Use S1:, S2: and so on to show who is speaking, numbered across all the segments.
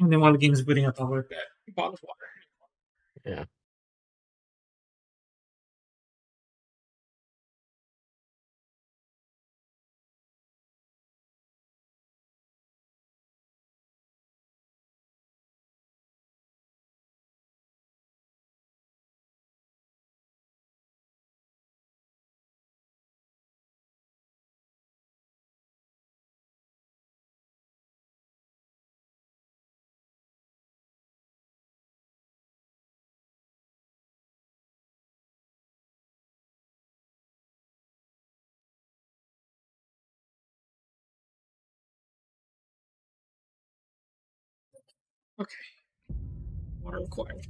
S1: And then while the game is booting up, I'll look at bottle of water.
S2: Yeah.
S1: Okay. Water required.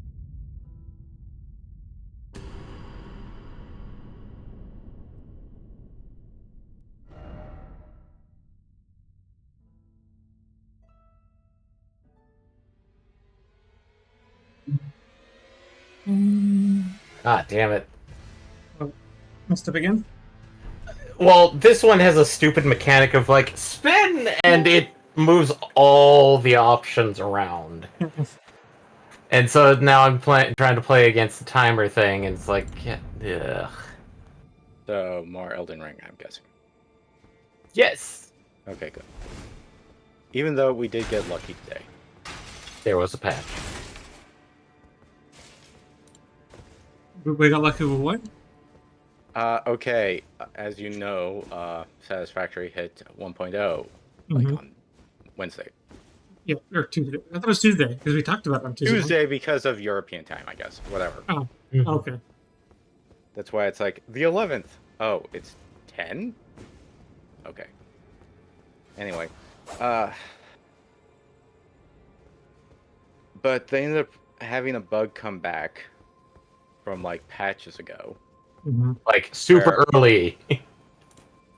S2: Ah, damn it.
S1: Oh, messed up again?
S2: Well, this one has a stupid mechanic of, like, spin, and it moves all the options around. And so now I'm trying to play against the timer thing, and it's like, ugh.
S3: So, more Elden Ring, I'm guessing.
S2: Yes!
S3: Okay, good. Even though we did get lucky today.
S2: There was a patch.
S1: We got lucky with what?
S3: Okay, as you know, Satisfactory hit 1.0
S1: Mhm.
S3: on Wednesday.
S1: Yeah, or Tuesday. I thought it was Tuesday because we talked about it on Tuesday.
S3: Tuesday because of European time, I guess. Whatever.
S1: Oh, okay.
S3: That's why it's like the 11th. Oh, it's 10? Okay. Anyway, but they ended up having a bug come back from like patches ago.
S1: Mhm.
S2: Like, super early.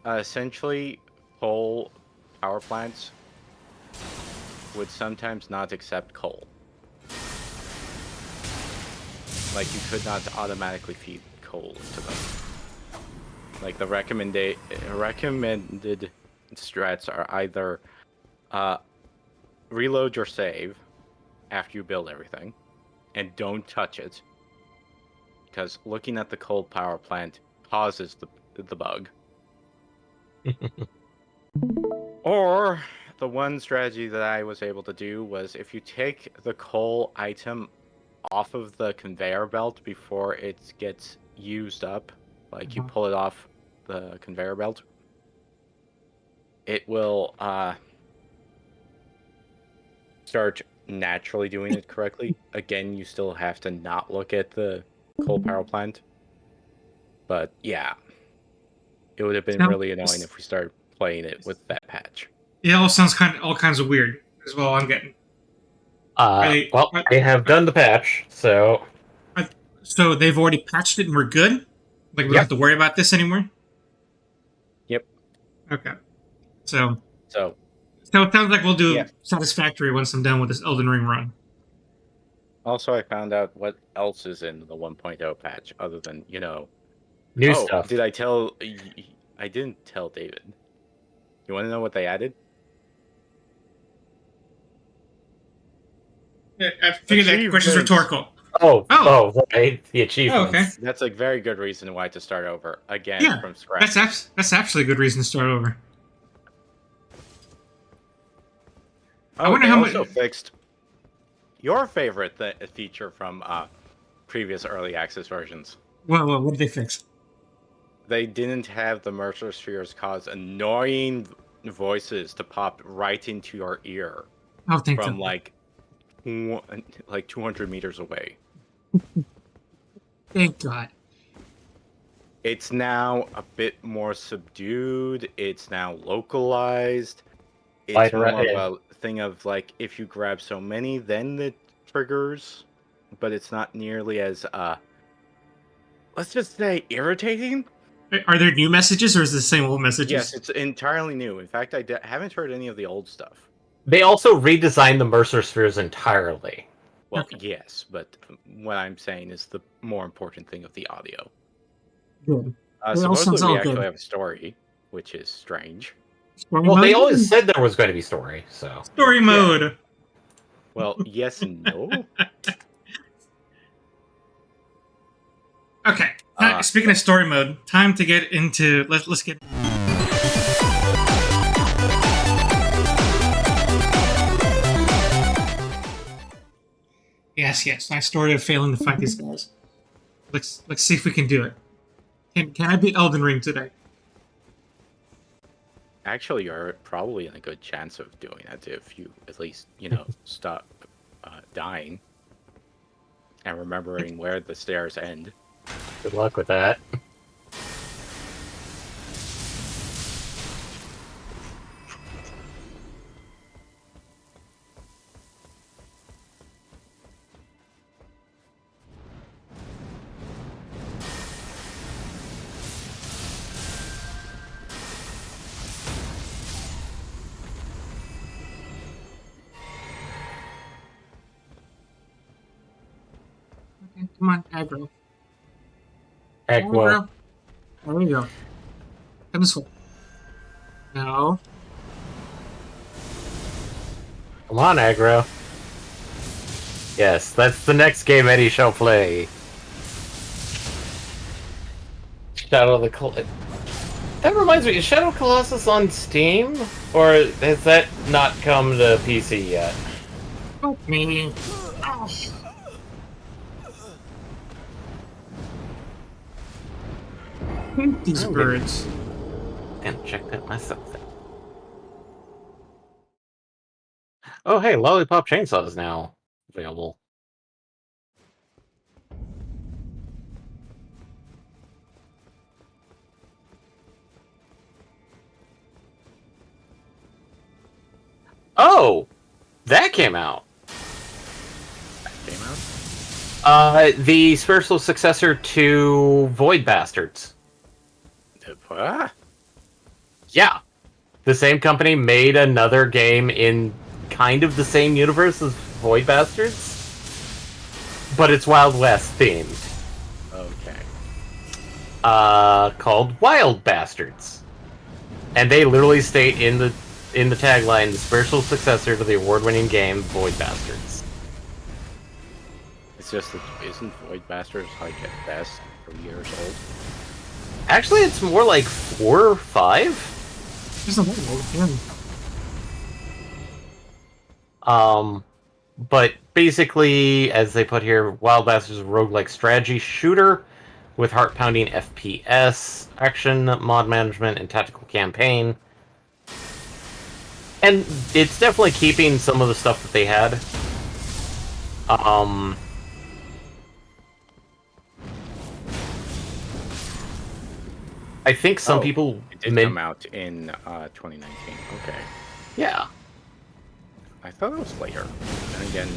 S3: Essentially, coal power plants would sometimes not accept coal. Like, you could not automatically feed coal to them. Like, the recommended strats are either reload your save after you build everything, and don't touch it, because looking at the coal power plant causes the bug. Or the one strategy that I was able to do was if you take the coal item off of the conveyor belt before it gets used up, like you pull it off the conveyor belt, it will start naturally doing it correctly. Again, you still have to not look at the coal power plant. But yeah, it would have been really annoying if we started playing it with that patch.
S1: It all sounds all kinds of weird as well. I'm getting.
S2: Well, I have done the patch, so...
S1: So they've already patched it and we're good? Like, we don't have to worry about this anymore?
S3: Yep.
S1: Okay. So
S3: So
S1: it sounds like we'll do Satisfactory once I'm done with this Elden Ring run.
S3: Also, I found out what else is in the 1.0 patch other than,
S2: new stuff.
S3: Did I tell... I didn't tell David. You want to know what they added?
S1: I figured that question's rhetorical.
S2: Right. The achievements.
S1: Okay.
S3: That's a very good reason why to start over again from scratch.
S1: That's actually a good reason to start over.
S3: I wonder how much. Also fixed your favorite feature from previous early access versions.
S1: Well, what did they fix?
S3: They didn't have the Mercer spheres cause annoying voices to pop right into your ear from like 200 meters away.
S1: Thank God.
S3: It's now a bit more subdued. It's now localized. It's more of a thing of like if you grab so many, then it triggers, but it's not nearly as let's just say irritating.
S1: Are there new messages or is it the same old messages?
S3: Yes, it's entirely new. In fact, I haven't heard any of the old stuff.
S2: They also redesigned the Mercer spheres entirely.
S3: Well, yes, but what I'm saying is the more important thing of the audio.
S1: Good.
S3: Supposedly we actually have a story, which is strange.
S2: Well, they always said there was going to be story, so...
S1: Story mode!
S3: Well, yes and no.
S1: Okay. Speaking of story mode, time to get into. Let's get. Yes. Nice story of failing to fight these guys. Let's see if we can do it. Can I beat Elden Ring today?
S3: Actually, you're probably in a good chance of doing that if you at least, stop dying and remembering where the stairs end.
S2: Good luck with that.
S1: Okay, come on, aggro.
S2: Aggro.
S1: There we go. Come this way. No.
S2: Come on, aggro. Yes, that's the next game Eddie shall play. Shadow of the Colossus. That reminds me, is Shadow of the Colossus on Steam? Or has that not come to PC yet?
S1: Fuck me. Oh. I hate these birds.
S2: And check that myself. Oh, hey, Lollipop Chainsaw is now available. Oh, that came out.
S3: Came out?
S2: The spiritual successor to Void Bastards.
S3: What?
S2: Yeah. The same company made another game in kind of the same universe as Void Bastards, but it's Wild West themed.
S3: Okay.
S2: Called Wild Bastards. And they literally state in the tagline, the spiritual successor to the award-winning game Void Bastards.
S3: It's just that isn't Void Bastards like at best 3 years old?
S2: Actually, it's more like 4 or 5.
S1: There's a lot of them.
S2: But basically, as they put here, Wild Bastards is a roguelike strategy shooter with heart-pounding FPS, action, mod management, and tactical campaign. And it's definitely keeping some of the stuff that they had. I think some people...
S3: It did come out in 2019. Okay.
S2: Yeah.
S3: I thought it was later. Then again...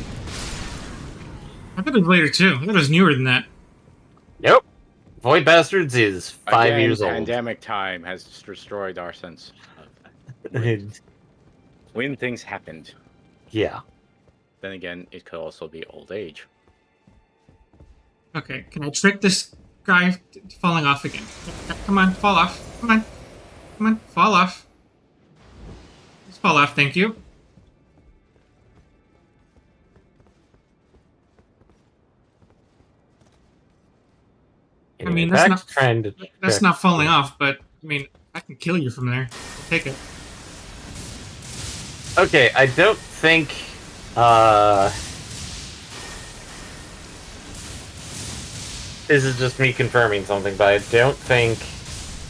S1: I thought it was later, too. I thought it was newer than that.
S2: Nope. Void Bastards is 5 years old.
S3: Pandemic time has destroyed our sense of when things happened.
S2: Yeah.
S3: Then again, it could also be old age.
S1: Okay, can I trick this guy falling off again? Come on, fall off. Come on, fall off. Just fall off, thank you.
S2: Anyway,
S1: I mean, that's not falling off, but I mean, I can kill you from there. I'll take it.
S2: Okay, I don't think this is just me confirming something, but I don't think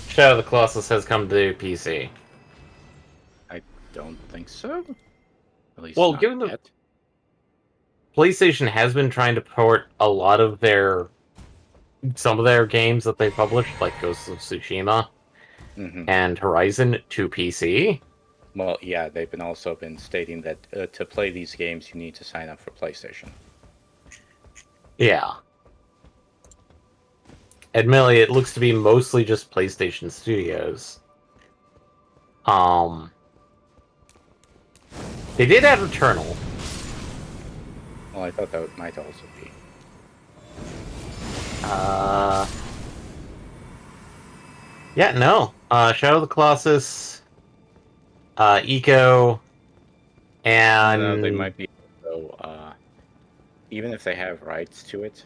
S2: Shadow of the Colossus has come to PC.
S3: I don't think so. At least
S2: Well,
S3: not
S2: given the
S3: yet.
S2: PlayStation has been trying to port a lot of some of their games that they published, like Ghost of Tsushima and Horizon, to PC.
S3: Well, yeah, they've also been stating that to play these games, you need to sign up for PlayStation.
S2: Yeah. Admittedly, it looks to be mostly just PlayStation Studios. They did add Returnal.
S3: Well, I thought that might also be.
S2: Yeah, no. Shadow of the Colossus, Eco, and...
S3: No, they might be also, even if they have rights to it,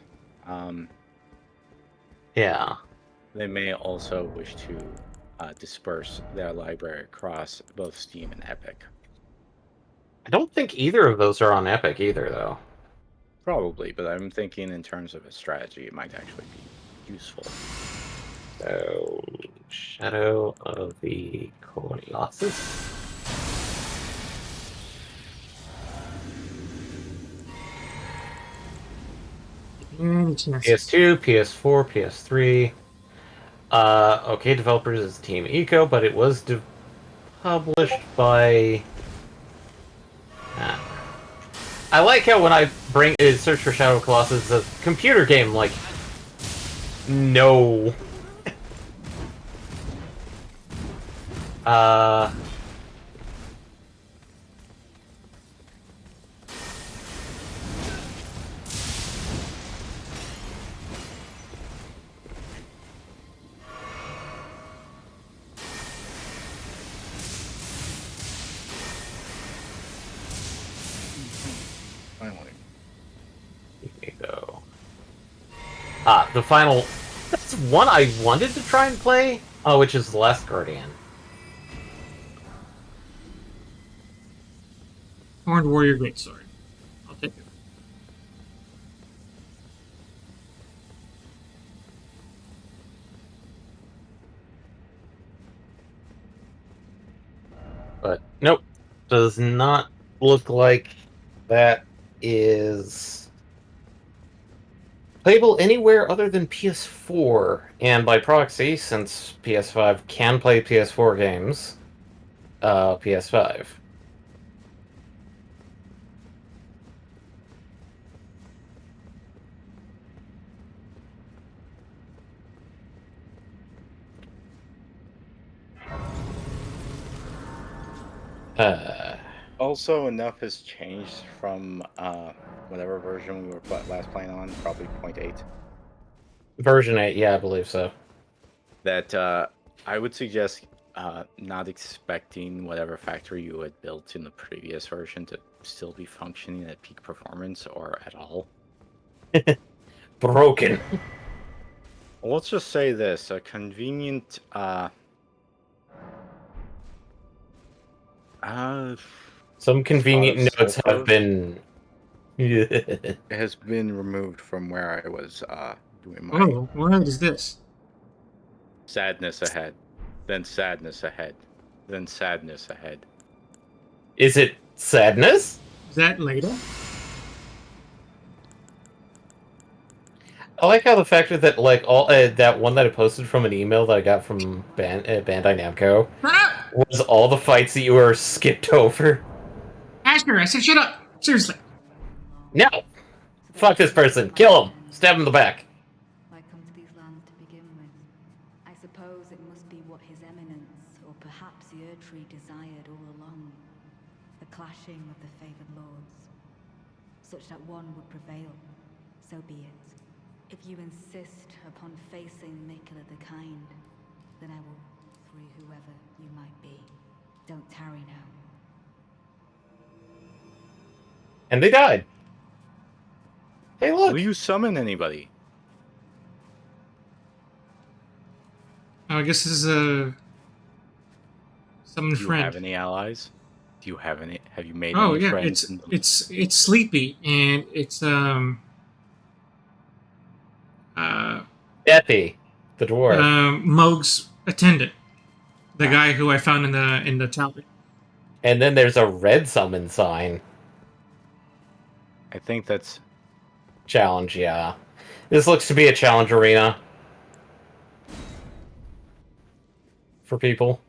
S2: Yeah.
S3: they may also wish to disperse their library across both Steam and Epic.
S2: I don't think either of those are on Epic either, though.
S3: Probably, but I'm thinking in terms of a strategy, it might actually be useful.
S2: So, Shadow of the Colossus.
S1: Any chances?
S2: PS2, PS4, PS3. Okay, developers is Team Eco, but it was published by. I like how when I search for Shadow of Colossus, it's a computer game. Like, no.
S3: Finally.
S2: Eco. The final. That's one I wanted to try and play. Oh, which is The Last Guardian.
S1: Horned Warrior Greatsword. I'll take it.
S2: But nope, does not look like that is playable anywhere other than PS4. And by proxy, since PS5 can play PS4 games, PS5.
S3: Also, enough has changed from whatever version we were last playing on, probably 0.8,
S2: Version 8, yeah, I believe so.
S3: that I would suggest not expecting whatever factory you had built in the previous version to still be functioning at peak performance or at all.
S2: Broken.
S3: Well, let's just say this: a convenient
S2: Some convenient
S3: spot of
S2: notes
S3: soul
S2: have been.
S3: has been removed from where I was doing my
S1: Oh, what is this?
S3: sadness ahead, then sadness ahead, then sadness ahead.
S2: Is it sadness?
S1: Is that later?
S2: I like how the fact that like all that one that I posted from an email that I got from Bandai Namco
S1: Ah!
S2: was all the fights that you were skipped over.
S1: Asher, I said shut up! Seriously.
S2: No! Fuck this person. Kill him! Stab him in the back.
S4: Why come to these lands to begin with? I suppose it must be what His Eminence, or perhaps the Erdtree desired all along. The clashing of the favored lords. Such that one would prevail. So be it. If you insist upon facing Maker of the Kind, then I will free whoever you might be. Don't tarry now.
S2: And they died. Hey, look!
S3: Will you summon anybody?
S1: Oh, I guess this is a summon
S3: Do you
S1: friend.
S3: have any allies? Do you have any? Have you made
S1: Oh
S3: any
S1: yeah,
S3: friends?
S1: it's sleepy and it's
S2: Epi, the dwarf.
S1: Moog's attendant, the guy who I found in the tower.
S2: And then there's a red summon sign.
S3: I think that's
S2: Challenge, yeah. This looks to be a challenge arena. For people.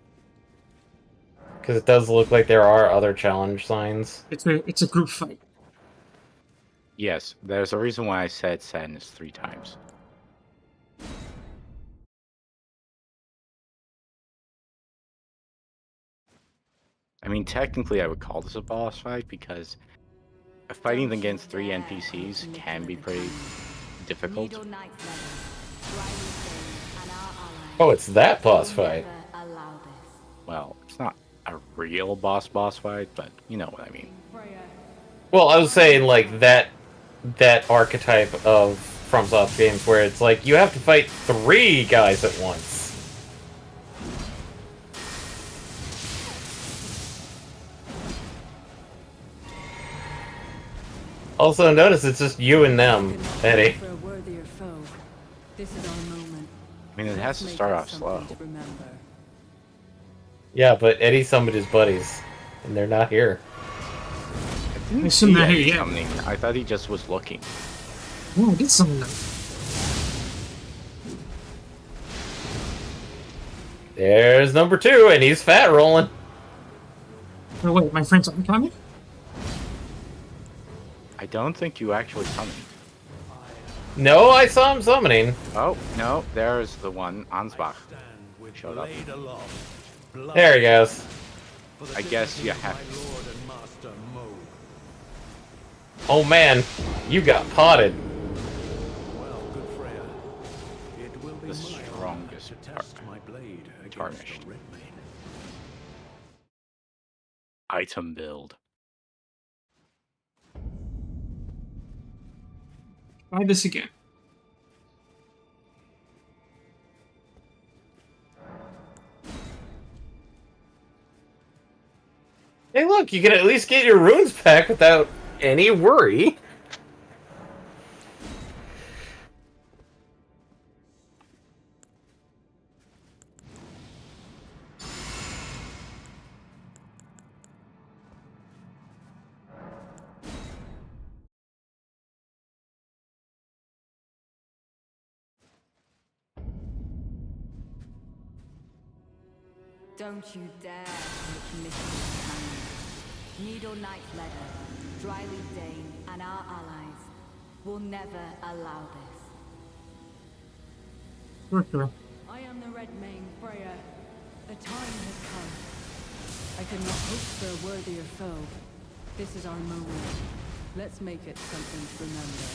S2: Because it does look like there are other challenge signs.
S1: It's a group fight.
S3: yes. There's a reason why I said sadness 3 times. I mean, technically, I would call this a boss fight because fighting against 3 NPCs can be pretty difficult.
S2: Oh, it's that boss fight.
S3: Well, it's not a real boss fight, but you know what I mean.
S2: Well, I was saying like that archetype of FromSoft games where it's like you have to fight 3 guys at once. Also, notice it's just you and them, Eddie.
S5: For a worthier foe. This is our moment.
S3: I mean, it has to start off slow.
S2: Yeah, but Eddie summoned his buddies, and they're not here.
S3: I didn't
S1: assume
S3: see
S1: they're
S3: Eddie
S1: here yet.
S3: summoning. I thought he just was looking.
S1: Oh, I did summon them.
S2: There's number 2, and he's fat rolling.
S1: Oh, wait, my friend's coming?
S3: I don't think you actually summoned.
S2: No, I saw him summoning.
S3: Oh, no, there's the one. Ansbach showed up.
S2: There he goes.
S3: I guess you have...
S2: Oh man, you got potted.
S3: the strongest tarnished. Item build.
S1: Try this again.
S2: Hey look, you can at least get your runes back without any worry.
S4: Don't you dare make mischief kind. Needle Knight Letter, Dryleaf Dane, and our allies will never allow this.
S1: Sure.
S5: I am the Red Mane, Freya. The time has come. I could not hope for a worthier foe. This is our moment. Let's make it something to remember.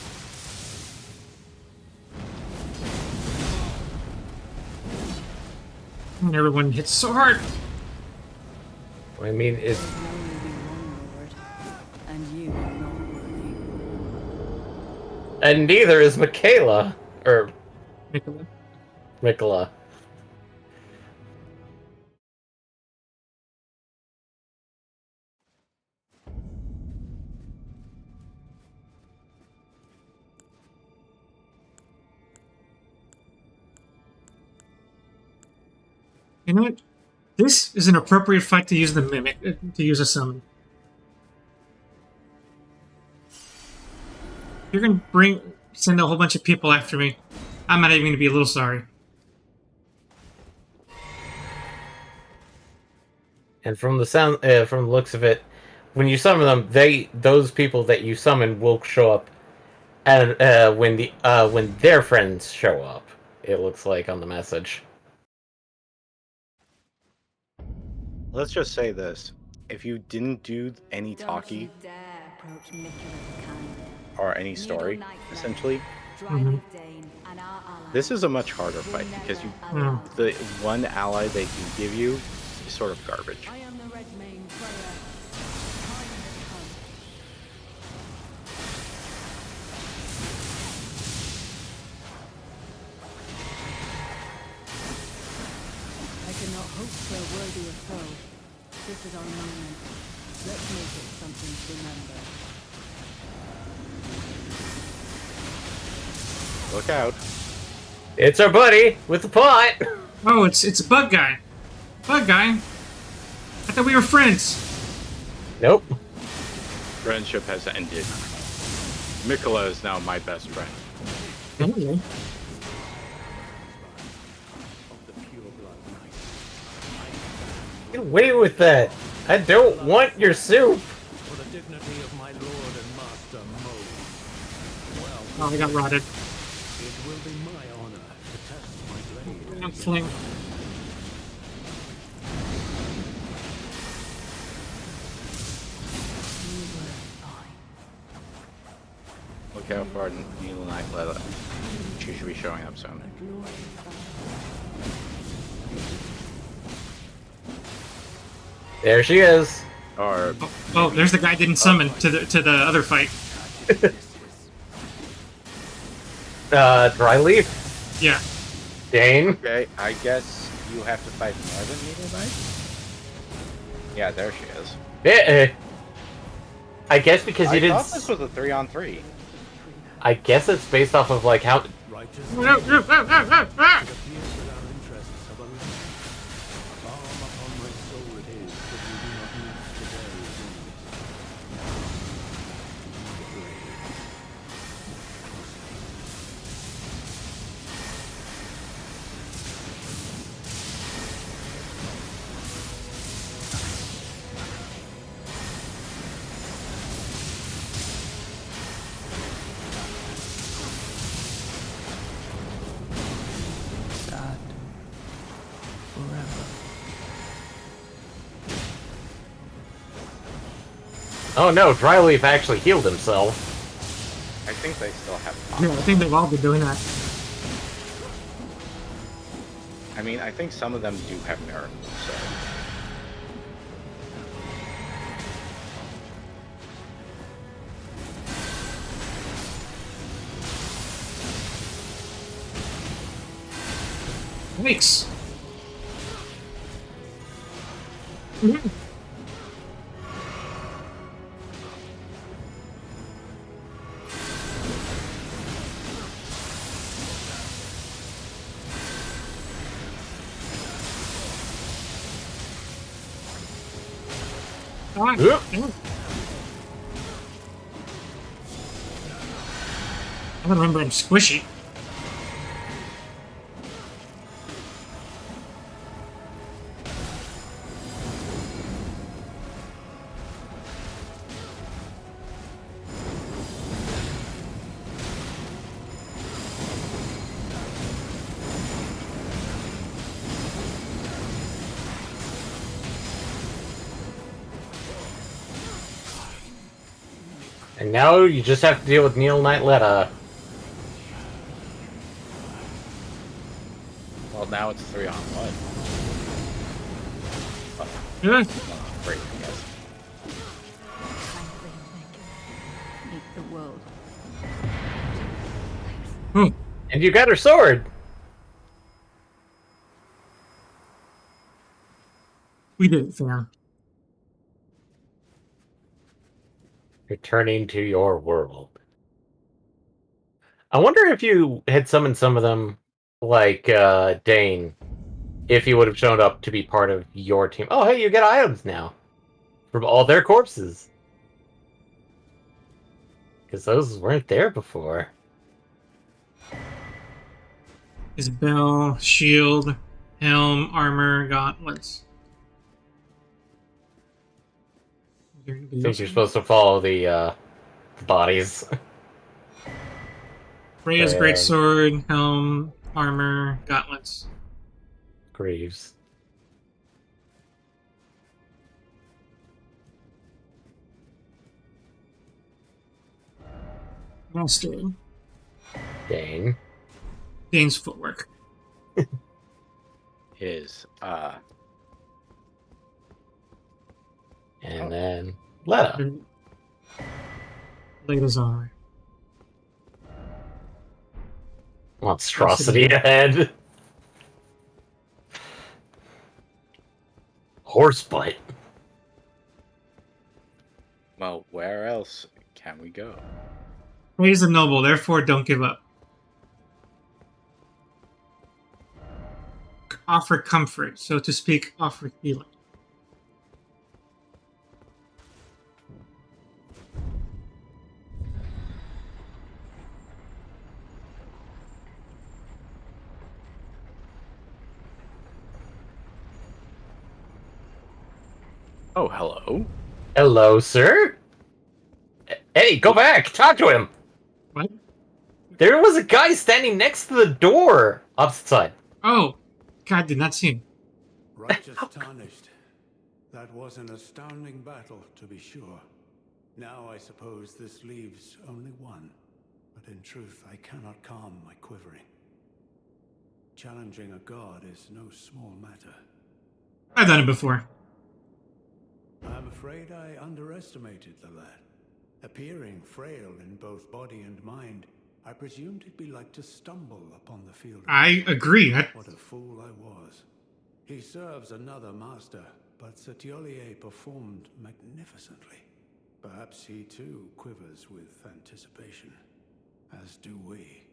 S1: And everyone hits so hard.
S2: I mean,
S5: There
S2: it's
S5: can only be one Lord, and you are not worthy.
S2: and neither is Michaela or
S1: Nicola.
S2: Mikola.
S1: You know what? This is an appropriate fight to use the mimic, to use a summon. You're gonna send a whole bunch of people after me. I'm not even gonna be a little sorry.
S2: And from the sound, from the looks of it, when you summon them, those people that you summon will show up, and when their friends show up, it looks like on the message.
S3: Let's just say this. If you didn't do any
S4: Don't
S3: talkie
S4: you dare approach Nicola's kind.
S3: or any story,
S4: Needle Knight Letter,
S3: essentially,
S4: Dryleaf Dane, and our allies
S3: this is a much harder
S4: will
S3: fight because
S4: never allow
S3: the one ally they can give you is sort of garbage.
S5: I am the Red Mane, Freya. Time has come. I cannot hope for a worthier foe. This is our moment. Let's make it something to remember.
S3: Look out.
S2: It's our buddy with the pot.
S1: Oh, it's a bug guy. Bug guy? I thought we were friends.
S2: Nope.
S3: Friendship has ended. Mikola is now my best friend.
S1: Anyway.
S2: Get away with that. I don't want your soup.
S6: For the dignity of my lord and master Mo. Well,
S1: Oh, I got rotted.
S6: it will be my honor to test my blade.
S1: I'm fling.
S3: Look how far Needle Knight Leather. She should be showing up soon.
S2: There she is.
S3: Or
S1: Oh, there's the guy didn't summon to the other fight.
S2: Dry leaf?
S1: Yeah.
S2: Dane?
S3: okay, I guess you have to fight more than Needle Knight? Yeah, there she is.
S2: I guess because you
S3: I
S2: didn't.
S3: thought this was a 3-on-3.
S2: I guess it's based off of like how.
S6: Righteous it appears that our interests have aligned. Balm upon my soul it is that we do not meet sad forever.
S2: Oh no, Dryleaf actually healed himself.
S3: I think they still have
S1: Yeah, I think they've all been doing that.
S3: I mean, I think some of them do have miracles, so...
S1: Thanks.
S2: Oop.
S1: I remember him squishy.
S2: And now you just have to deal with Neil Knightletta.
S3: Well, now it's 3-on-1.
S1: Yeah.
S3: Great, I guess.
S4: Kindly make the world.
S1: Hmm.
S2: And you got her sword!
S1: We did it, fam.
S2: Returning to your world. I wonder if you had summoned some of them, like Dane, if he would have shown up to be part of your team. Oh, hey, you get items now from all their corpses. Because those weren't there before.
S1: His bell, shield, helm, armor, gauntlets.
S2: I think you're supposed to follow the bodies.
S1: Freya's great sword, helm, armor, gauntlets.
S2: Greaves.
S1: Master.
S2: Dane.
S1: Dane's footwork.
S3: His,
S2: And then Letta.
S1: Ladies armor.
S2: Monstrosity ahead. Horsebutt.
S3: well, where else can we go?
S1: Praise the noble, therefore don't give up. Offer comfort, so to speak, offer healing.
S3: Oh, hello.
S2: Hello, sir. Hey, go back. Talk to him.
S1: What?
S2: There was a guy standing next to the door. Opposite side.
S1: Oh, God, did not see him.
S6: Righteous tarnished. That was an astounding battle, to be sure. Now I suppose this leaves only one. But in truth, I cannot calm my quivering. Challenging a god is no small matter.
S1: I've done it before.
S6: I'm afraid I underestimated the lad. Appearing frail in both body and mind, I presumed he'd be like to stumble upon the field.
S1: I agree.
S6: What a fool I was. He serves another master, but Satiolier performed magnificently. Perhaps he too quivers with anticipation, as do we.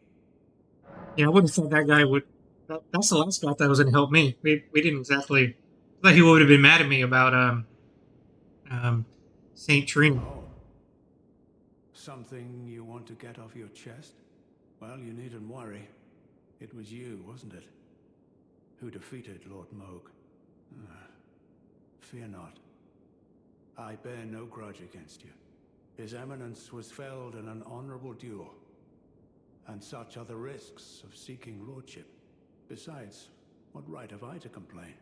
S1: Yeah, I wouldn't have thought that guy would. That's the last guy that was going to help me. We didn't exactly. I thought he would have been mad at me about Saint Trina.
S6: Oh. Something you want to get off your chest? Well, you needn't worry. It was you, wasn't it? Who defeated Lord Moog. Fear not. I bear no grudge against you. His Eminence was felled in an honorable duel. And such are the risks of seeking lordship. Besides, what right have I to complain?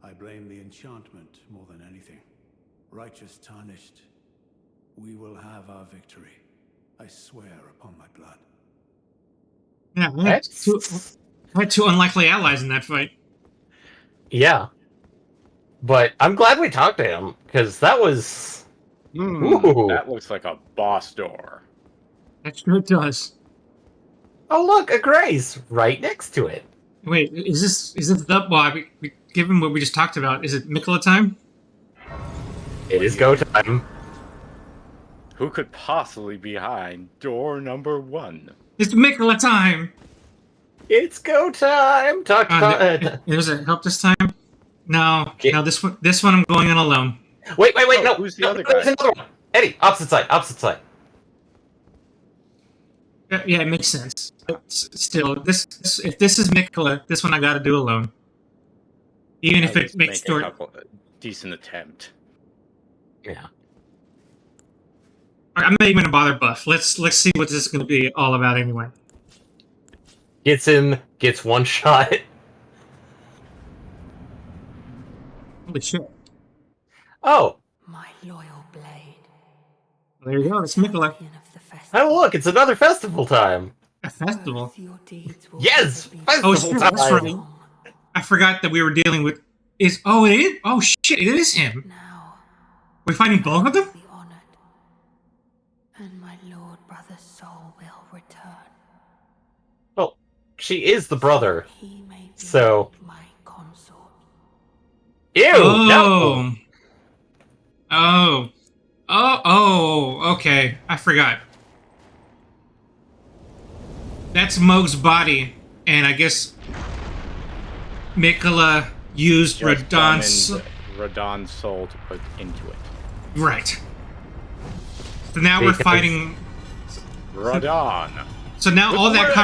S6: I blame the enchantment more than anything. Righteous tarnished, we will have our victory. I swear upon my blood.
S1: Yeah, I had two unlikely allies in that fight.
S2: Yeah. But I'm glad we talked to him, because that was... Ooh.
S3: That looks like a boss door.
S1: That sure does.
S2: Oh, look, a Grace right next to it.
S1: Wait, is this the... Well, given what we just talked about, is it Mikola time?
S2: It is go time.
S3: Who could possibly be behind door number 1?
S1: It's Mikola time!
S2: It's go time!
S1: There's a help this time? No, no, this one I'm going in alone.
S2: Wait, no!
S3: Who's the other guy?
S2: There's another one! Eddie, opposite side.
S1: Yeah, it makes sense. But still, if this is Mikola, this one I gotta do alone. Even if it makes
S3: a decent attempt.
S2: Yeah.
S1: I'm not even gonna bother Buff. Let's see what this is gonna be all about anyway.
S2: Gets in, gets one shot.
S1: Holy shit.
S2: Oh.
S5: My loyal blade.
S1: There you go, it's Mikola.
S2: Oh, look, it's another festival time.
S1: A festival?
S2: Yes!
S1: Oh,
S2: Festival
S1: shit,
S2: time!
S1: that's right. I forgot that we were dealing with... Oh, it is? Oh, shit, it is him.
S5: Now,
S1: We're fighting both of them?
S5: be honored, and my lord brother's soul will return.
S2: Well, she is the brother,
S5: He may be
S2: so...
S5: my consort.
S2: Ew!
S1: Oh.
S2: No!
S1: Okay. I forgot. That's Moog's body, and I guess Mikola used
S3: Radon's soul to put into it.
S1: Right. So now we're fighting
S3: Radon.
S1: So now all that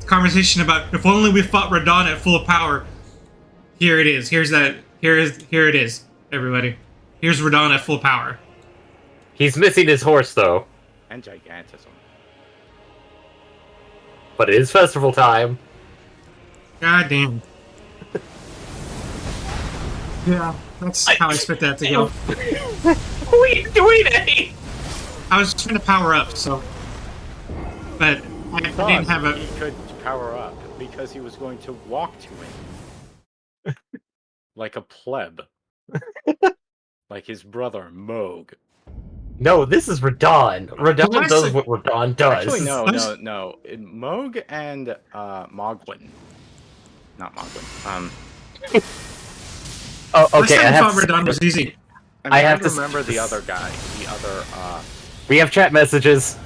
S1: conversation about if only we fought Radon at full power. Here it is. Here it is, everybody. Here's Radon at full power.
S2: He's missing his horse, though.
S3: And gigantism.
S2: But it is festival time.
S1: God damn. Yeah, that's how I expect that to go.
S2: What are you doing, Eddie?
S1: I was trying to power up, so... But I didn't have a...
S3: He could power up because he was going to walk to it. Like a pleb. Like his brother, Moog.
S2: No, this is Radon. Radon does what Radon does.
S3: Actually, no. Moog and Mogwin. Not Mogwin.
S2: Oh, okay.
S1: I thought Radon was easy.
S2: I have to
S3: remember the other guy. The other.
S2: We have chat messages.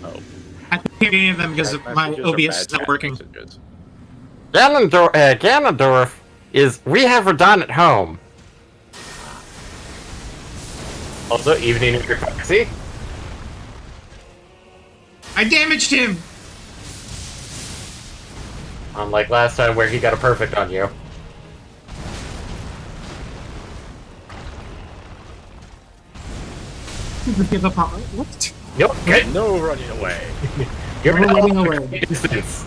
S3: Oh.
S1: I can't hear any of them because my OBS is not working.
S2: Ganondorf is... We have Radon at home. Also, evening of your Foxy.
S1: I damaged him!
S2: Unlike last time where he got a perfect on you.
S1: Give up on... What?
S2: Nope, good.
S3: No running away.
S2: You're
S1: No running away.
S2: Distance.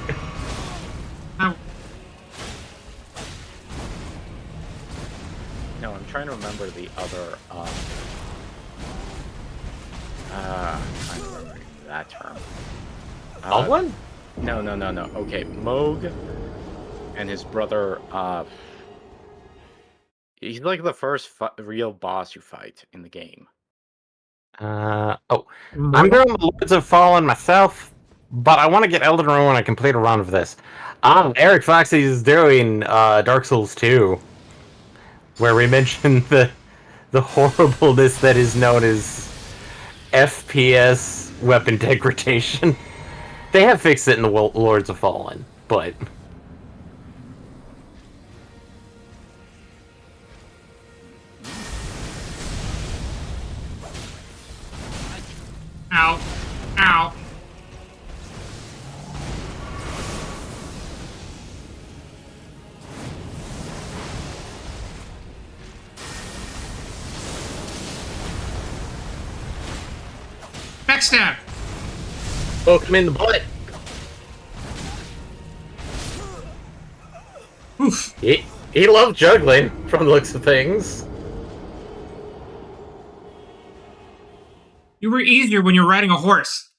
S1: Ow.
S3: No, I'm trying to remember the other. I'm trying to remember that term.
S2: Baldwin?
S3: No. Okay, Moog and his brother. He's like the first real boss you fight in the game.
S2: I'm
S1: More-
S2: doing the Lords of Fallen myself, but I want to get Elden Ring when I complete a run of this. Eric Foxy is doing Dark Souls 2, where we mentioned the horribleness that is known as FPS weapon degradation. They have fixed it in the Lords of Fallen, but...
S1: Ow. Ow. Backstab.
S2: Poke him in the butt!
S1: Oof.
S2: He loved juggling, from the looks of things.
S1: You were easier when you were riding a horse.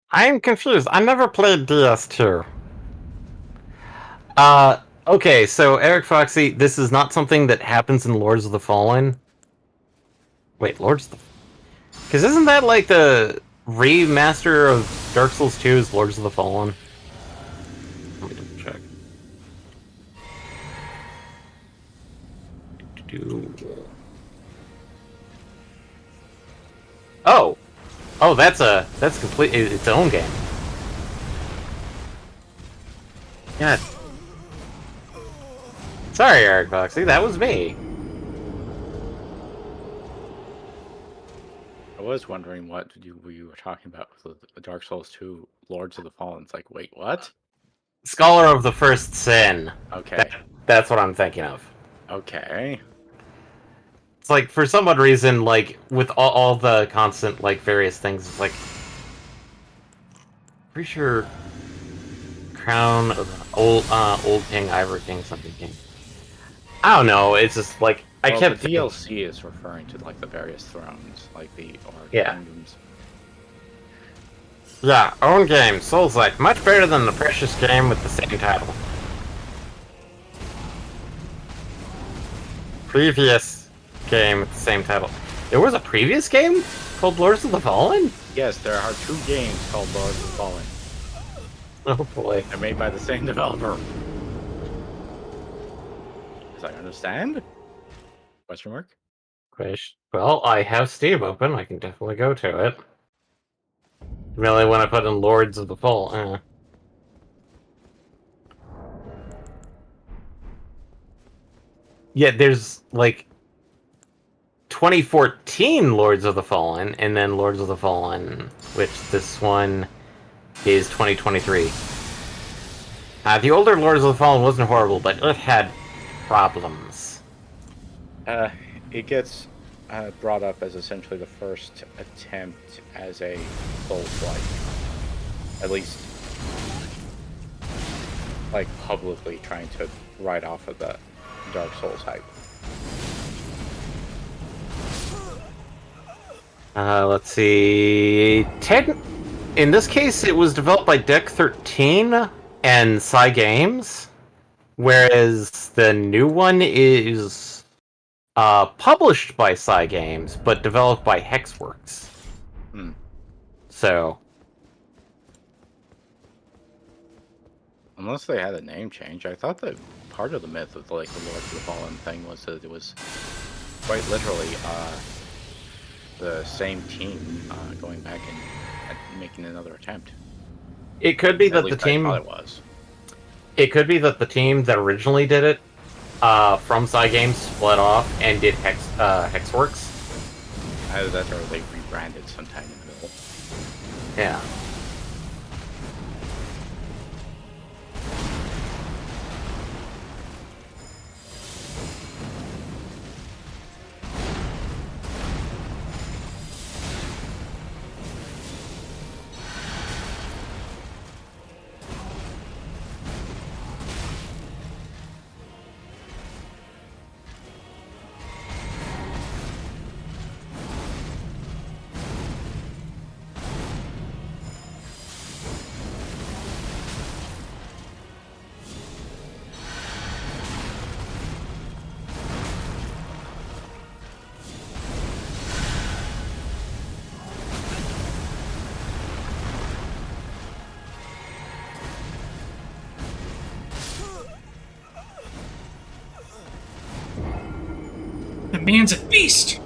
S2: I am confused. I never played DS2. Okay, so Eric Foxy, this is not something that happens in Lords of the Fallen. Wait, Lords of the... Because isn't that like the remaster of Dark Souls 2's Lords of the Fallen? Let me double check. Oh! Oh, that's complete its own game. Yeah. Sorry, Eric Foxy, that was me.
S3: I was wondering what you were talking about with the Dark Souls 2 Lords of the Fallen. It's like, wait, what?
S2: Scholar of the First Sin.
S3: Okay.
S2: That's what I'm thinking of.
S3: Okay.
S2: It's like, for some odd reason, like, with all the constant, like, various things, it's like... Pretty sure... Crown of Old King, Ivory King, something King. I don't know, it's just, like, I kept...
S3: The DLC is referring to, like, the various thrones, like the...
S2: Yeah.
S3: kingdoms.
S2: Yeah, own game, Souls-like, much better than the precious game with the same title. Previous game with the same title. There was a previous game called Lords of the Fallen?
S3: Yes, there are 2 games called Lords of the Fallen.
S2: Oh boy.
S3: They're made by the same developer. As I understand? Question mark?
S2: Well, I have Steam open, I can definitely go to it. Really, when I put in Lords of the Fallen, Yeah, there's, like, 2014 Lords of the Fallen, and then Lords of the Fallen, which this one is 2023. The older Lords of the Fallen wasn't horrible, but it had problems.
S3: It gets brought up as essentially the first attempt as a Souls-like. At least, like, publicly trying to write off of the Dark Souls hype.
S2: Let's see... In this case, it was developed by Deck 13 and Cygames, whereas the new one is published by Cygames, but developed by Hexworks.
S3: Hmm.
S2: So...
S3: Unless they had a name change, I thought that part of the myth of, like, the Lords of the Fallen thing was that it was quite literally the same team going back and making another attempt.
S2: It could be that the team...
S3: I thought it was.
S2: It could be that the team that originally did it from Cygames split off and did Hexworks.
S3: Either that or they rebranded sometime in the middle.
S2: Yeah.
S1: That man's a beast!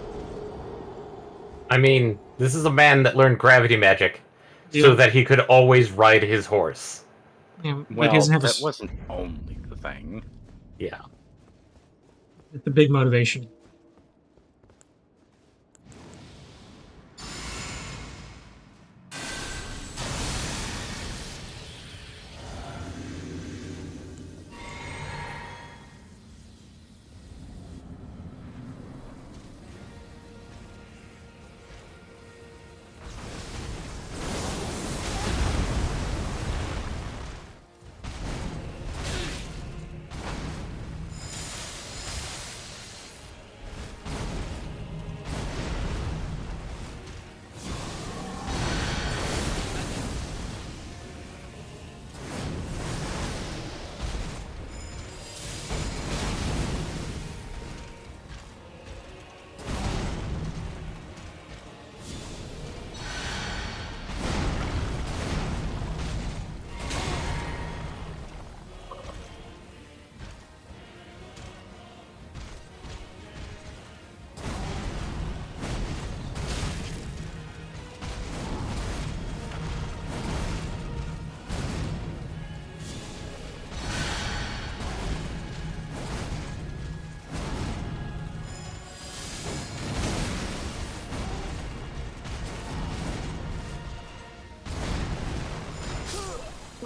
S2: I mean, this is a man that learned gravity magic so
S1: Yeah.
S2: that he could always ride his horse.
S1: Yeah, but
S3: Well,
S1: he doesn't have
S3: that wasn't only the thing.
S2: Yeah.
S1: the big motivation.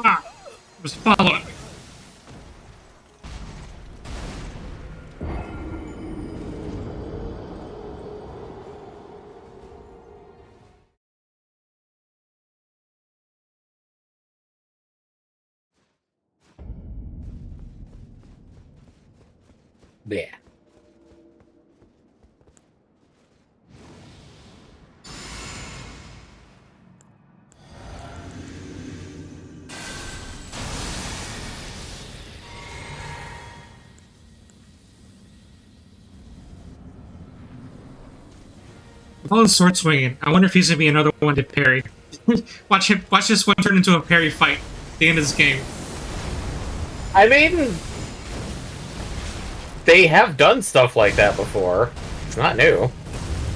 S1: Ah! It was following me.
S2: Yeah.
S1: With all the sword swinging, I wonder if he's gonna be another one to parry. Watch this one turn into a parry fight at the end of this game.
S2: I mean, they have done stuff like that before. It's not new.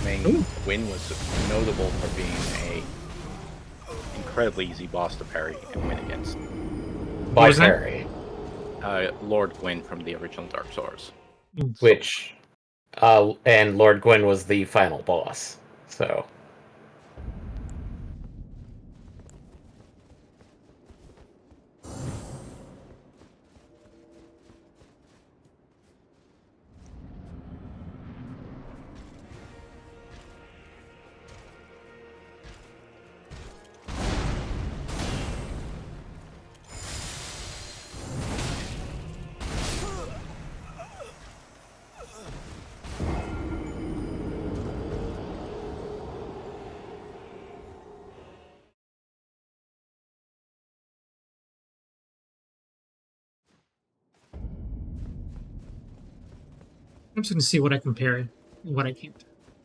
S3: I mean, Gwyn was notable for being a incredibly easy boss to parry and win against.
S2: By
S1: was that?
S2: parry.
S3: Lord Gwyn from the original Dark Souls.
S2: Which, and Lord Gwyn was the final boss. So,
S1: I'm just gonna see what I can parry and what I can't,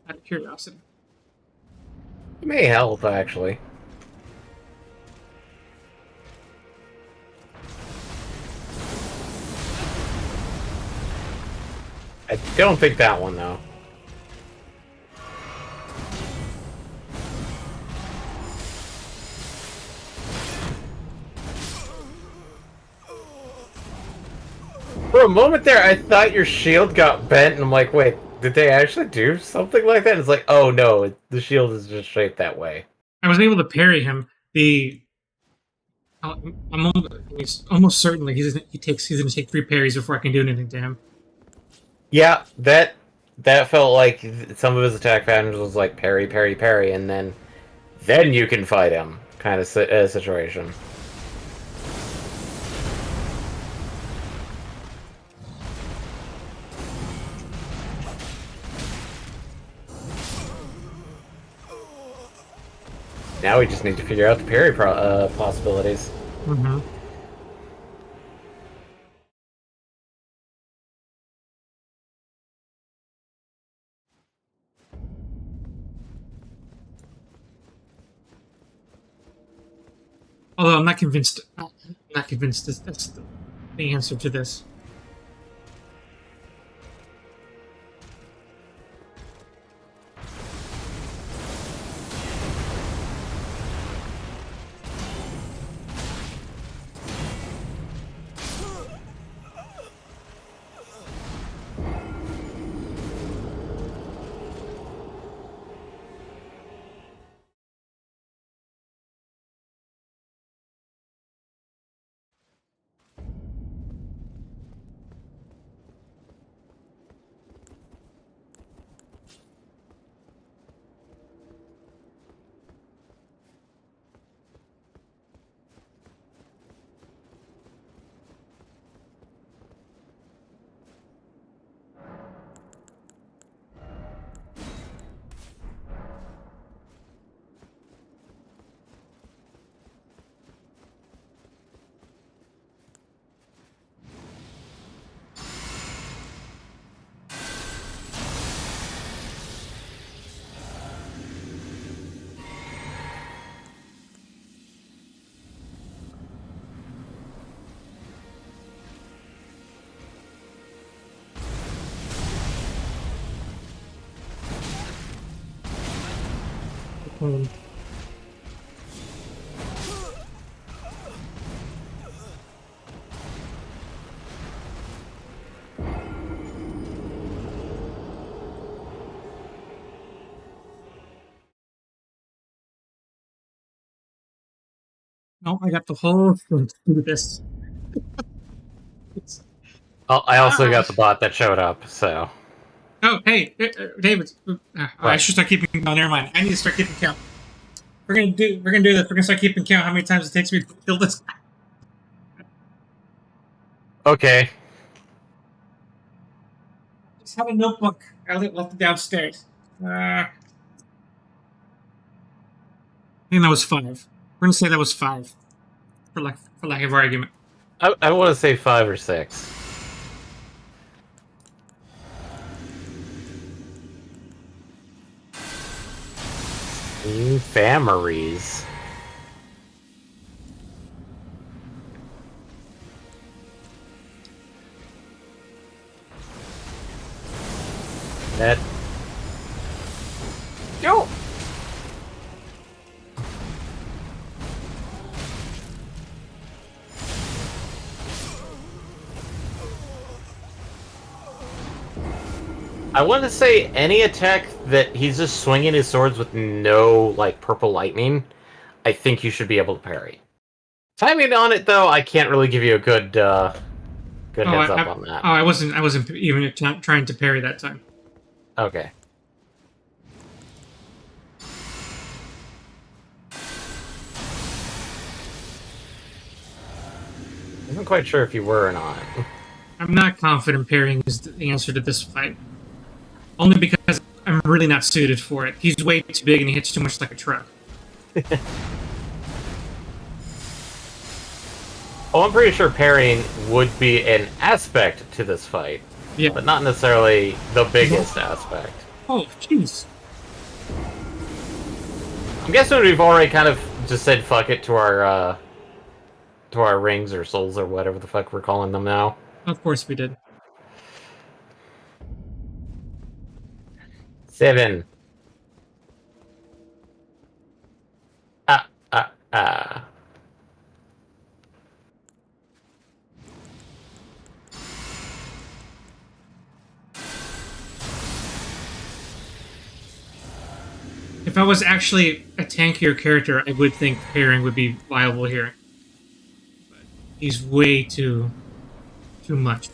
S1: out of curiosity.
S2: it may help, actually. I don't think that one, though. For a moment there, I thought your shield got bent, and I'm like, wait, did they actually do something like that? And it's like, oh no, the shield is just shaped that way.
S1: I was able to parry him. I'm almost certain like he's gonna take 3 parries before I can do anything to him.
S2: Yeah, that felt like some of his attack patterns was like parry, parry, parry, and then you can fight him kind of situation. Now we just need to figure out the parry possibilities.
S1: Mm-hmm. Although I'm not convinced. That's the answer to this. home. No, I got the whole thing to do this.
S2: Oh, I also got the bot that showed up, so.
S1: Oh, hey, David. I should start keeping count. Never mind. I need to start keeping count. We're gonna do this. We're gonna start keeping count how many times it takes me to kill this guy.
S2: Okay.
S1: Just have a notebook. I left it downstairs. I think that was 5. We're gonna say that was 5, for lack of argument.
S2: I want to say 5 or 6. Fameries. That. Yo! I want to say any attack that he's just swinging his swords with no, like, purple lightning, I think you should be able to parry. Timing on it, though, I can't really give you a good heads up on that.
S1: Oh, I wasn't even trying to parry that time.
S2: Okay. I wasn't quite sure if you were or not.
S1: I'm not confident parrying is the answer to this fight. Only because I'm really not suited for it. He's way too big and he hits too much like a truck.
S2: Oh, I'm pretty sure parrying would be an aspect to this fight.
S1: Yeah.
S2: But not necessarily the biggest aspect.
S1: Oh, jeez.
S2: I'm guessing we've already kind of just said fuck it to our rings or souls or whatever the fuck we're calling them now.
S1: Of course we did.
S2: 7. Ah.
S1: If I was actually a tankier character, I would think parrying would be viable here. But he's way too much.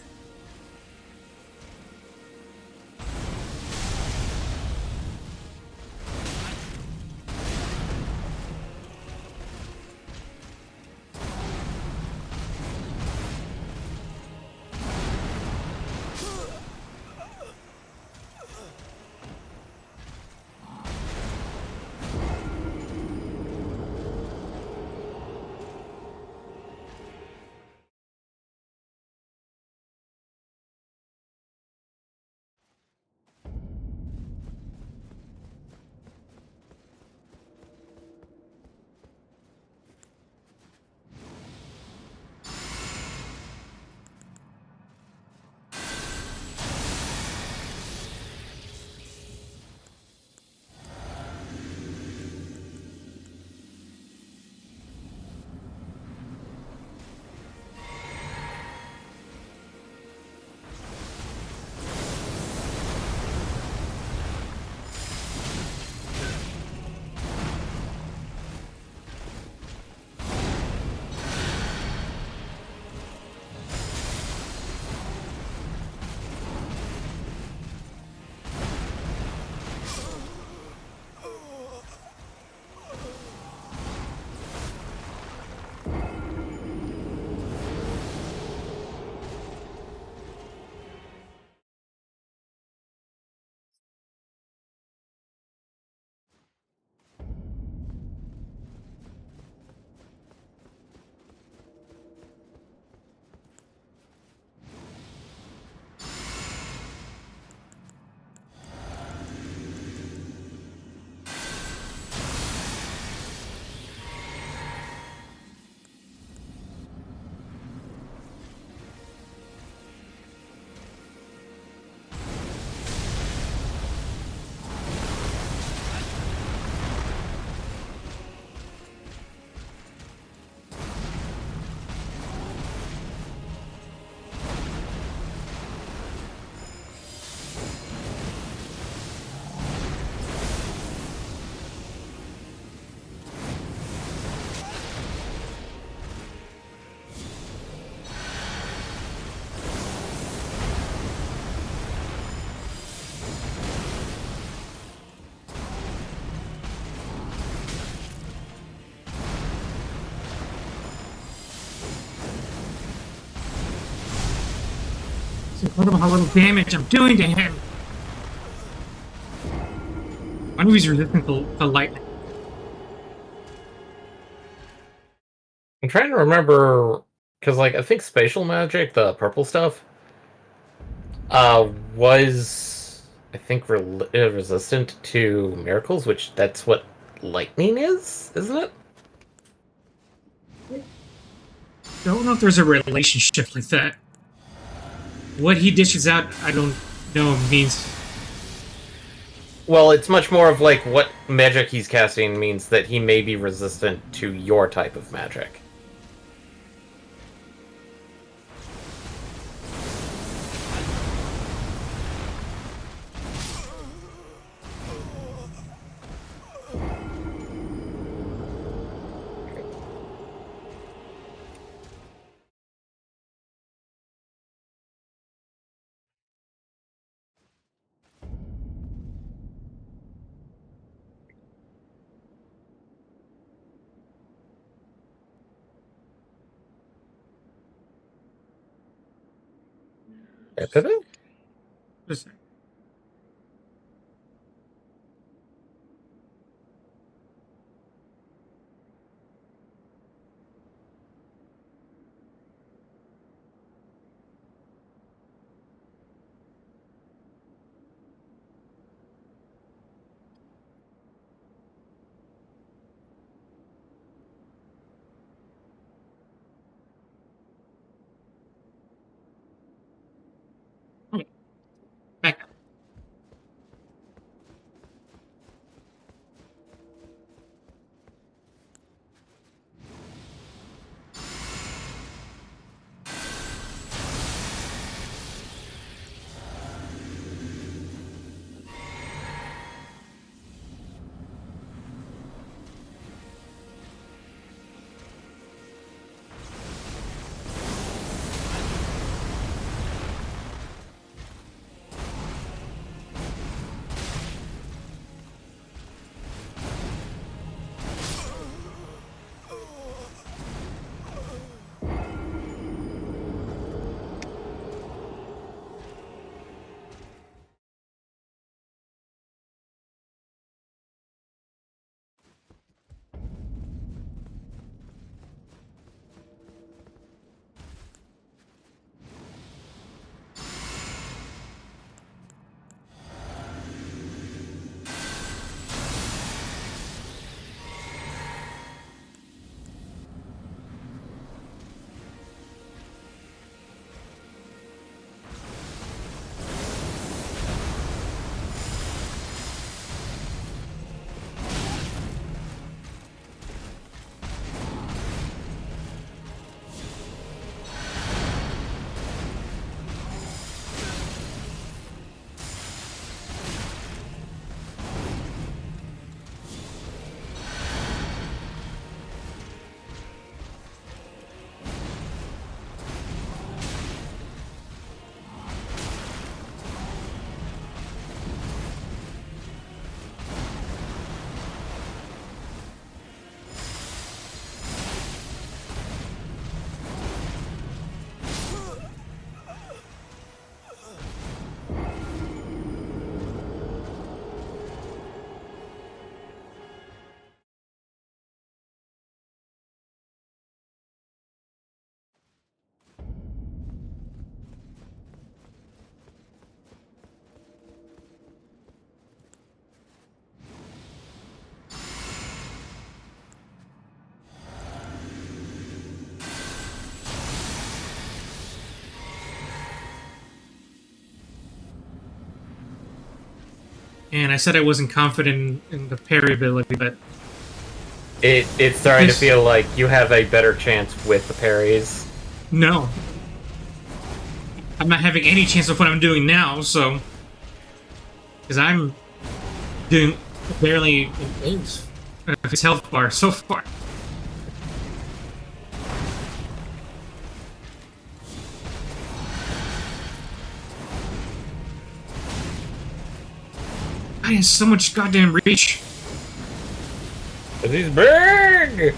S1: incredible how little damage I'm doing to him. I wonder if he's resistant to lightning.
S2: I'm trying to remember, because, like, I think spatial magic, the purple stuff, was, I think, resistant to miracles, which that's what lightning is, isn't it?
S1: Don't know if there's a relationship with that. What he dishes out, I don't know, means...
S2: Well, it's much more of, like, what magic he's casting means that he may be resistant to your type of magic. Pivot?
S1: Just, okay, back up. And I said I wasn't confident in the parry ability, but...
S2: It's starting to feel like you have a better chance with the parries.
S1: No. I'm not having any chance of what I'm doing now, so... Because I'm doing barely an eighth of his health bar so far. I have so much goddamn reach.
S2: He's big!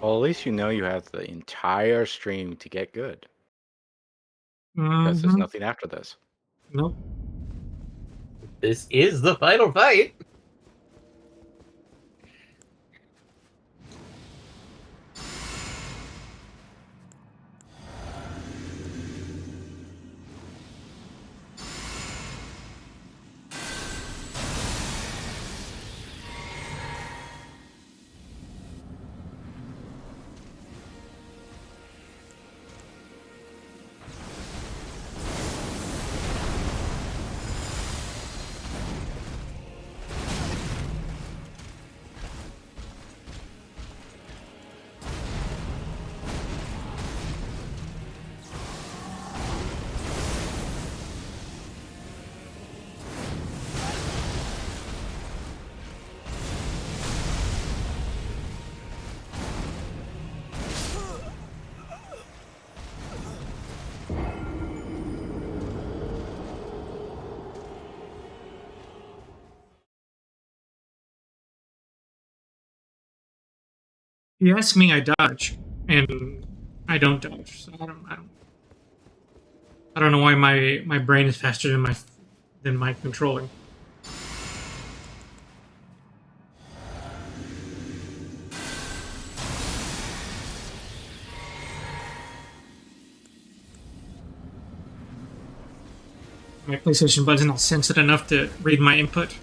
S3: Well, at least you know you have the entire stream to get good. Because there's
S1: Mm-hmm.
S3: nothing after this.
S1: Nope.
S2: This is the final fight.
S1: You ask me, I dodge, and I don't dodge. So I don't know why my brain is faster than my controller. My PlayStation Bud's not sensitive enough to read my input.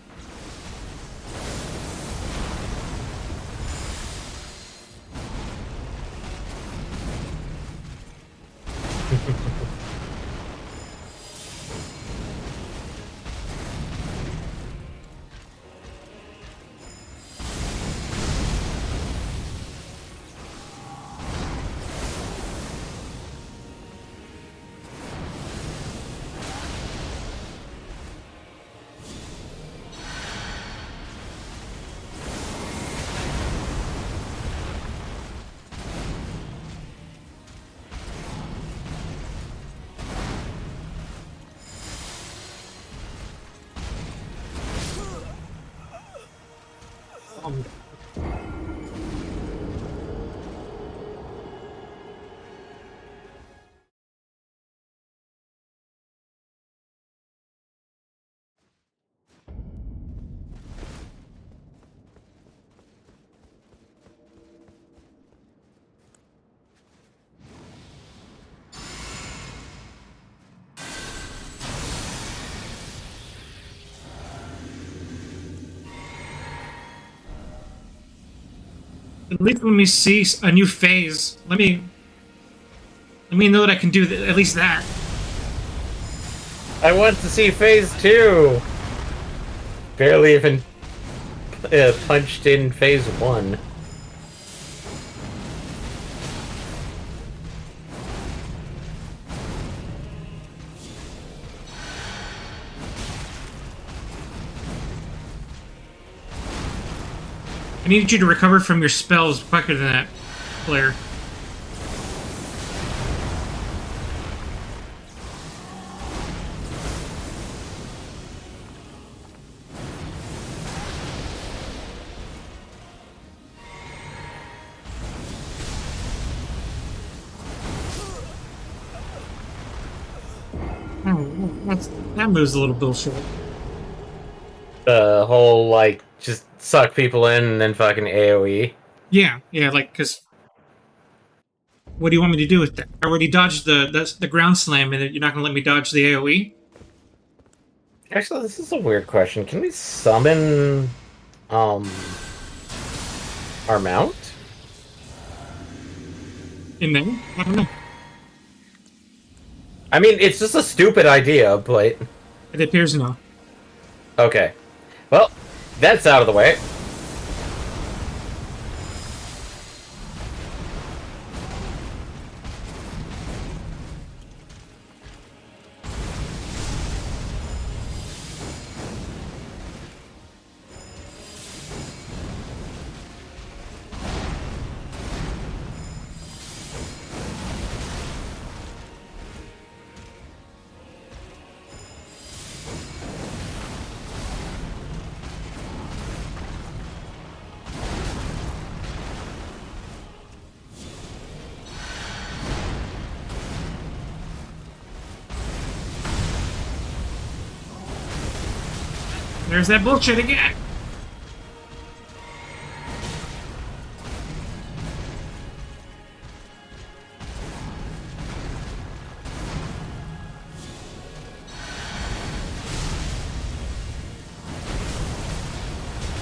S1: At least let me see a new phase. Let me know that I can do at least that.
S2: I want to see phase 2. Barely even punched in phase 1.
S1: I need you to recover from your spells quicker than that, Blair. That move's a little bullshit.
S2: The whole, like, just suck people in and then fucking AoE.
S1: Yeah, like, because... What do you want me to do with that? I already dodged the ground slam, and you're not going to let me dodge the AoE?
S2: Actually, this is a weird question. Can we summon, our mount?
S1: In there? I don't know.
S2: I mean, it's just a stupid idea, but...
S1: It appears no.
S2: Okay. Well, that's out of the way.
S1: There's that bullshit again.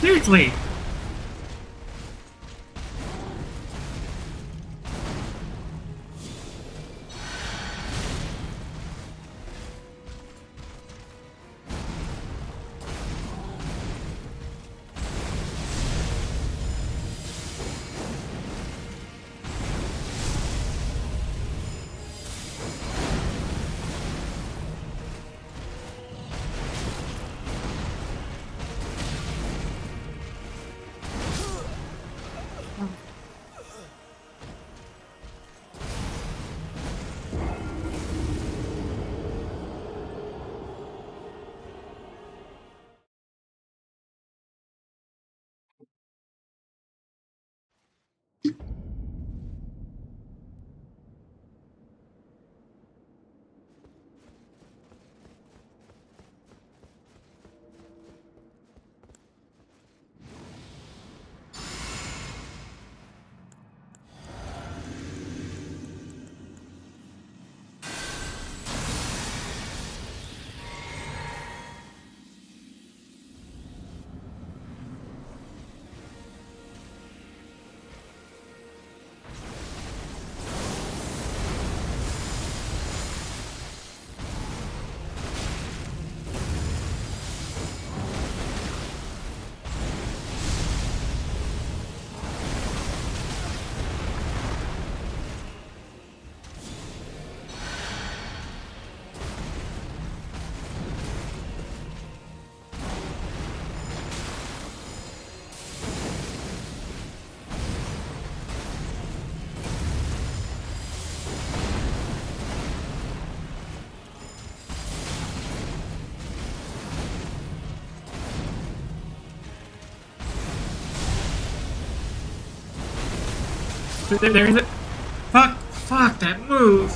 S1: Seriously. There's it. Fuck that move.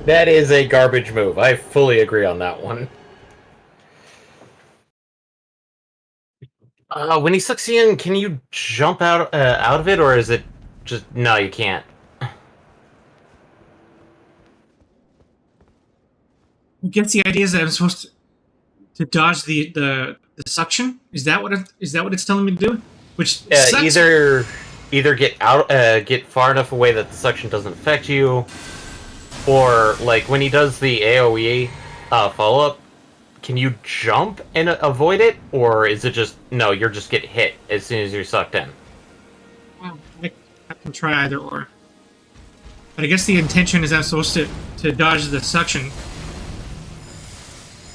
S2: That is a garbage move. I fully agree on that one. When he sucks you in, can you jump out of it, or is it just no? You can't.
S1: Who gets the idea that I'm supposed to dodge the suction? Is that what it's telling me to do? Which sucks.
S2: Either get far enough away that the suction doesn't affect you, or like when he does the AOE follow up, can you jump and avoid it, or is it just no? You're just get hit as soon as you're sucked in.
S1: I can try either or. But I guess the intention is I'm supposed to dodge the suction,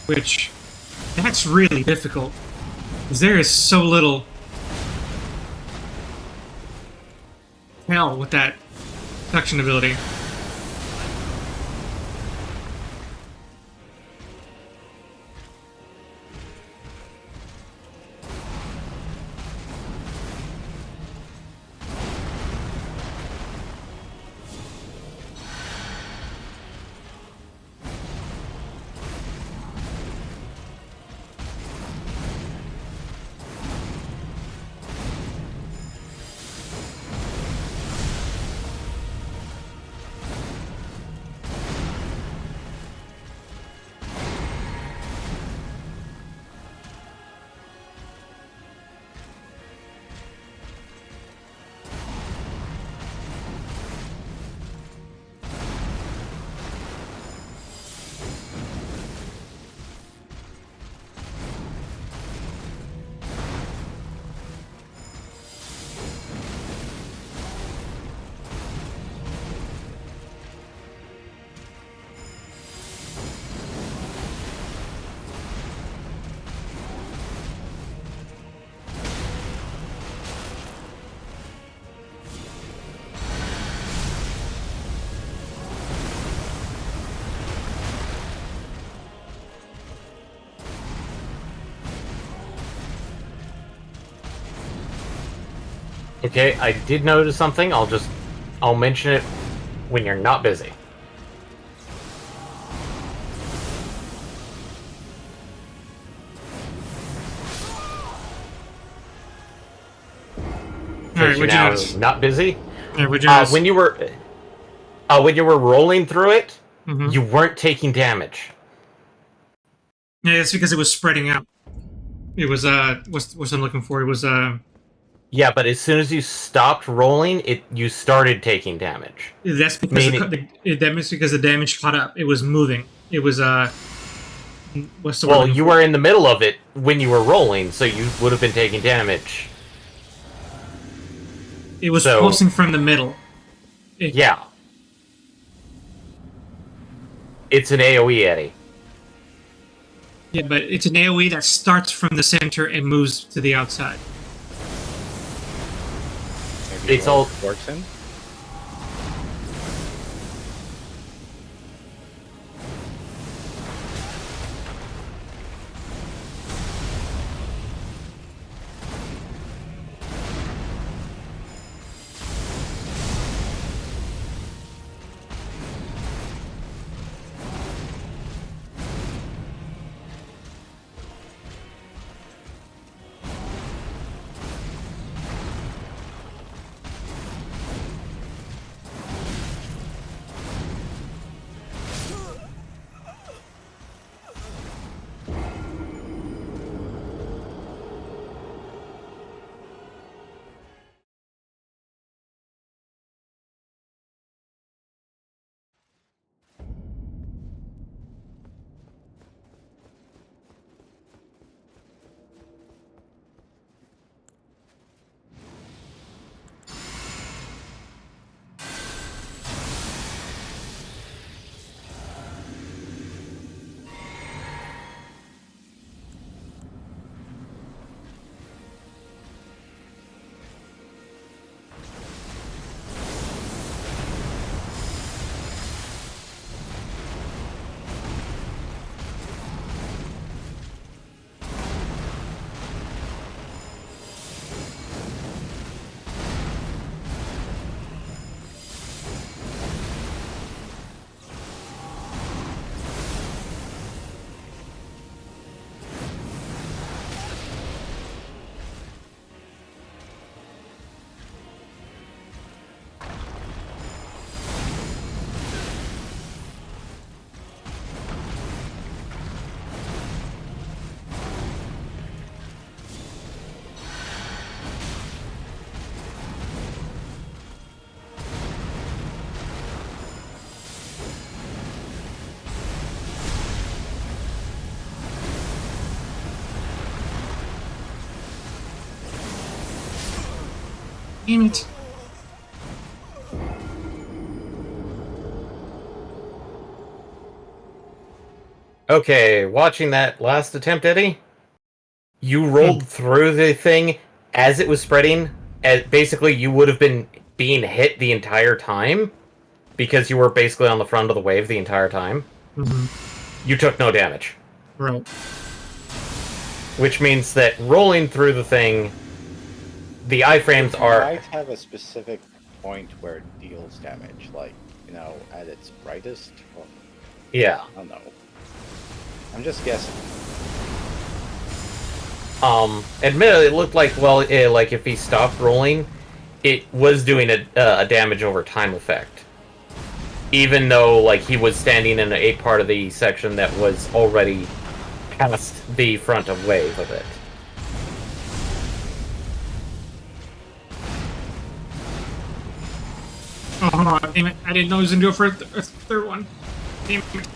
S1: which that's really difficult because there is so little hell with that suction ability.
S2: Okay, I did notice something. I'll mention it when you're not busy.
S1: Alright,
S2: you're
S1: what'd you
S2: now
S1: notice?
S2: not busy.
S1: Alright, what'd you notice?
S2: When you were rolling through it,
S1: Mhm.
S2: you weren't taking damage.
S1: Yeah, it's because it was spreading out. It was what's I'm looking for? It was
S2: Yeah, but as soon as you stopped rolling, you started taking damage.
S1: that's because
S2: Meaning,
S1: that's because the damage caught up. It was moving. It was what's the word I'm
S2: well,
S1: looking
S2: you
S1: for?
S2: were in the middle of it when you were rolling, so you would have been taking damage.
S1: It was
S2: So,
S1: pulsing from the middle.
S2: yeah. It's an AoE, Eddie.
S1: Yeah, but it's an AoE that starts from the center and moves to the outside.
S3: Maybe
S2: It's all
S3: works in.
S1: Damn it!
S2: okay. Watching that last attempt, Eddie, you rolled through the thing as it was spreading. As basically, you would have been being hit the entire time because you were basically on the front of the wave the entire time.
S1: Mm-hmm.
S2: You took no damage,
S1: Right.
S2: which means that rolling through the thing, the iframes
S3: It
S2: are.
S3: might have a specific point where it deals damage, like, at its brightest. Or,
S2: Yeah.
S3: I don't know. I'm just guessing.
S2: Admittedly, it looked like, well, like if he stopped rolling, it was doing a damage over time effect. Even though, like, he was standing in a part of the section that was already past the front of wave of it.
S1: Oh, hold on. Damn it. I didn't know he was going to do it for a third one. Damn it.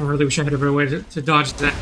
S1: I really wish I had a better way to dodge that.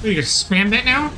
S1: You can spam that now?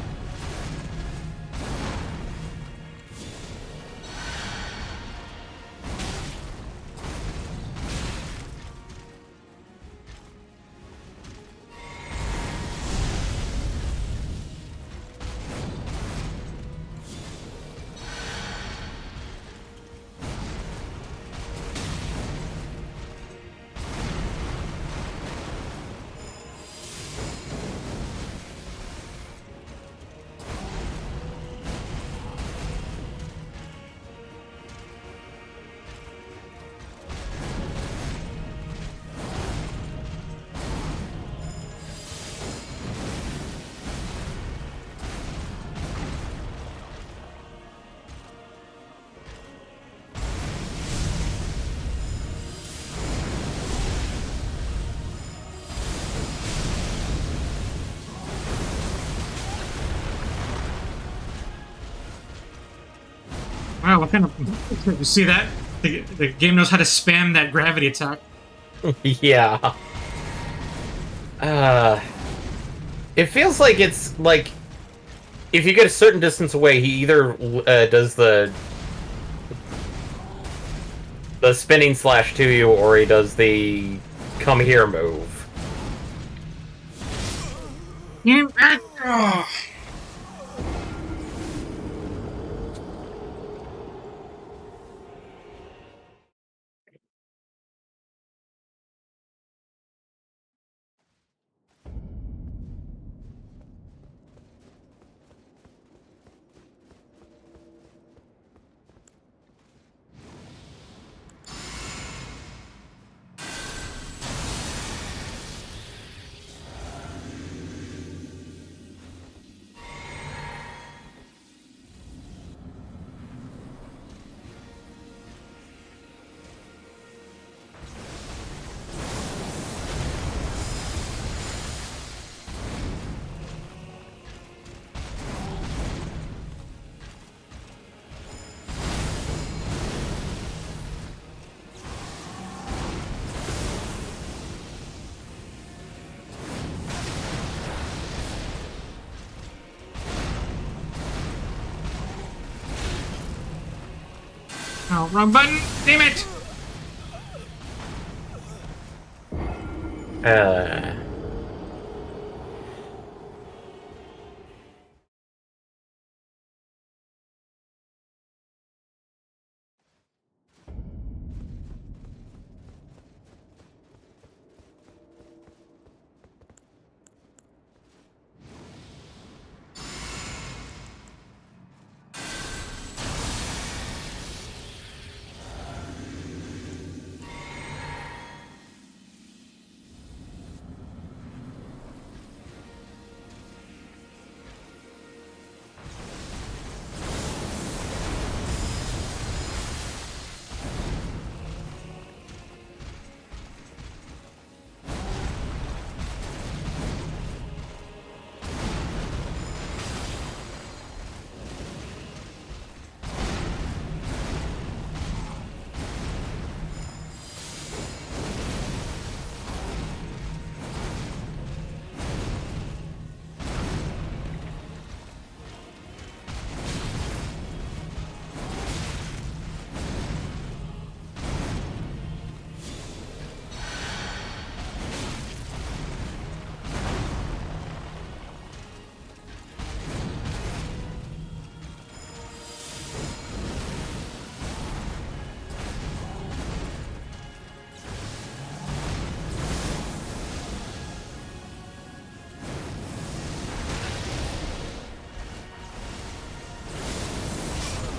S1: Wow, what kind of... You see that? The game knows how to spam that gravity attack.
S2: Yeah. It feels like it's like if you get a certain distance away, he either does the spinning slash to you, or he does the come here move.
S1: Oh, wrong button! Damn it!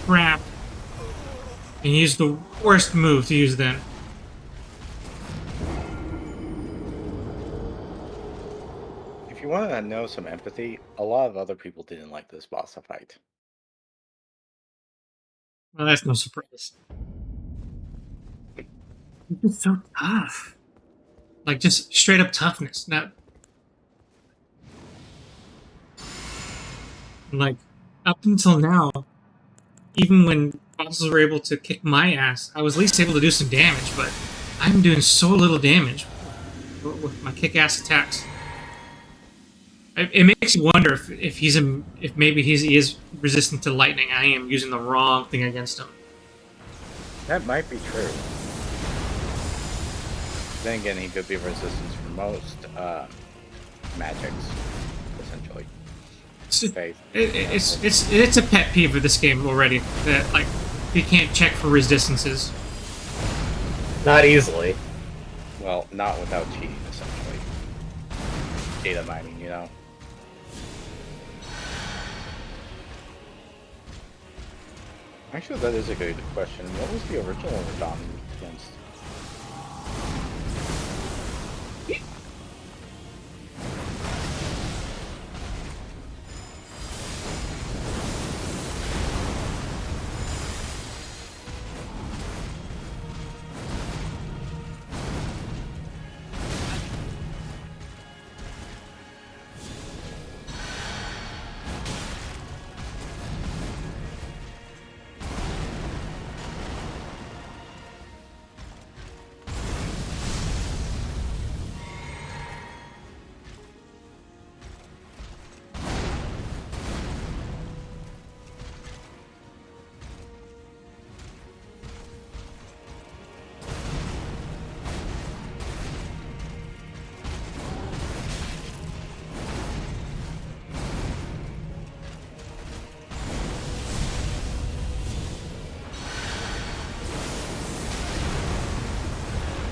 S1: Crap. And use the worst move to use then.
S3: If you want to know some empathy, a lot of other people didn't like this boss fight.
S1: Well, that's no surprise. It's so tough. Like, just straight up toughness. Not like, up until now, even when bosses were able to kick my ass, I was at least able to do some damage, but I'm doing so little damage with my kick-ass attacks. It makes you wonder if maybe he is resistant to lightning. I am using the wrong thing against him.
S3: That might be true. Then again, he could be resistant for most magics, essentially.
S1: It's a pet peeve of this game already that like you can't check for resistances.
S2: Not easily.
S3: Well, not without cheating, essentially. Data mining, you know. Actually, that is a good question. What was the original Radon against?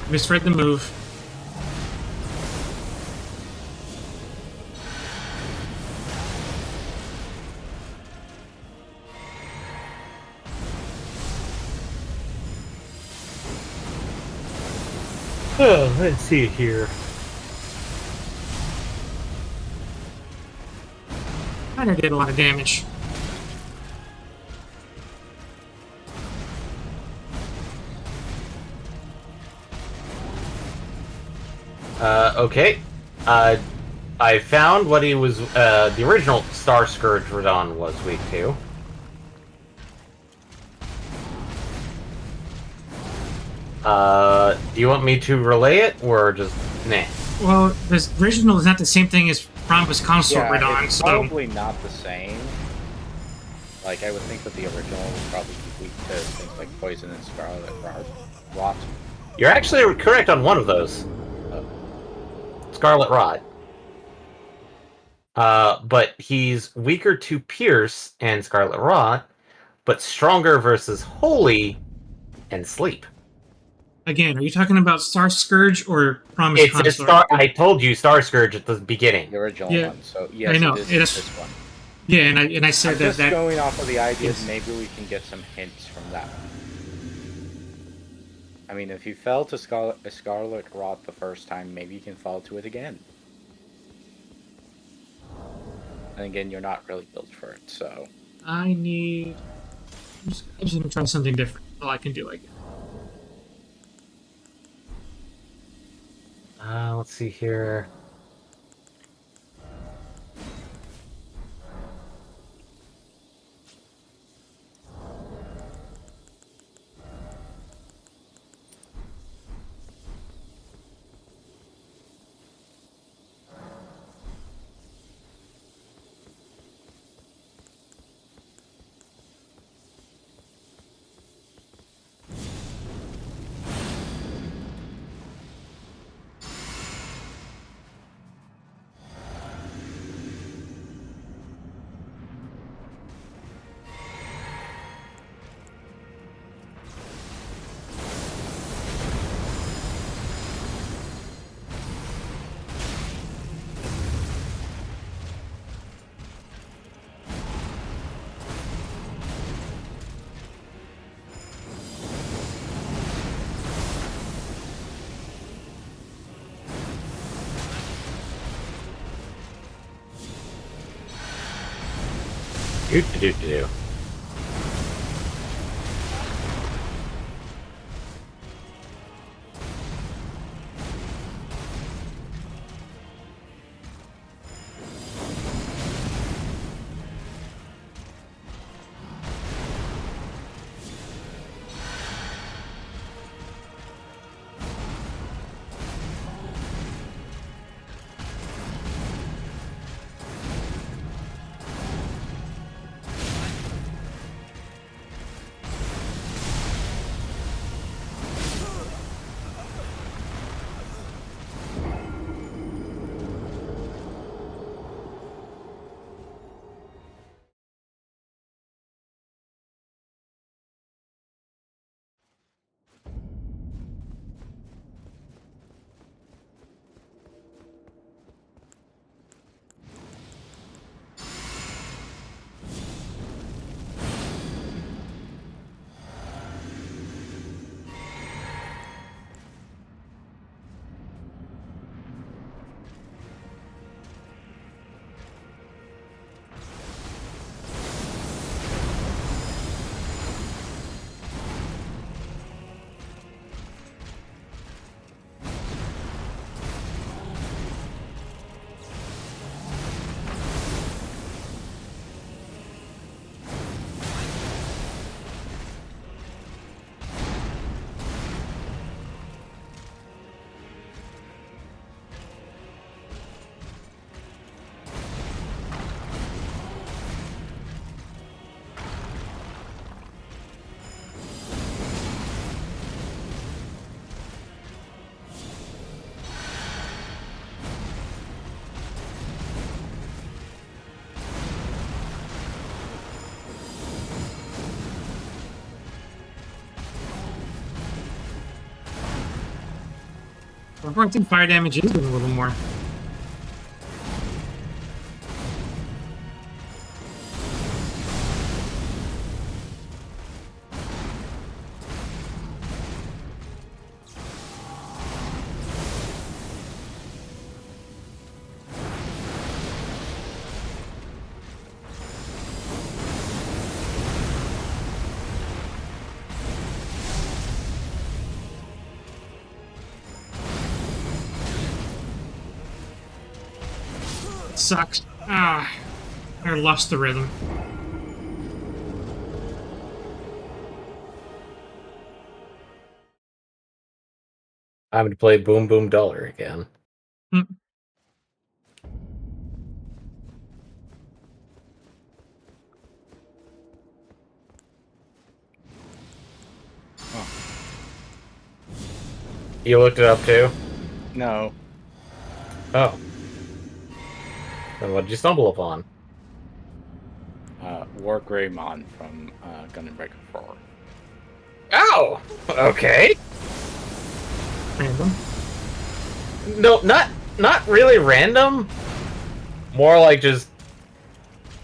S1: Misread the move.
S2: Oh, let's see here.
S1: Kinda did a lot of damage.
S2: Okay. I found what he was, the original Star Scourge Radon was weak to. Do you want me to relay it, or just, nah?
S1: Well, the original is not the same thing as Rhombus Consort
S3: Yeah,
S1: Radon,
S3: it's
S1: so...
S3: probably not the same. Like, I would think that the original would probably be weak to things like Poison and Scarlet Rot.
S2: You're actually correct on one of those. Scarlet Rot. But he's weaker to Pierce and Scarlet Rot, but stronger versus Holy and Sleep.
S1: Again, are you talking about Star Scourge or Promise
S2: It's a
S1: Consort?
S2: Star. I told you Star Scourge at the beginning.
S3: The original
S1: Yeah,
S3: one, so yes,
S1: I know.
S3: it
S1: It
S3: is
S1: is-
S3: this one.
S1: Yeah, and I said
S3: I'm
S1: that...
S3: just going off of the idea
S1: Yes.
S3: maybe we can get some hints from that. I mean, if you fell to Scarlet Rot the first time, maybe you can fall to it again. And again, you're not really built for it, so...
S1: I need... I'm just gonna try something different. All I can do, I guess.
S2: Let's see here. Do.
S1: I think fire damage is doing a little more. Sucks. Ah, I lost the rhythm.
S2: I'm to play Boom Boom Dollar again.
S1: Hmm.
S2: You looked it up too?
S3: No.
S2: Oh. Then what did you stumble upon?
S3: War Greymon from Gundam Breaker 4.
S2: Oh! Okay.
S1: Random.
S2: No, not really random. More like just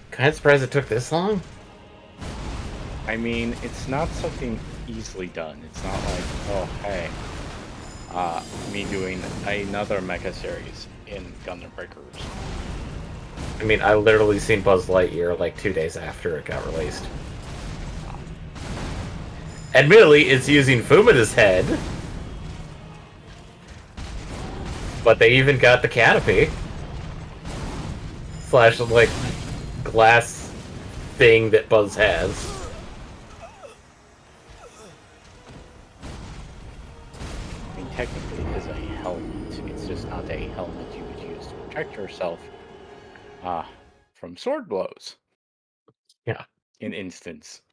S2: kind of surprised it took this long.
S3: I mean, it's not something easily done. It's not like, oh, hey, me doing another mecha series in Gundam Breakers.
S2: I mean, I literally seen Buzz Lightyear like 2 days after it got released. Admittedly, it's using Fumina's head. But they even got the canopy. / like, glass thing that Buzz has.
S3: I mean, technically it is a helmet. It's just not a helmet you would use to protect yourself from sword blows.
S2: Yeah.
S3: In instance.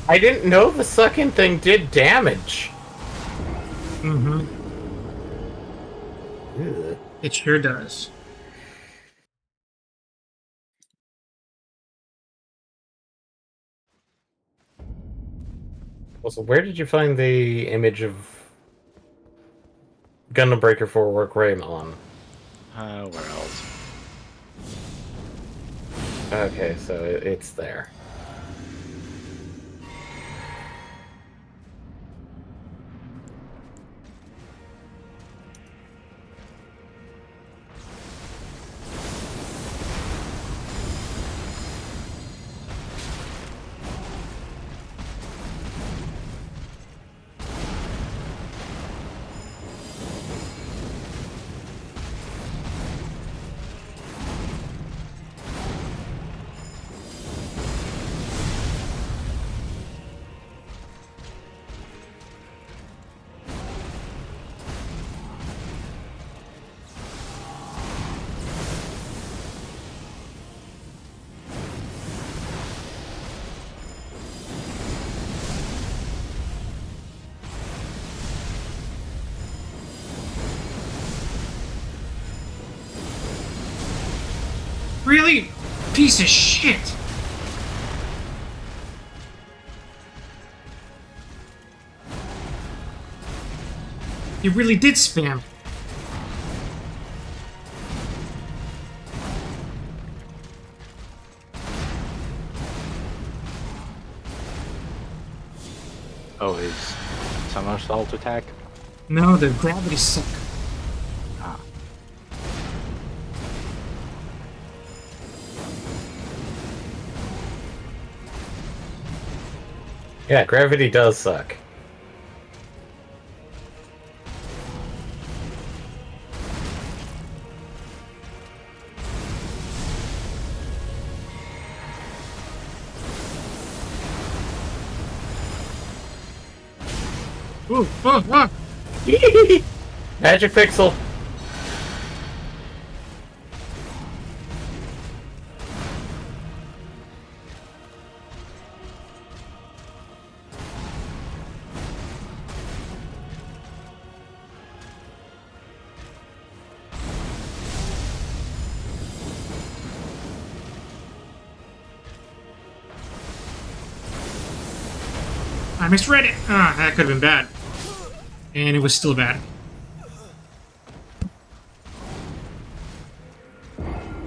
S2: I didn't know the sucking thing did damage.
S1: Mm-hmm.
S2: Ugh.
S1: It sure does.
S2: Also, where did you find the image of Gundam Breaker 4 Work Raymon?
S3: Where else?
S2: Okay, so it's there.
S1: Really? Piece of shit! You really did spam.
S3: Oh, his somersault attack?
S1: No, the gravity suck.
S3: Ah.
S2: Yeah, gravity does suck.
S1: Ooh, oh, oh.
S2: Magic pixel.
S1: I misread it. Ah, that could have been bad. And it was still bad.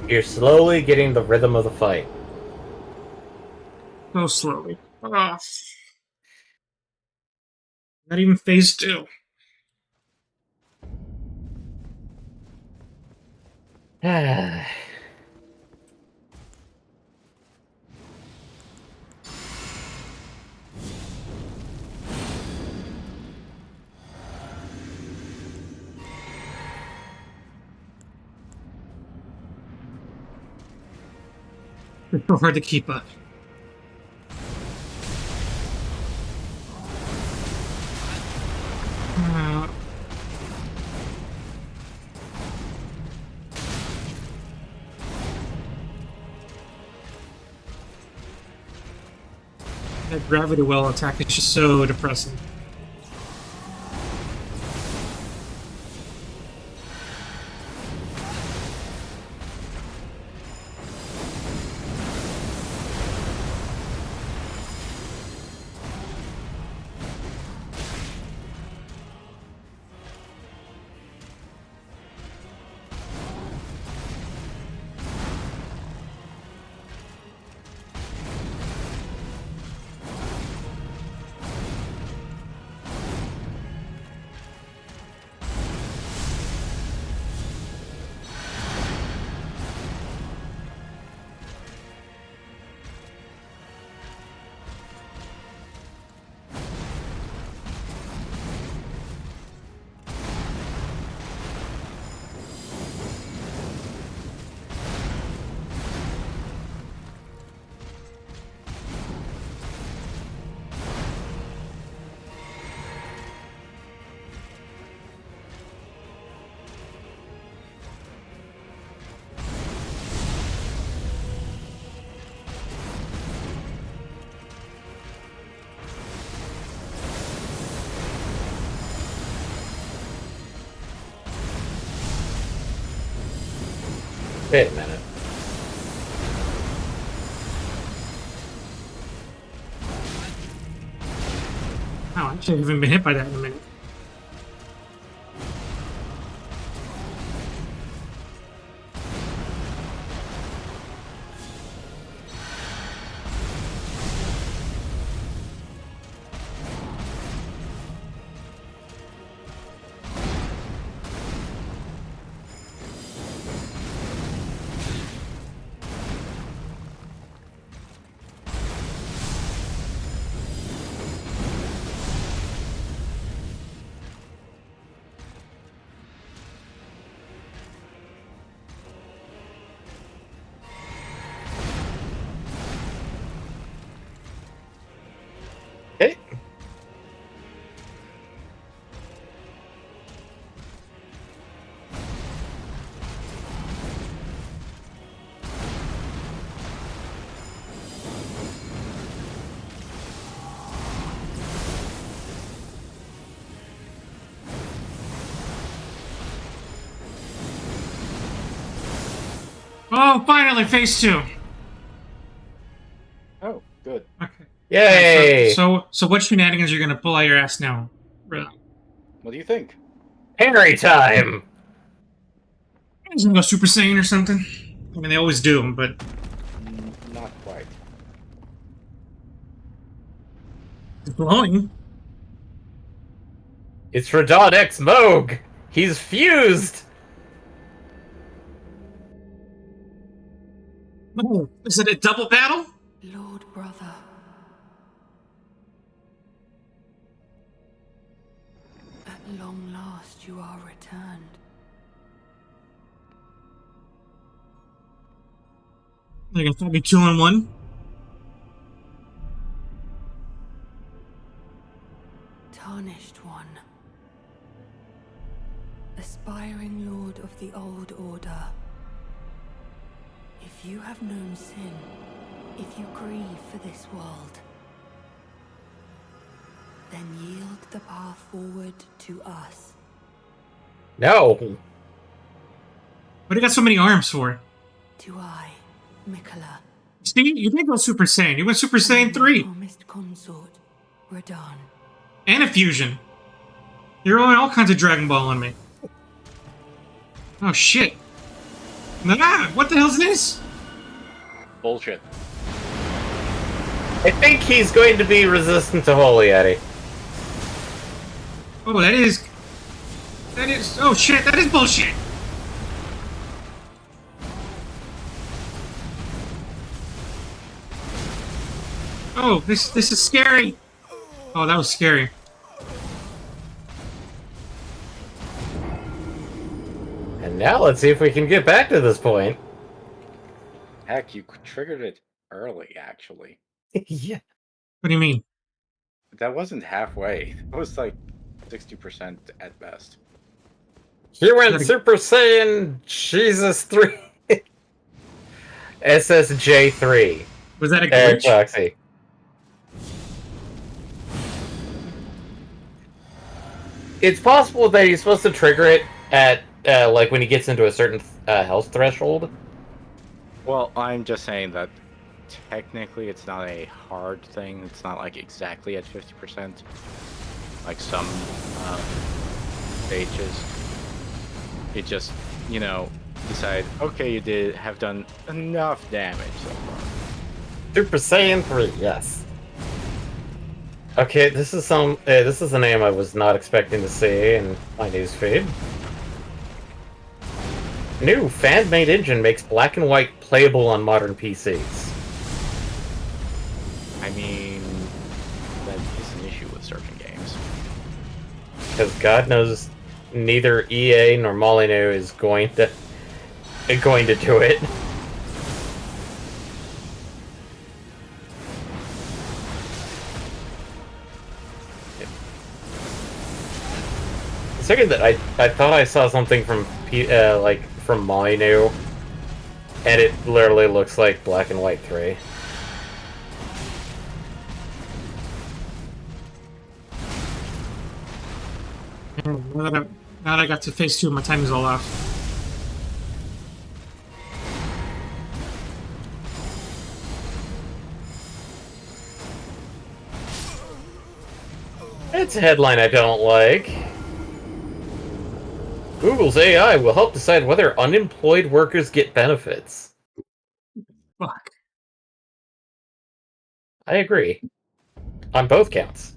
S2: You're slowly getting the rhythm of the fight.
S1: So slowly. Ah. Not even phase 2. It's so hard to keep up. Uh, that gravity well attack is just so depressing.
S2: Wait a minute.
S1: Wow, I actually haven't been hit by that in a minute. Oh, finally, phase 2.
S3: Oh, good.
S1: Okay.
S2: Yay!
S1: So what shenanigans are you gonna pull out your ass now? Really?
S3: What do you think?
S2: Harry time!
S1: He's gonna go Super Saiyan or something? I mean, they always do, but...
S3: Not quite.
S1: It's glowing.
S2: It's Radon X Moog! He's fused!
S1: Oh, is it a double battle?
S5: Lord brother. At long last you are returned.
S1: They're gonna fight me 2-on-1?
S5: Tarnished one. Aspiring lord of the old order. If you have known sin, if you grieve for this world, then yield the path forward to us.
S2: No!
S1: What do you got so many arms for?
S5: To I, Mikola.
S1: See, you didn't go Super Saiyan. You went Super Saiyan 3.
S5: Promised consort, Radon.
S1: And a fusion. You're rolling all kinds of Dragon Ball on me. Oh, shit. Ah, what the hell's this?
S3: Bullshit.
S2: I think he's going to be resistant to Holy Eddie.
S1: Oh, that is... Oh, shit, that is bullshit. Oh, this is scary. Oh, that was scary.
S2: And now let's see if we can get back to this point.
S3: Heck, you triggered it early, actually.
S2: Yeah.
S1: What do you mean?
S3: That wasn't halfway. That was like 60% at best.
S2: He went Super Saiyan Jesus 3. SSJ3.
S1: Was that a glitch?
S2: Foxy. It's possible that he's supposed to trigger it at, like, when he gets into a certain health threshold.
S3: Well, I'm just saying that technically it's not a hard thing. It's not like exactly at 50%. Like some stages. It just, you know, decide, okay, you have done enough damage so far.
S2: Super Saiyan 3, yes. Okay, this is a name I was not expecting to see in my newsfeed. New fan-made engine makes black and white playable on modern PCs.
S3: I mean, that is an issue with certain games.
S2: Because God knows neither EA nor Molyneux is going to do it. The second that I thought I saw something from from Molyneux, and it literally looks like Black and White 3.
S1: Now that I got to phase 2, my time is all off.
S2: It's a headline I don't like. Google's AI will help decide whether unemployed workers get benefits.
S1: Fuck.
S2: I agree. On both counts.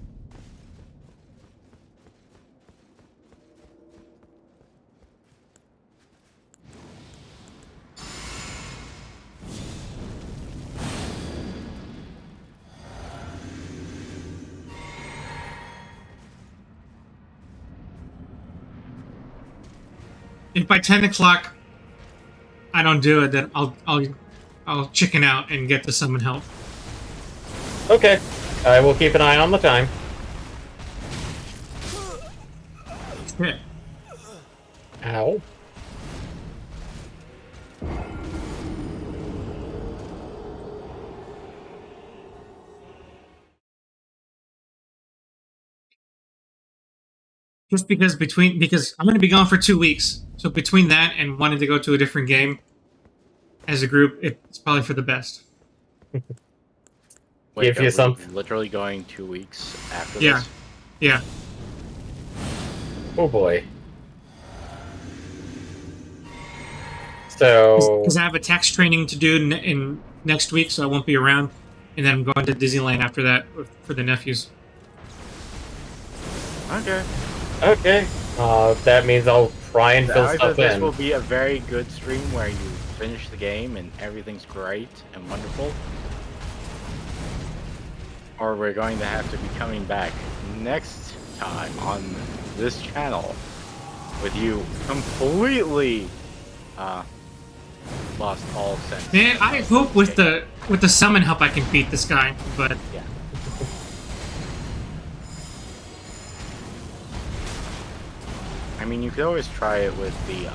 S1: If by 10 o'clock I don't do it, then I'll chicken out and get to summon help.
S2: Okay. I will keep an eye on the time.
S1: Yeah.
S2: Ow.
S1: Just because I'm going to be gone for 2 weeks, so between that and wanting to go to a different game, as a group, it's probably for the best.
S3: Wait,
S2: Give you
S3: are we
S2: something.
S3: literally going 2 weeks after
S1: Yeah,
S3: this?
S1: yeah.
S2: Oh boy. So
S1: Because I have a tax training to do in next week, so I won't be around. And then I'm going to Disneyland after that for the nephews.
S3: Okay.
S2: okay. That means I'll try and fill
S3: Either
S2: stuff
S3: this
S2: in.
S3: will be a very good stream where you finish the game and everything's great and wonderful, or we're going to have to be coming back next time on this channel with you completely lost all sense.
S1: Man, I hope with the summon help I can beat this guy, but
S3: Yeah. I mean, you could always try it with the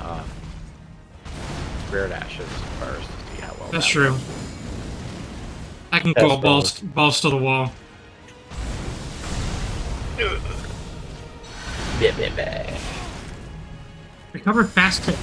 S3: Spirit Ashes first to see how well
S1: that's
S3: that
S1: true.
S3: works.
S1: I can
S2: That's
S1: go balls to the wall. Recover faster.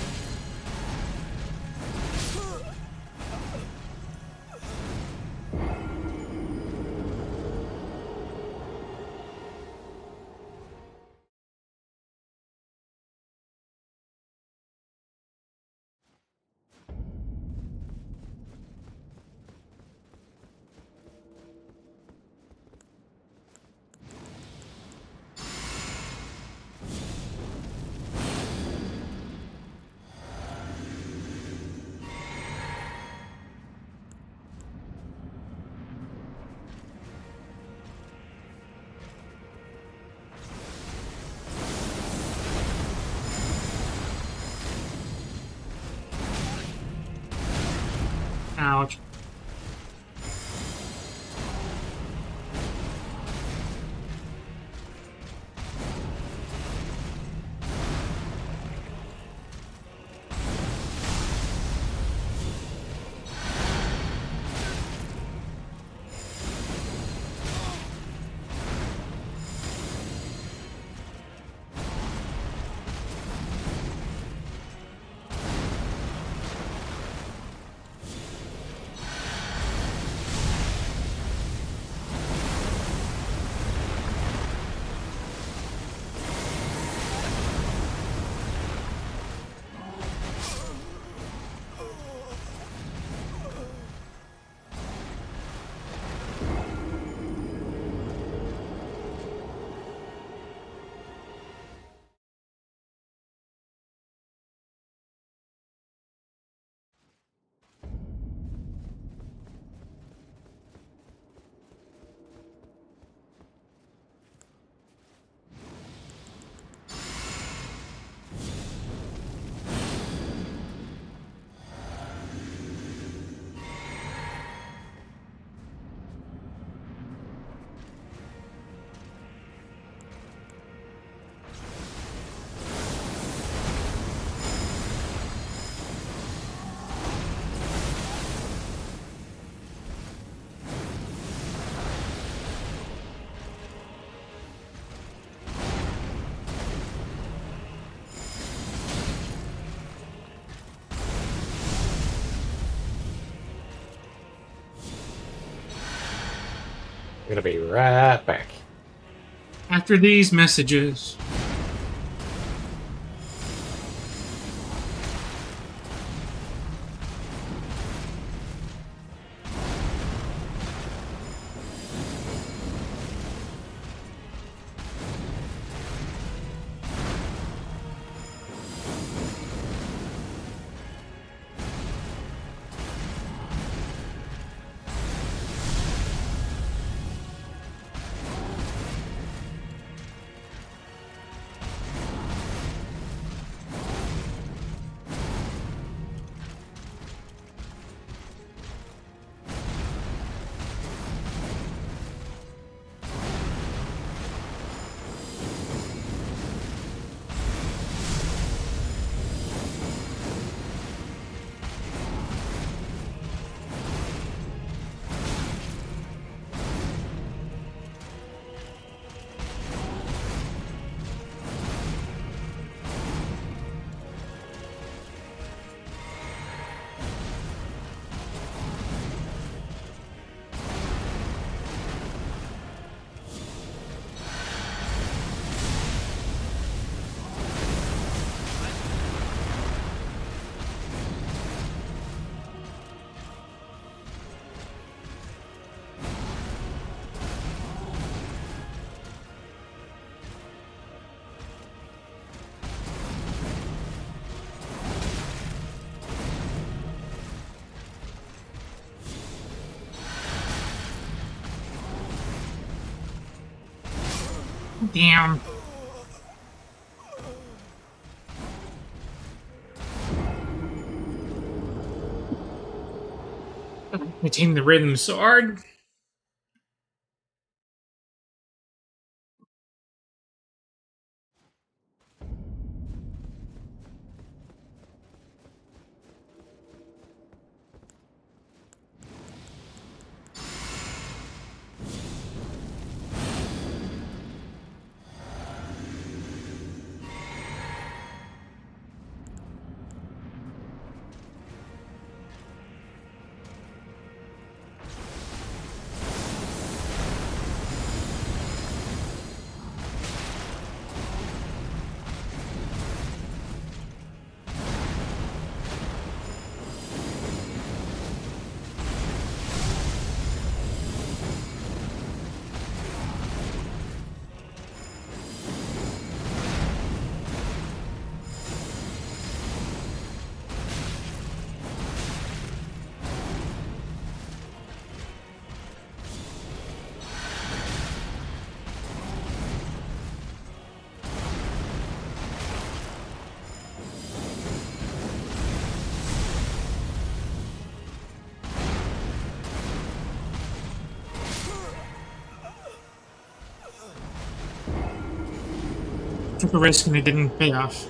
S1: Ouch.
S2: I'm gonna be right back.
S1: After these messages. Damn. Retain the rhythm so hard. Took a risk and it didn't pay off.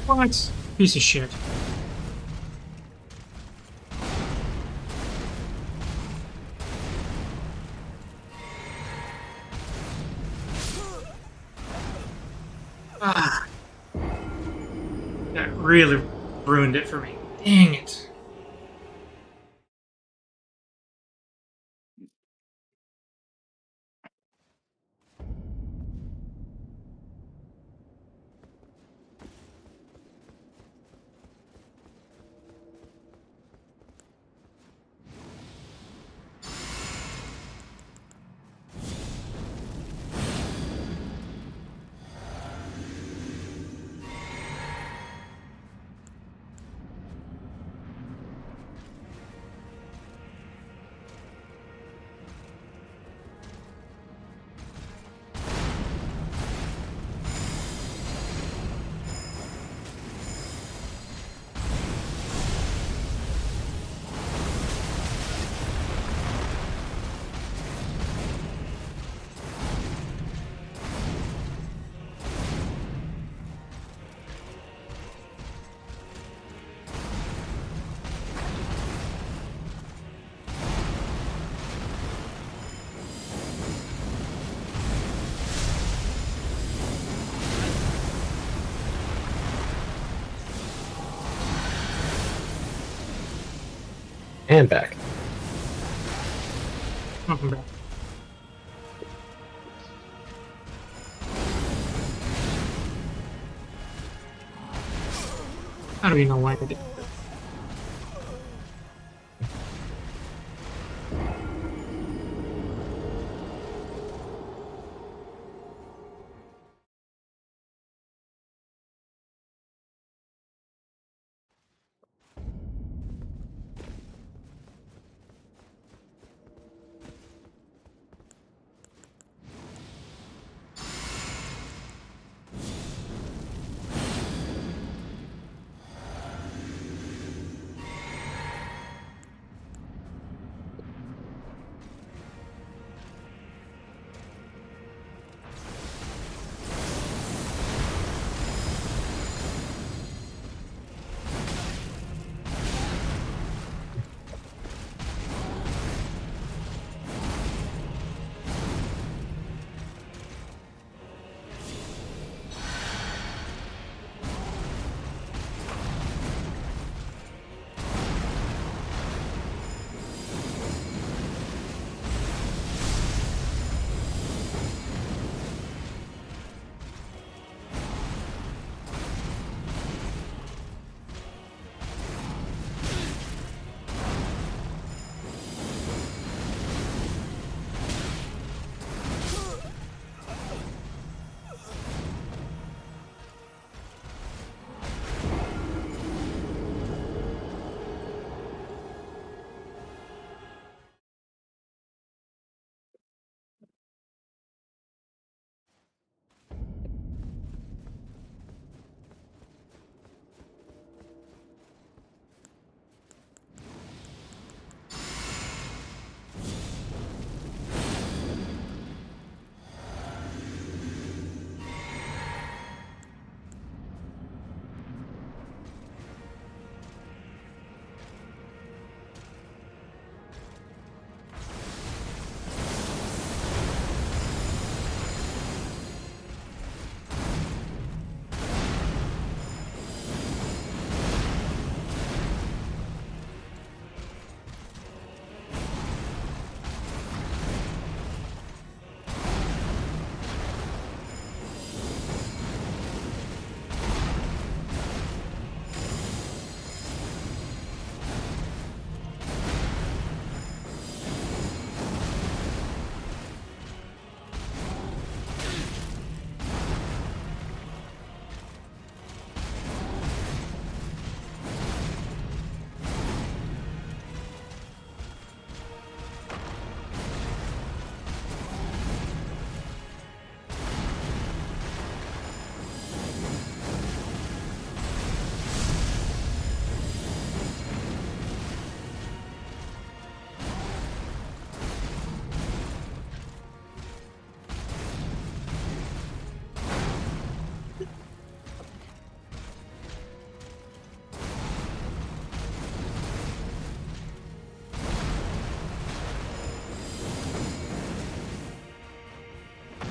S1: What? Piece of shit. Ah, that really ruined it for me. Dang it.
S2: And back.
S1: Welcome back. I don't even know why I did it.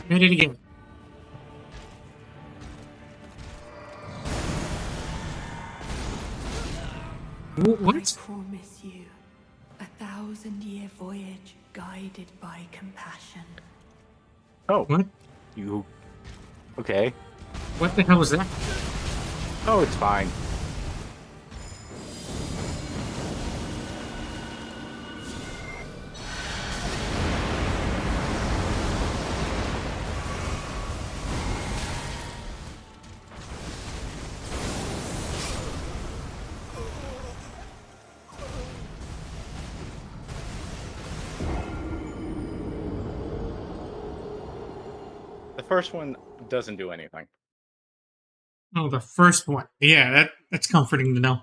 S1: Made it again. What?
S7: I promise you, 1,000-year voyage guided by compassion.
S3: Oh,
S1: What?
S3: you... Okay.
S1: What the hell was that?
S3: Oh, it's fine. The first one doesn't do anything.
S1: Oh, the first one. Yeah, that's comforting to know.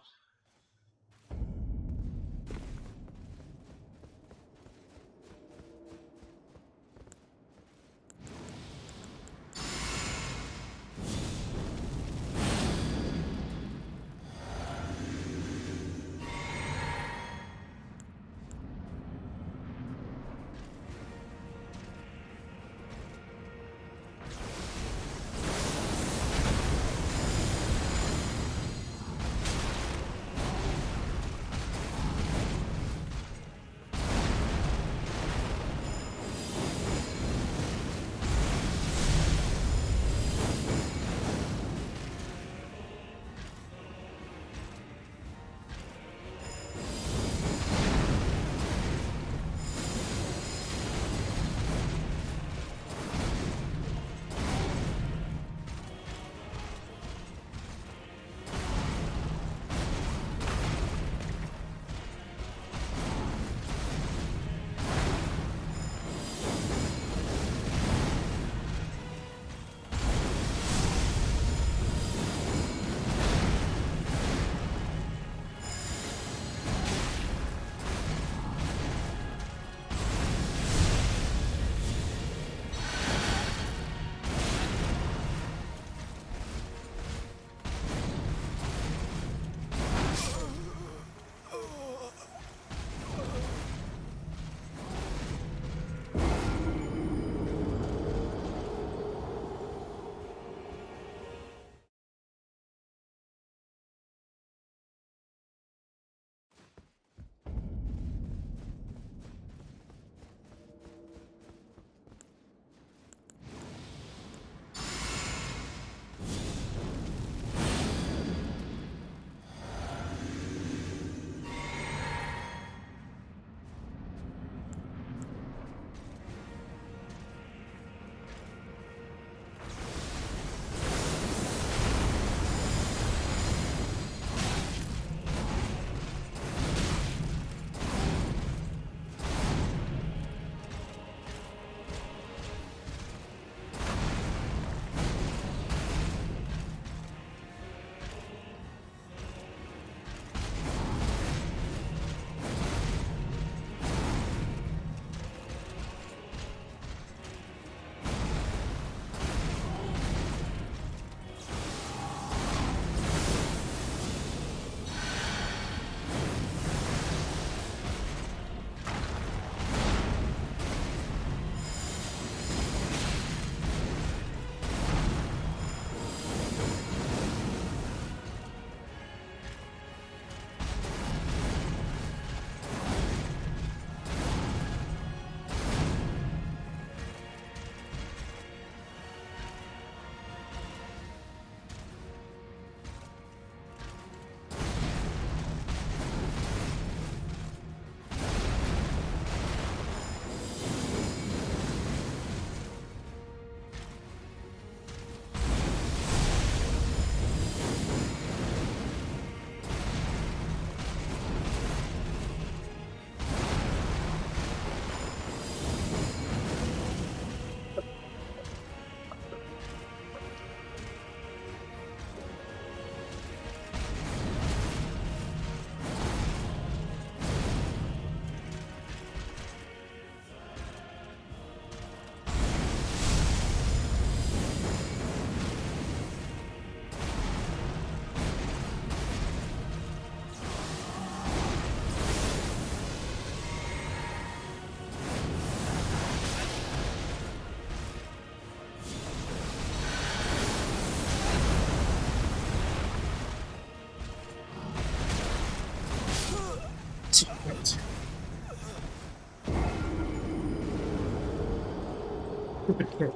S1: stupid kick.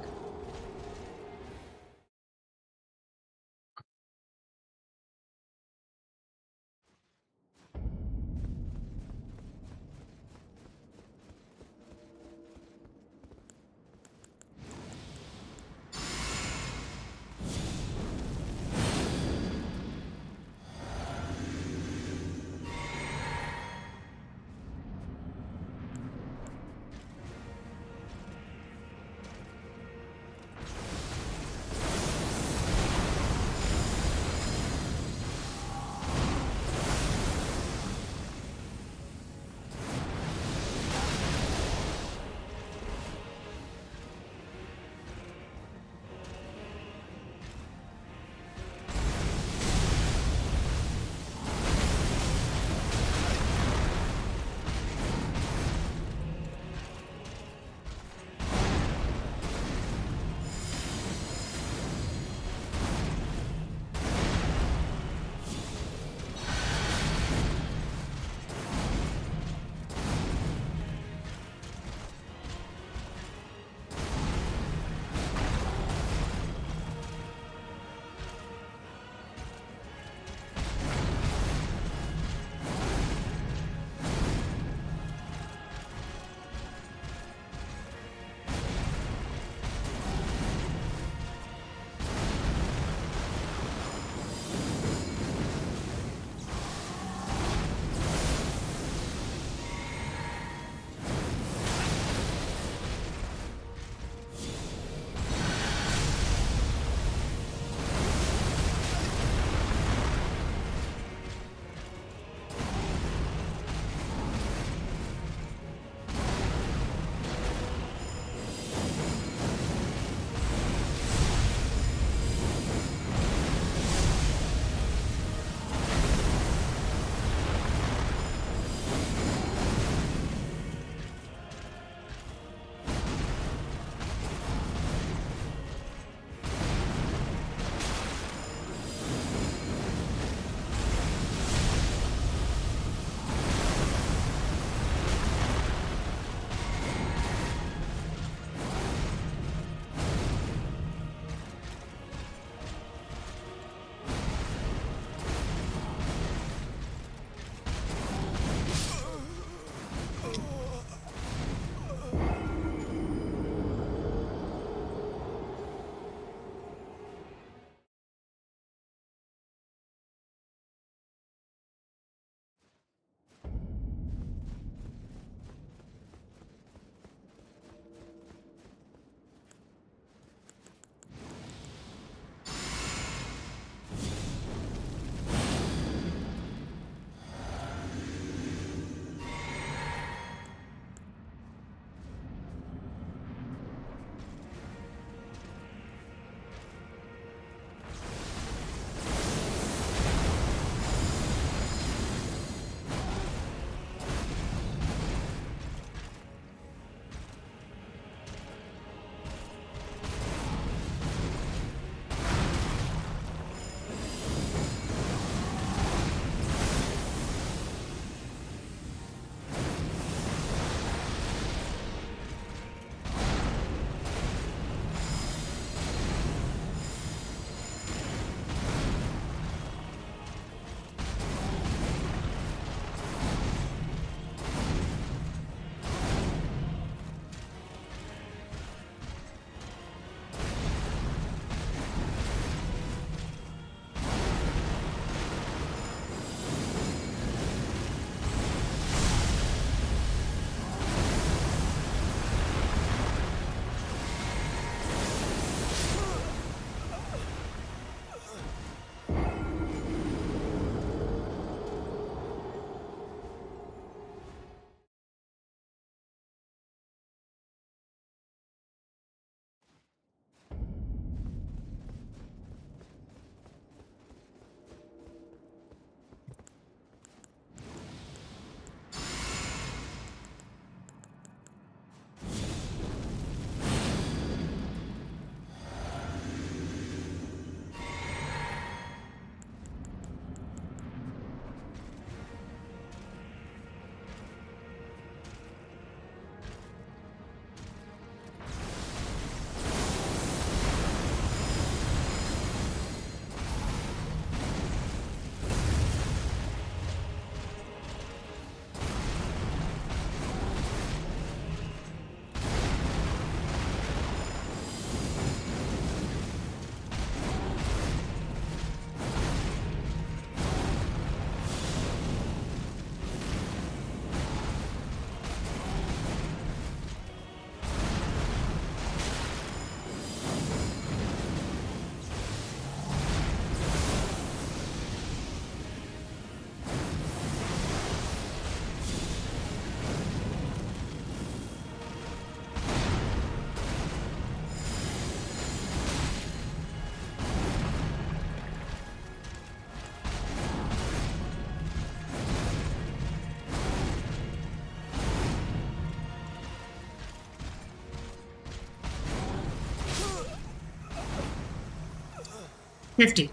S1: 50.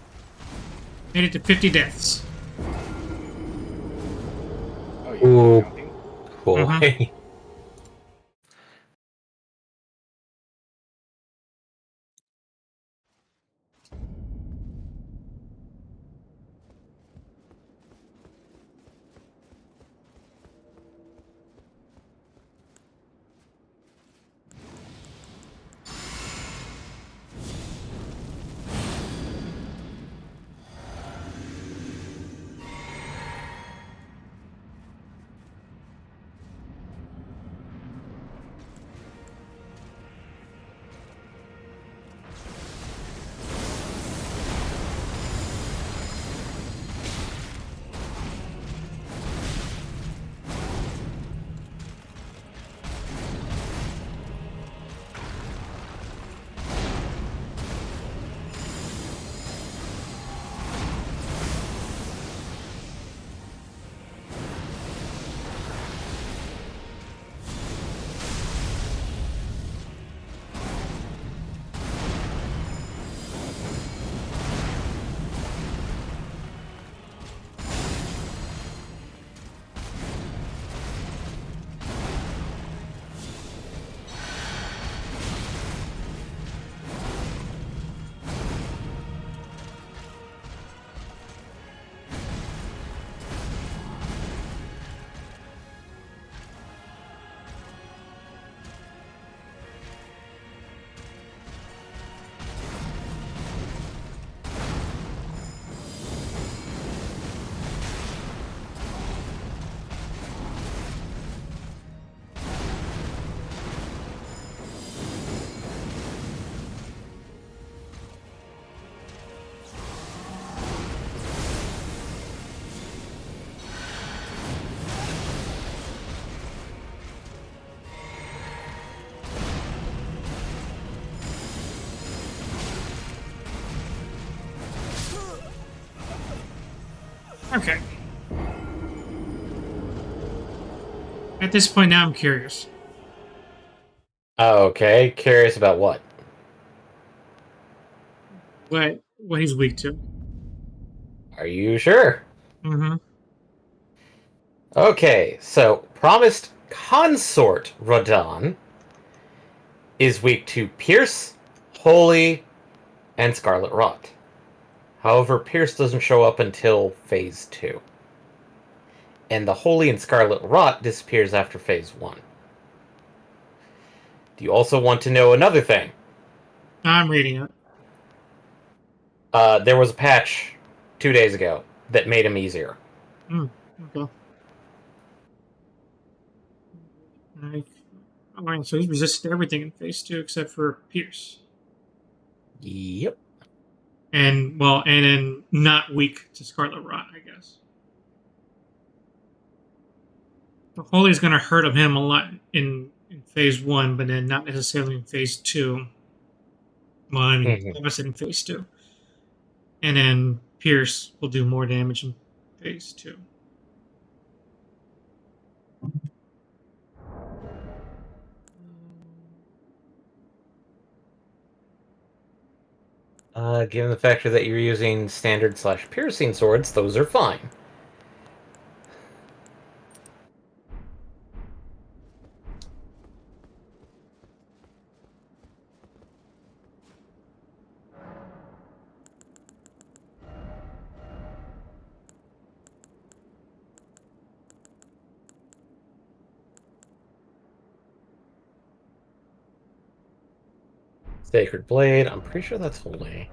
S1: Made it to 50 deaths.
S3: Oh, you
S2: Ooh.
S3: counting?
S2: Cool.
S1: Mhm. Okay. At this point now I'm curious.
S2: Okay, curious about what?
S1: What he's weak to.
S2: Are you sure?
S1: Mm-hmm.
S2: Okay, so promised consort Radon is weak to Pierce, Holy, and Scarlet Rot. However, Pierce doesn't show up until Phase 2. And the Holy and Scarlet Rot disappears after Phase 1. Do you also want to know another thing?
S1: I'm reading it.
S2: There was a patch 2 days ago that made him easier.
S1: Okay. Alright, so he's resisted everything in phase 2 except for Pierce.
S2: Yep.
S1: And then not weak to Scarlet Rot, I guess. The Holy's gonna hurt him a lot in phase 1, but then not necessarily in phase 2. Well, I mean,
S2: Mhm.
S1: opposite in phase 2. And then Pierce will do more damage in phase 2.
S2: Given the factor that you're using standard / piercing swords, those are fine. Sacred Blade, I'm pretty sure that's holy.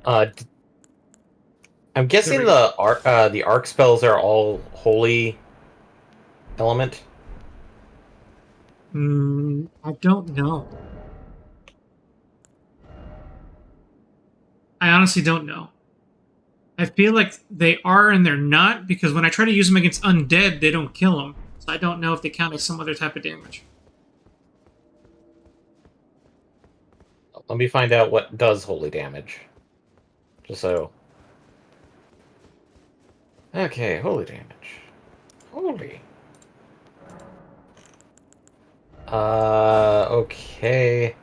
S2: I'm
S1: There
S2: guessing
S1: we go.
S2: the arc spells are all holy element.
S1: I don't know. I honestly don't know. I feel like they are and they're not because when I try to use them against undead, they don't kill them. So I don't know if they count as some other type of damage.
S2: Let me find out what does holy damage. Just so. Okay, holy damage. Holy. Okay.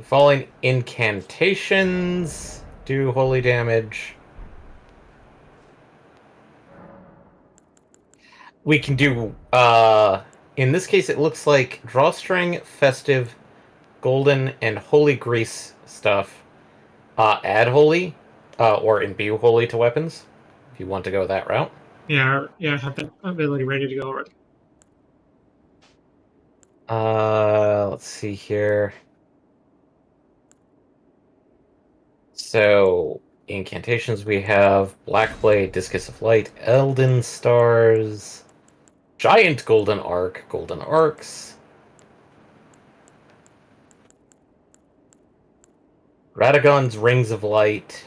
S2: Falling incantations do holy damage. We can do, in this case, it looks like drawstring, festive, golden, and holy grease stuff. Add holy, or imbue holy to weapons, if you want to go that route.
S1: Yeah, I have that ability ready to go already.
S2: Let's see here. So, incantations we have Black Blade, Discus of Light, Elden Stars, Giant Golden Arc, Golden Arcs, Radagon's Rings of Light,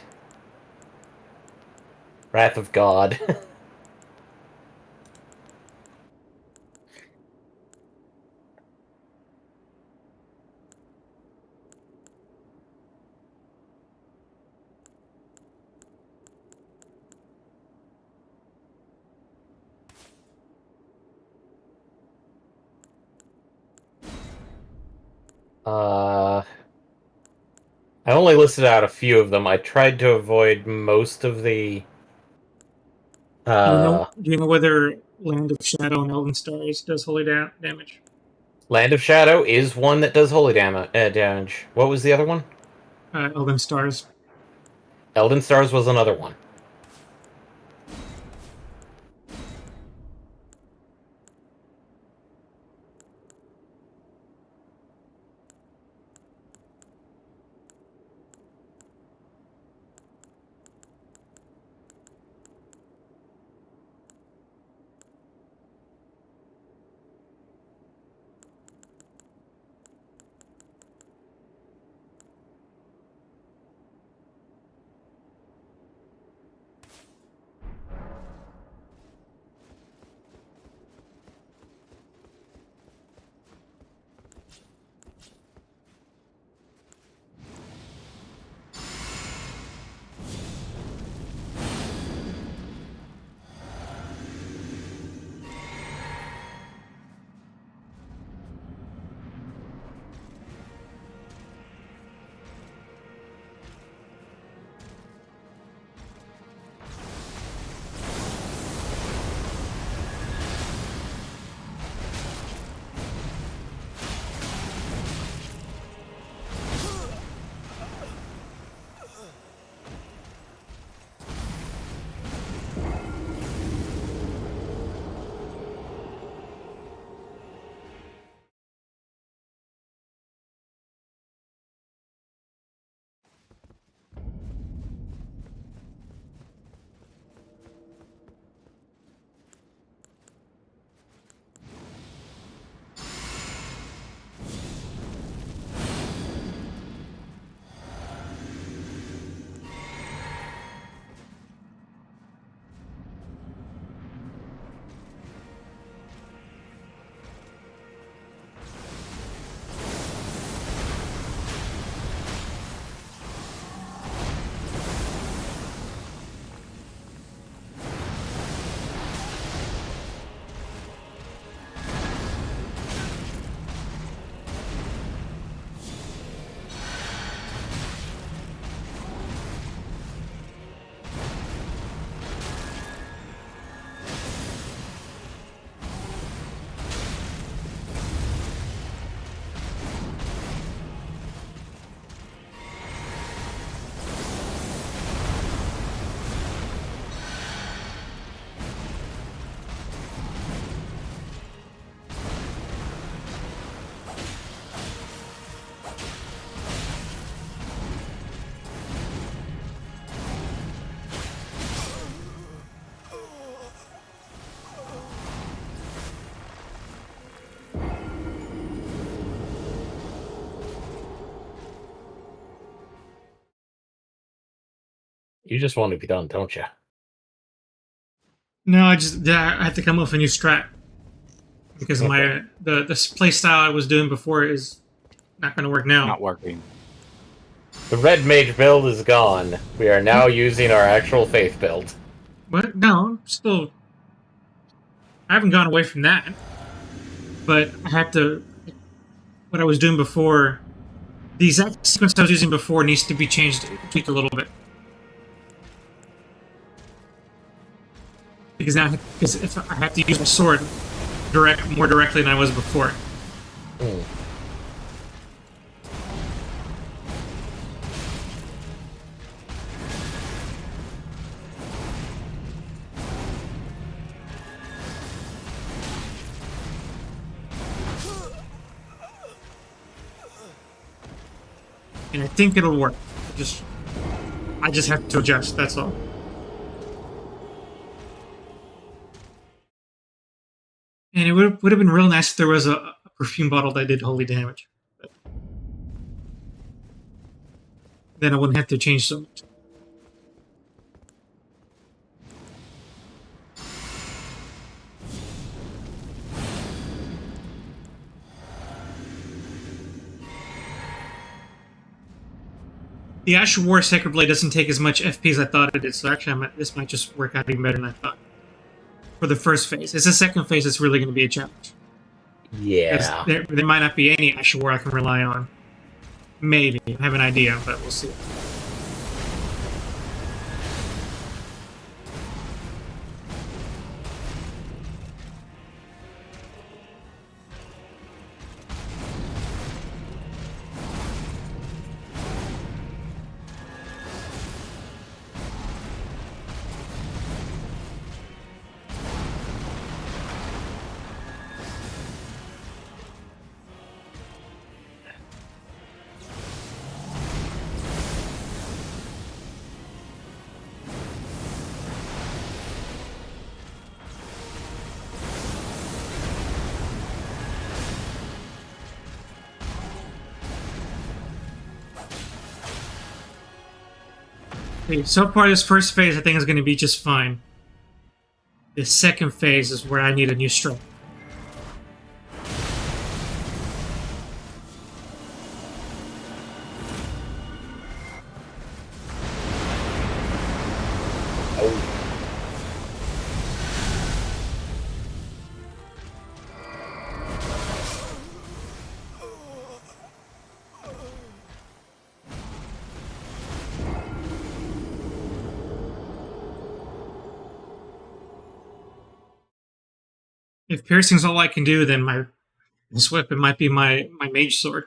S2: Wrath of God. I only listed out a few of them. I tried to avoid most of the.
S1: Do you know whether Land of Shadow and Elden Stars does holy damage?
S2: Land of Shadow is one that does holy damage. What was the other one?
S1: Elden Stars.
S2: Elden Stars was another one. You just want to be done, don't you?
S1: No, I have to come up with a new strat because my the play style I was doing before is not going to work now.
S3: Not working.
S2: The red mage build is gone. We are now using our actual faith build.
S1: But no, still, I haven't gone away from that. But I have to. What I was doing before The exact sequence I was using before needs to be changed, tweaked a little bit. Because now, if I have to use my sword more directly than I was before.
S2: Hmm.
S1: And I think it'll work. I just have to adjust, that's all. And it would have been real nice if there was a perfume bottle that did holy damage. But then I wouldn't have to change so much. The Ash War Sacred Blade doesn't take as much FP as I thought it did, so actually this might just work out even better than I thought. For the first phase. It's the second phase that's really going to be a challenge.
S2: Yeah.
S1: There might not be any Ash War I can rely on. Maybe. I have an idea, but we'll see. Okay, so far this first phase I think is going to be just fine. The second phase is where I need a new strength. If piercing's all I can do, then this weapon might be my mage sword.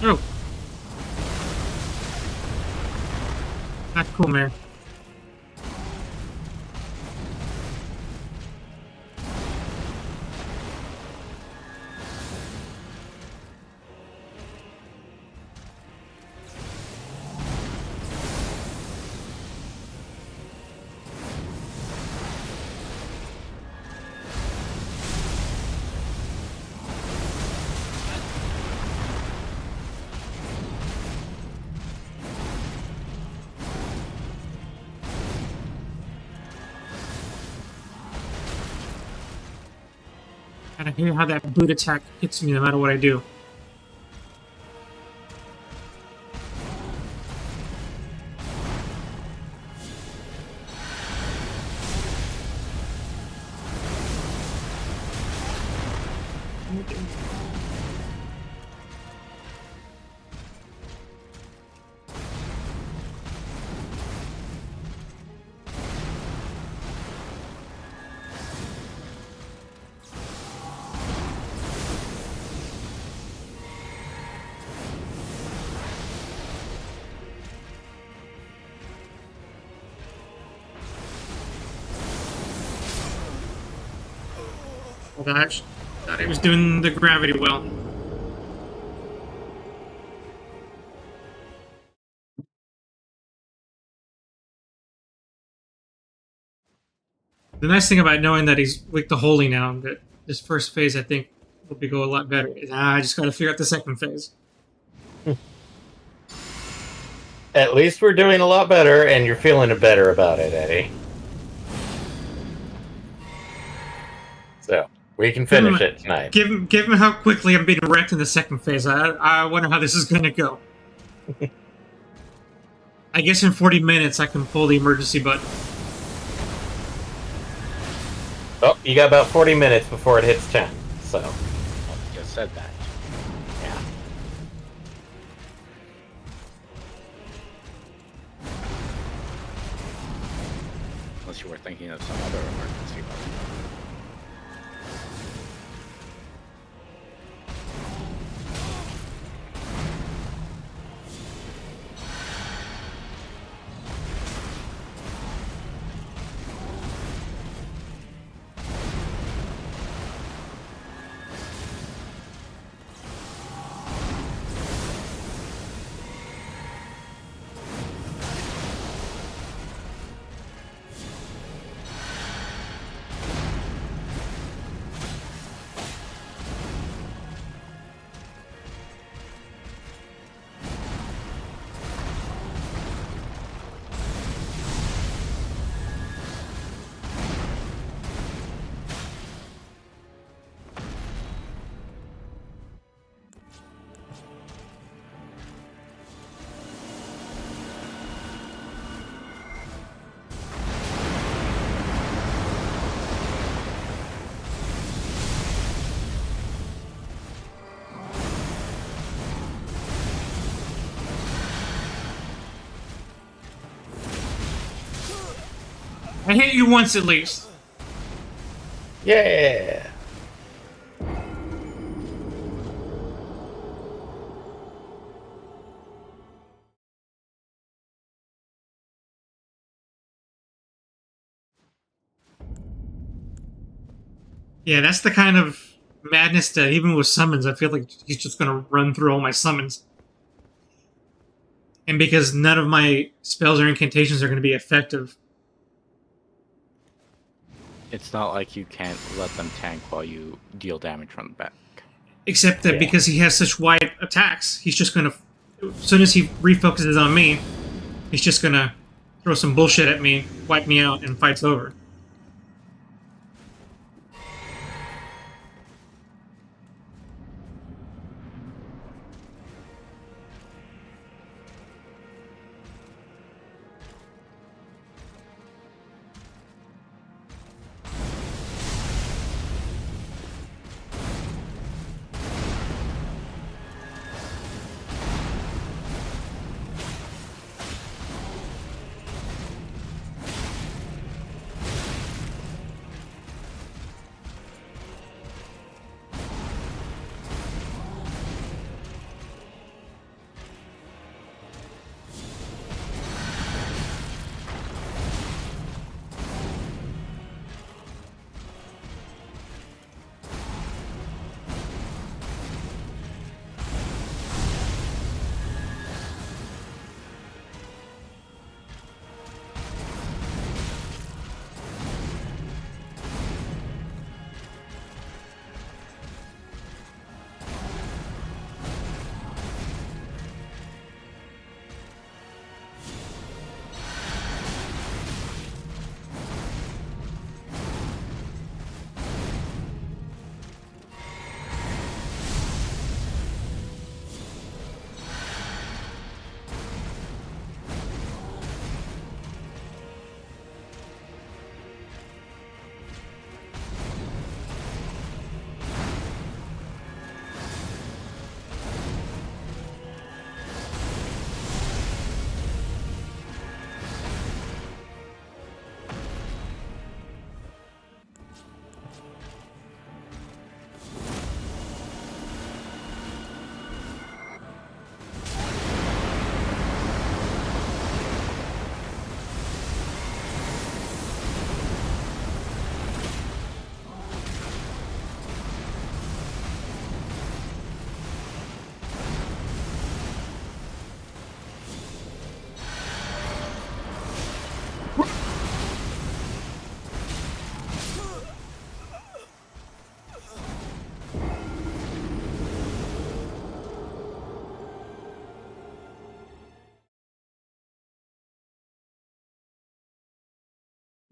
S1: Oh. Not cool, man. And I hear how that boot attack hits me no matter what I do. Oh gosh, thought he was doing the gravity well. The nice thing about knowing that he's weak to holy now, that this first phase I think will go a lot better. I just got to figure out the second phase.
S2: At least we're doing a lot better, and you're feeling better about it, Eddie. So, we can finish it tonight.
S1: Given how quickly I'm being wrecked in the second phase, I wonder how this is going to go. I guess in 40 minutes I can pull the emergency button.
S2: Oh, you got about 40 minutes before it hits 10, so.
S3: Oh, you just said that.
S2: Yeah.
S3: Unless you were thinking of some other emergency button.
S1: I hit you once at least.
S2: Yeah!
S1: Yeah, that's the kind of madness that even with summons, I feel like he's just going to run through all my summons. And because none of my spells or incantations are going to be effective.
S3: It's not like you can't let them tank while you deal damage from the back.
S1: Except that because he has such wide attacks, he's just going to... As soon as he refocuses on me, he's just going to throw some bullshit at me, wipe me out, and fight's over.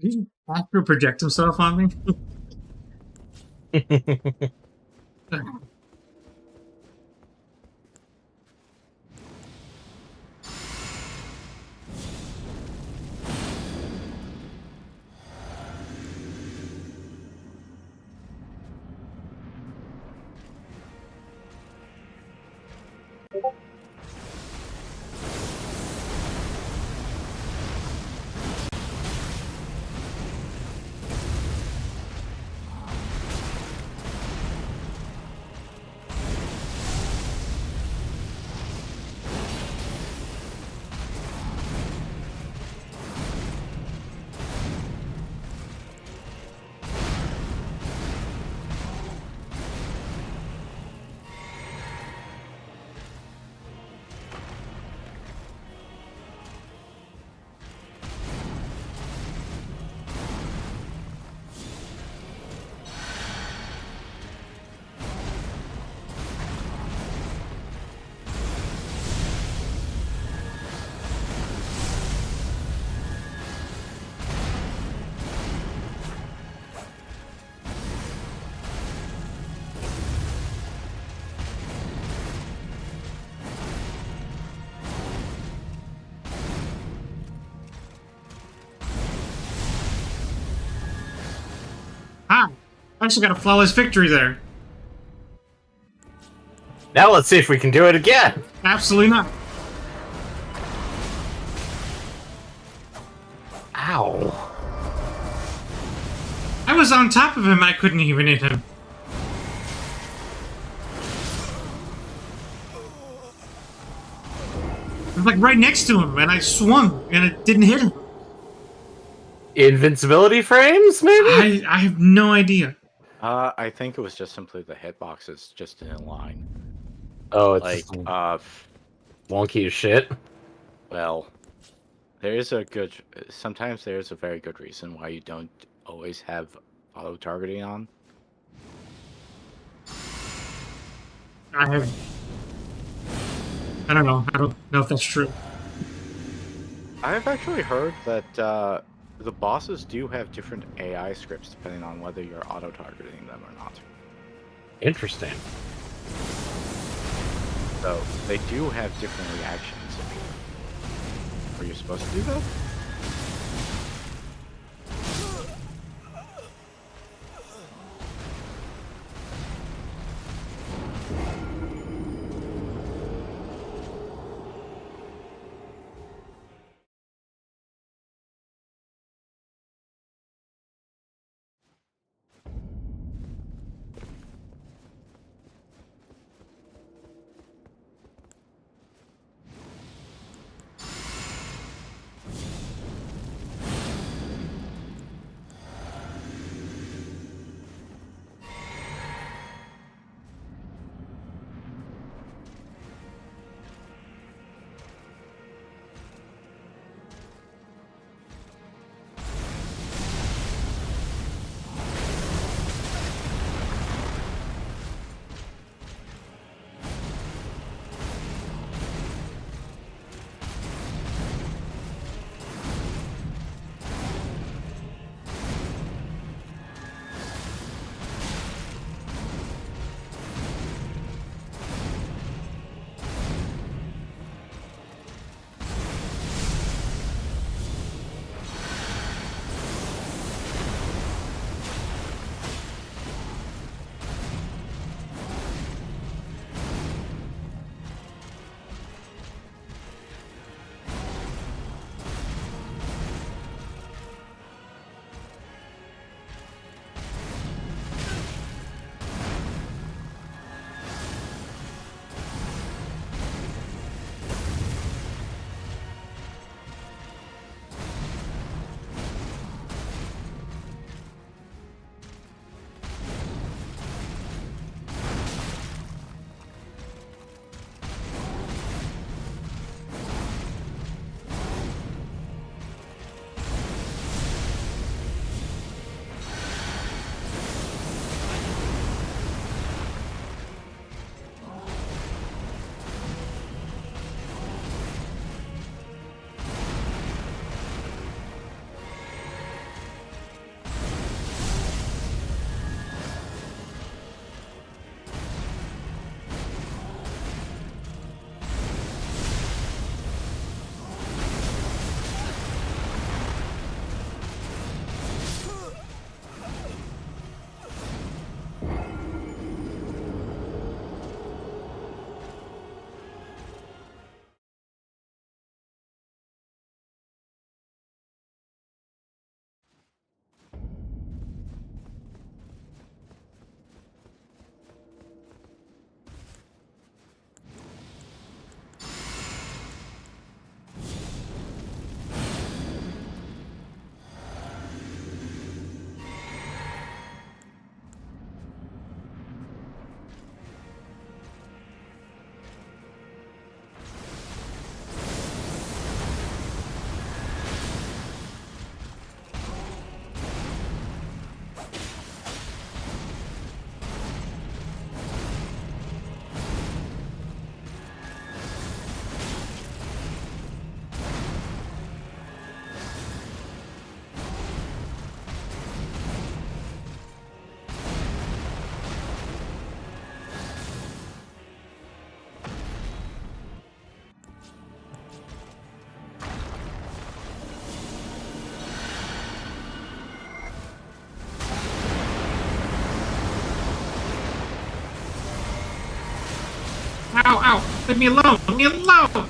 S1: Did he astral project himself on me? Ah, I actually got a flawless victory there.
S2: Now let's see if we can do it again.
S1: Absolutely not.
S2: Ow.
S1: I was on top of him, I couldn't even hit him. I was like right next to him, and I swung, and it didn't hit him.
S2: Invincibility frames, maybe?
S1: I have no idea.
S3: I think it was just simply the hitboxes just in line.
S2: Oh, it's
S3: Like,
S2: wonky as shit.
S3: well, there is a good. Sometimes there's a very good reason why you don't always have auto targeting on.
S1: I don't know. I don't know if that's true.
S3: I've actually heard that the bosses do have different AI scripts depending on whether you're auto targeting them or not.
S2: Interesting.
S3: So they do have different reactions. Are you supposed to do that?
S1: ow! Leave me alone! Leave me alone!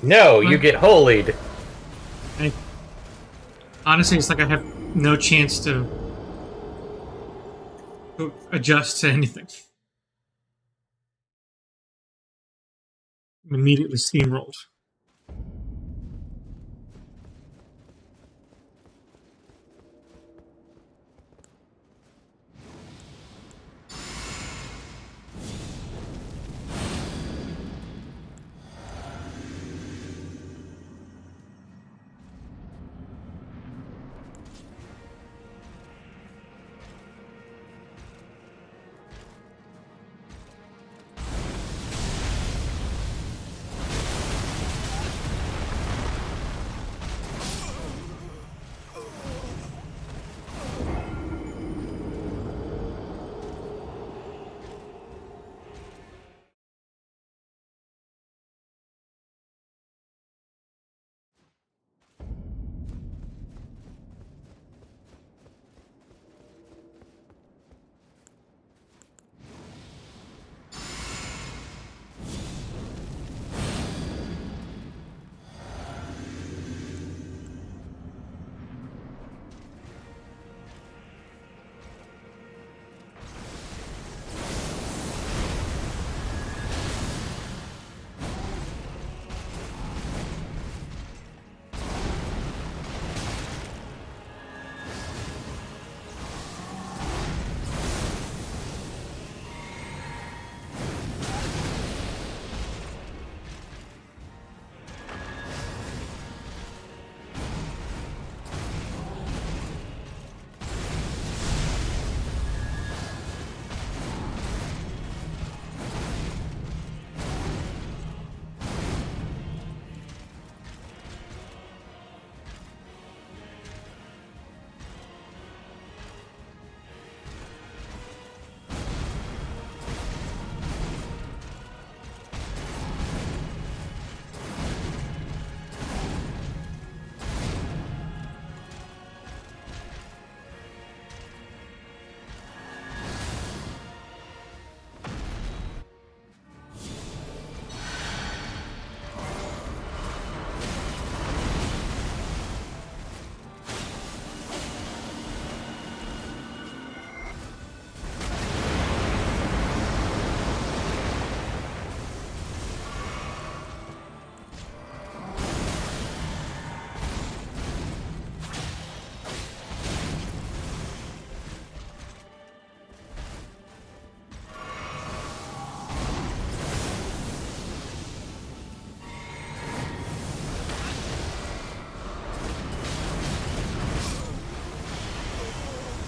S2: No, you get holied.
S1: Honestly, it's like I have no chance to adjust to anything. I'm immediately steamrolled.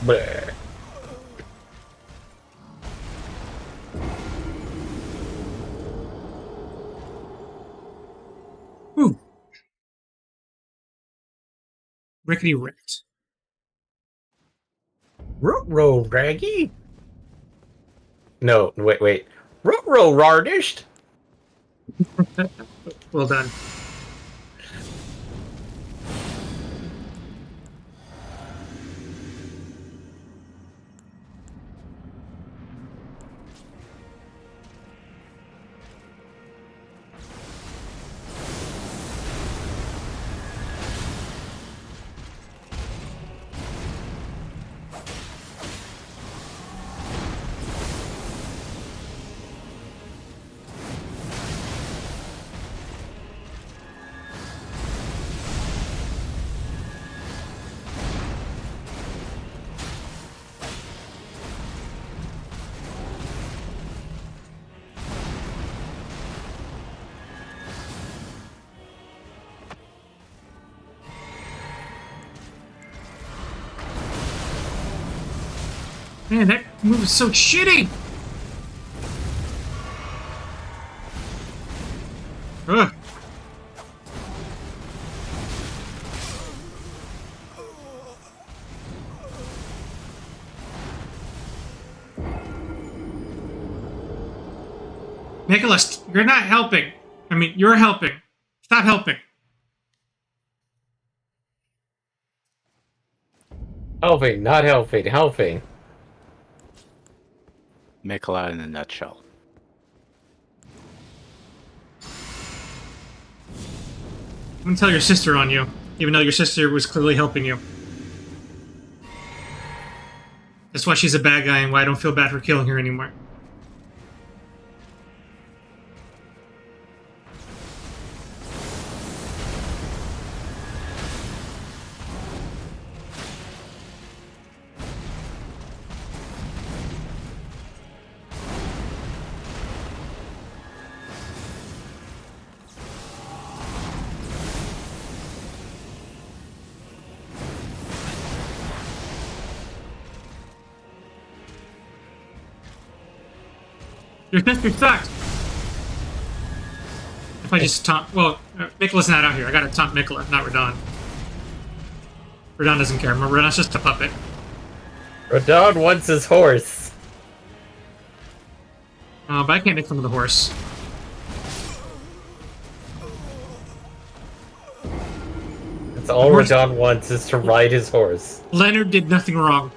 S2: Bleh.
S1: Whew. Rickety wrecked.
S2: Row raggy? No, wait. Row rardished?
S1: Well done. Man, that move is so shitty! Ugh. Nicholas, you're not helping. I mean, you're helping. Stop helping.
S2: Helping, not helping.
S3: Mikola in a nutshell.
S1: I'm gonna tell your sister on you, even though your sister was clearly helping you. That's why she's a bad guy and why I don't feel bad for killing her anymore. Your sister sucks! If I just taunt... Well, Mikola's not out here. I gotta taunt Mikola, not Radon. Radon doesn't care. Radon's just a puppet.
S2: Radon wants his horse.
S1: But I can't make fun of the horse.
S2: That's all Radon wants, is to ride his horse.
S1: Leonard did nothing wrong.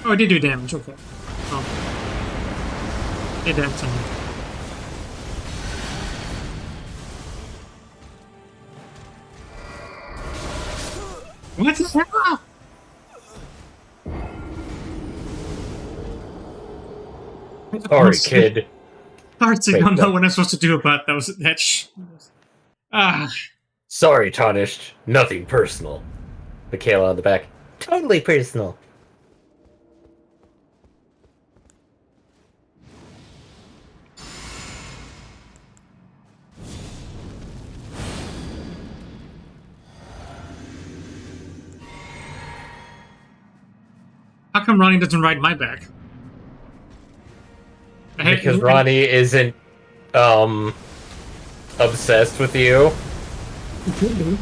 S1: Oh, I did do damage, okay. Oh. Did that something. What the hell?
S2: Sorry, kid.
S1: Hearts, I don't know what I'm supposed to do about those.
S2: Sorry, Tarnished. Nothing personal. Michaela on the back. Totally personal.
S1: How come Ronnie doesn't ride my back?
S2: Because Ronnie isn't, obsessed with you.
S1: He could be.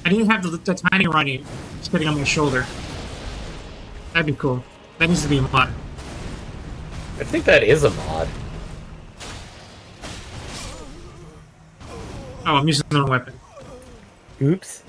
S1: I didn't have the tiny Ronnie sitting on my shoulder. That'd be cool. That needs to be a mod.
S2: I think that is a mod.
S1: Oh, I'm using the wrong weapon.
S2: Oops.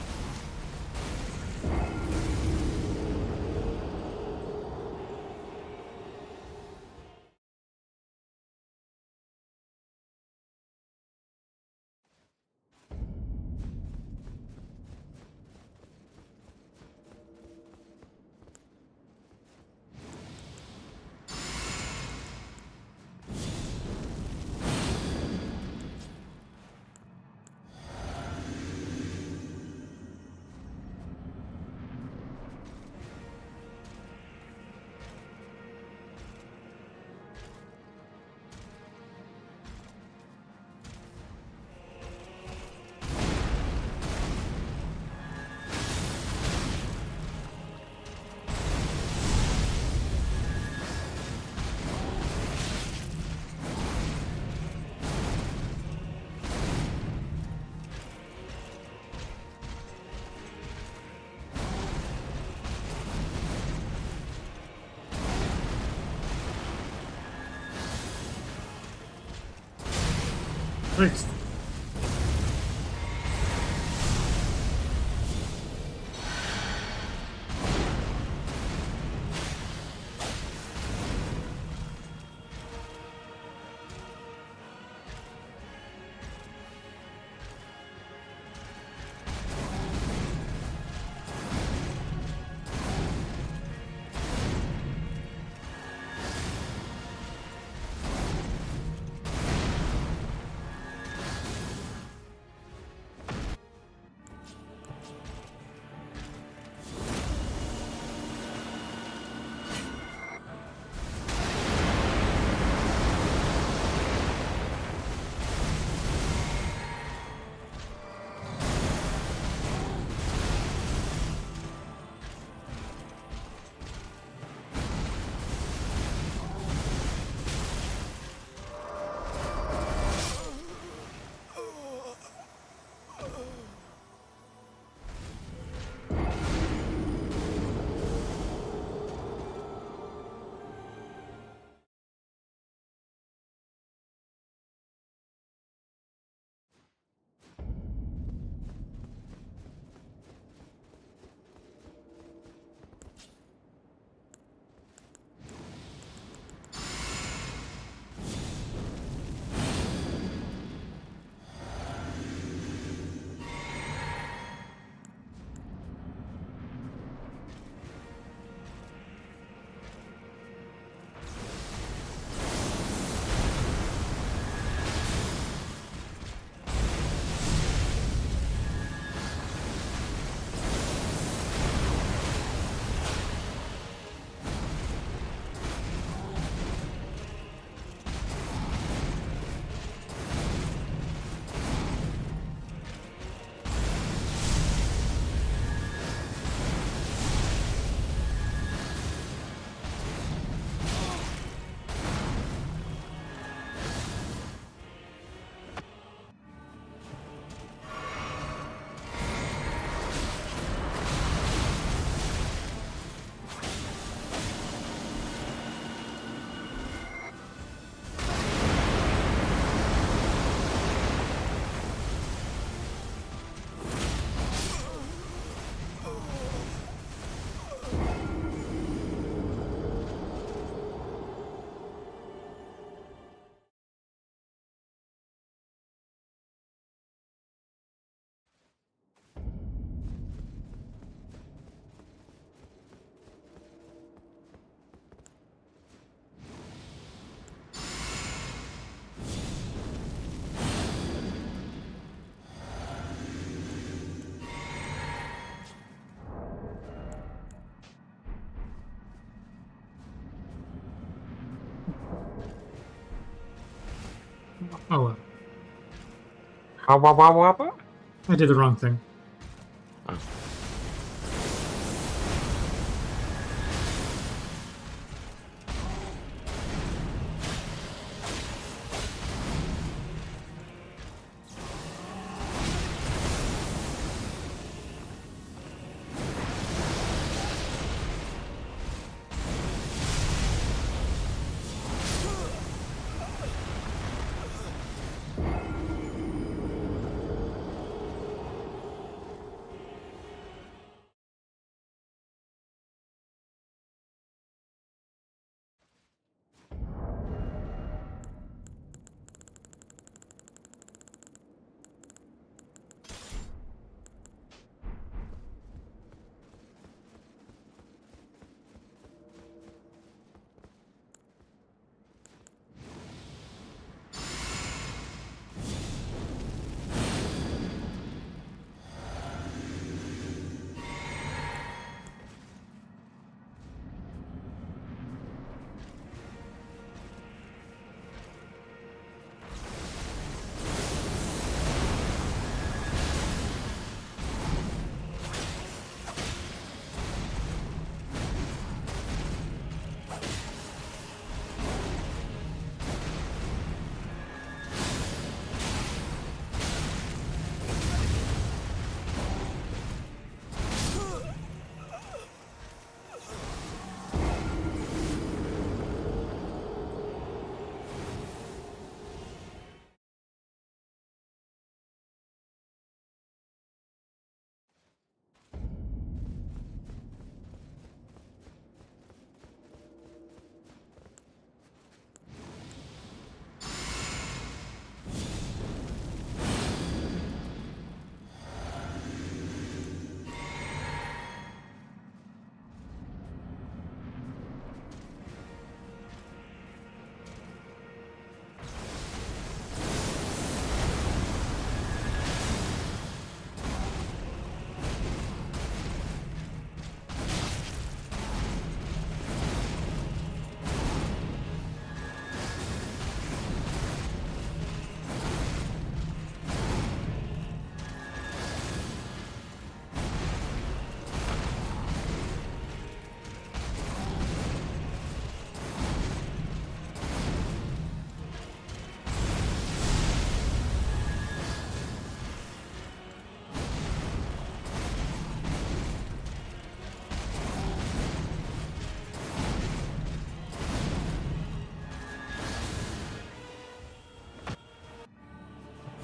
S1: Thanks. Oh well.
S2: How?
S1: I did the wrong thing.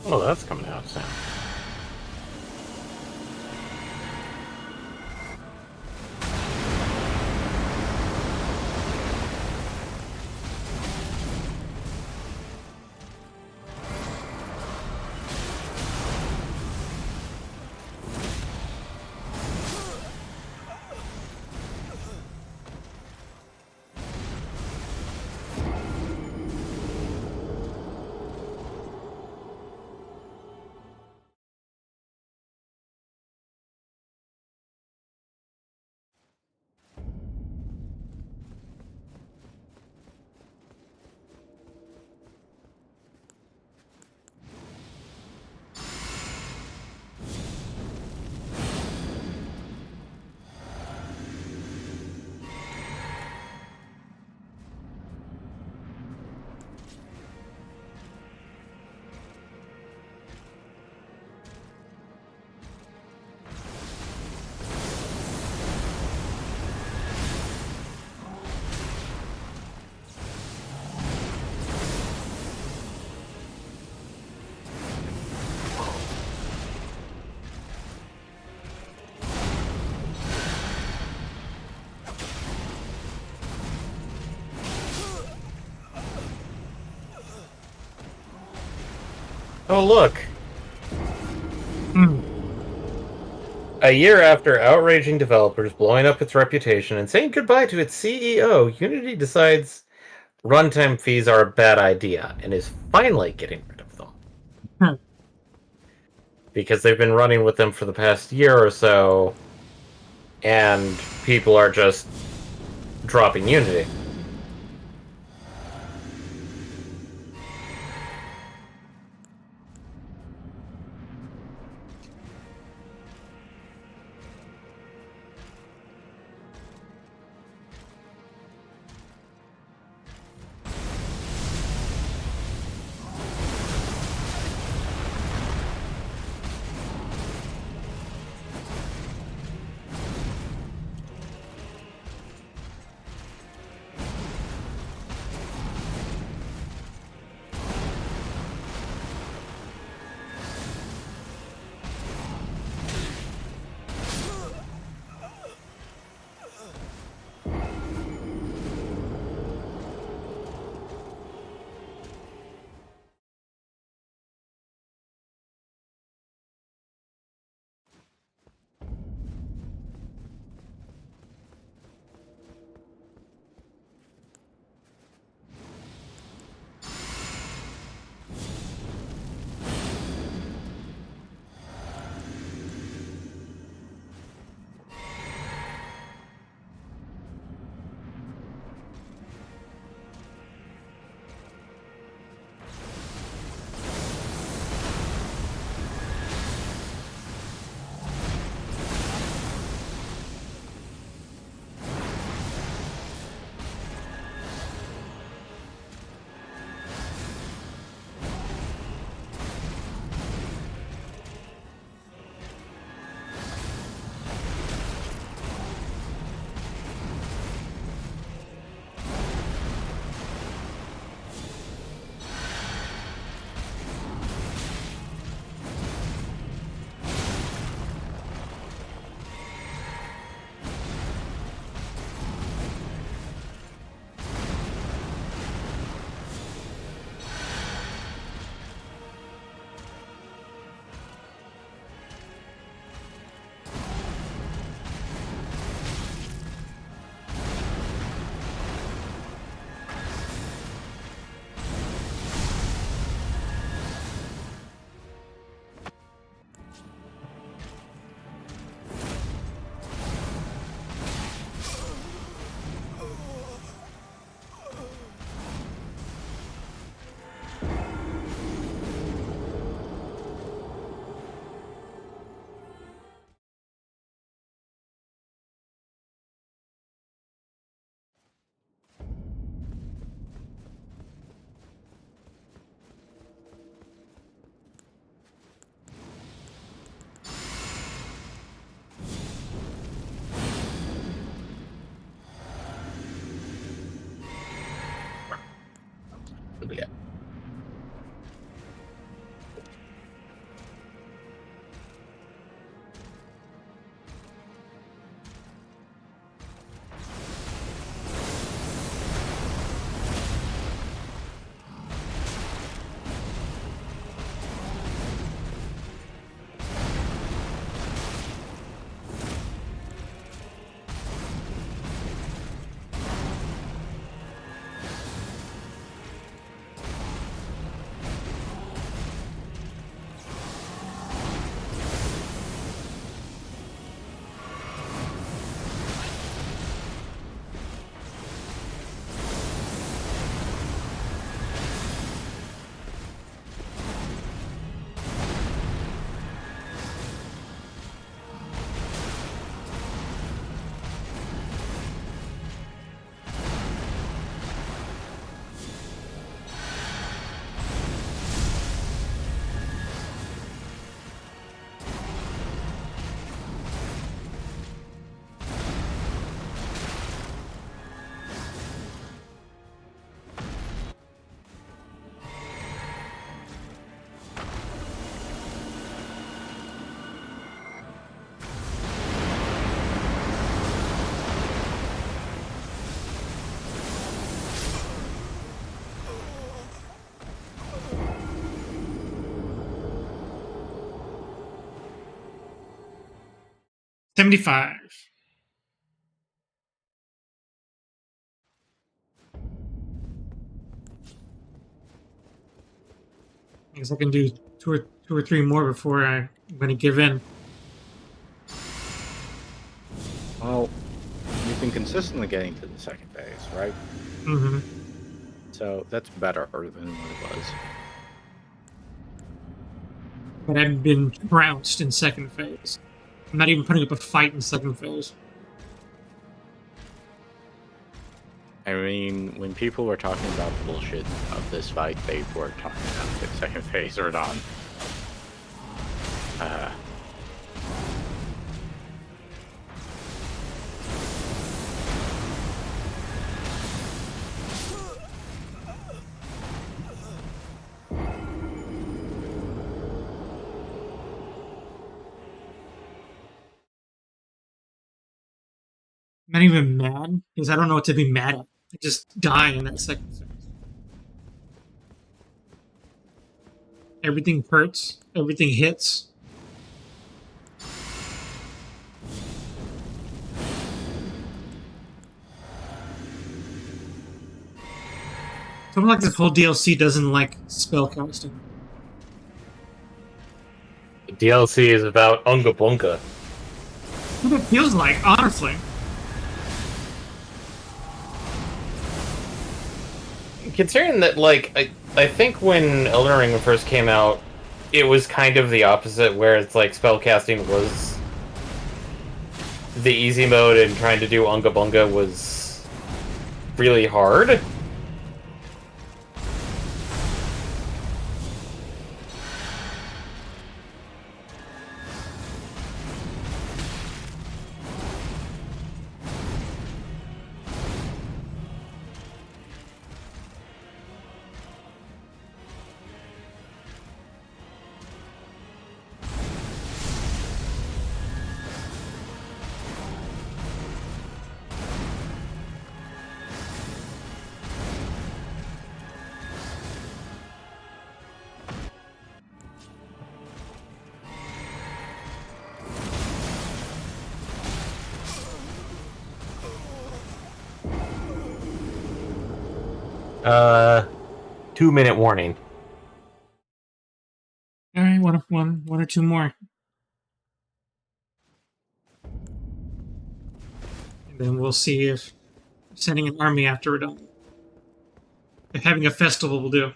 S2: Oh, that's coming out soon. Oh, look.
S1: Hmm.
S2: A year after outraging developers, blowing up its reputation, and saying goodbye to its CEO, Unity decides runtime fees are a bad idea and is finally getting rid of them.
S1: Huh.
S2: Because they've been running with them for the past year or so, and people are just dropping Unity.
S1: 75. I guess I can do two or three more before I'm going to give in.
S3: Well, you've been consistently getting to the second phase, right?
S1: Mm-hmm.
S3: So that's better than what it was.
S1: But I've been trounced in second phase. I'm not even putting up a fight in second phase.
S3: I mean, when people were talking about the bullshit of this fight, they were talking about the second phase or not.
S1: I'm not even mad because I don't know what to be mad at. I just die in that second phase. Everything hurts. Everything hits. Something like this whole DLC doesn't like spellcasting.
S2: The DLC is about Unga Bunga.
S1: What it feels like, honestly.
S2: Considering that, like, I think when Elden Ring first came out, it was kind of the opposite, where it's like spellcasting was the easy mode and trying to do Unga Bunga was really hard. Uh, 2-minute warning.
S1: All right, one or two more. And then we'll see if sending an army after it. If having a festival will do.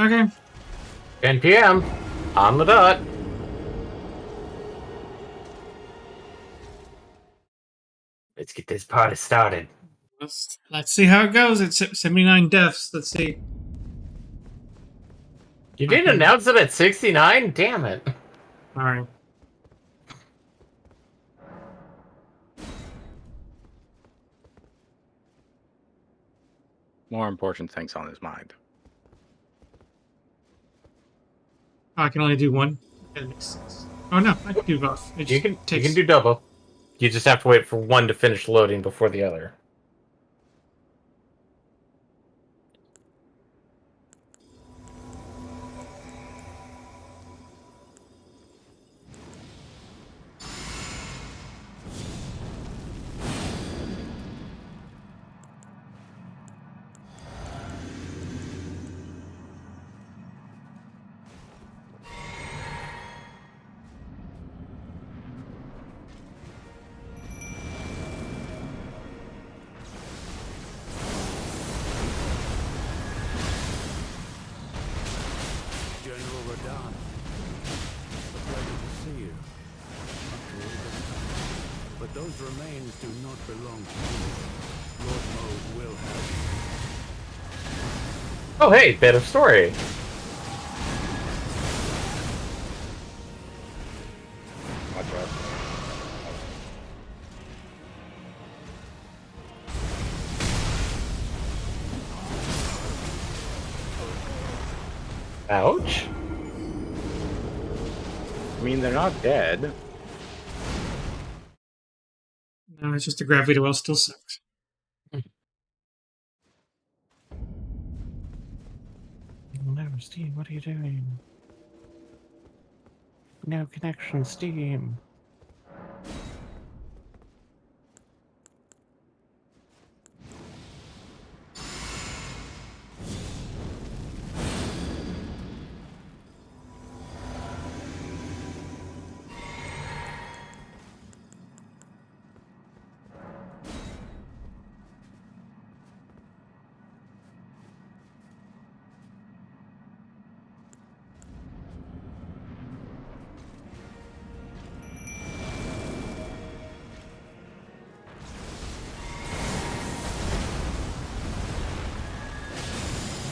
S1: Okay.
S2: 10 p.m. on the dot. Let's get this party started.
S1: Let's see how it goes. It's 79 deaths. Let's see.
S2: You didn't announce it at 69? Damn it.
S1: All right.
S3: More important things on his mind.
S1: I can only do one. That makes sense. Oh no, I can do both. It
S2: You
S1: just
S2: can
S1: takes...
S2: do double. You just have to wait for one to finish loading before the other.
S6: General Radahn, a pleasure to see you. After all this time. But those remains do not belong to you. Lord Mode will have you.
S2: Oh, hey, bit of story.
S3: Watch out.
S2: Ouch.
S3: I mean, they're not dead.
S1: No, it's just the gravity well still sucks.
S2: No, Steam, what are you doing? No connection, Steam.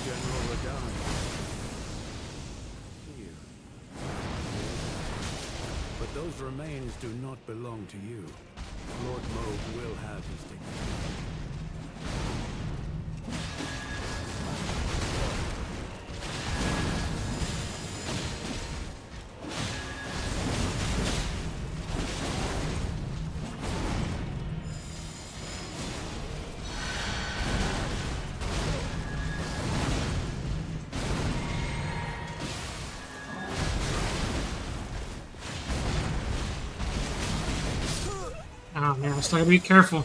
S6: General Radahn. Here. But those remains do not belong to you. Lord Mode will have his dignity.
S1: Oh man, I still gotta be careful.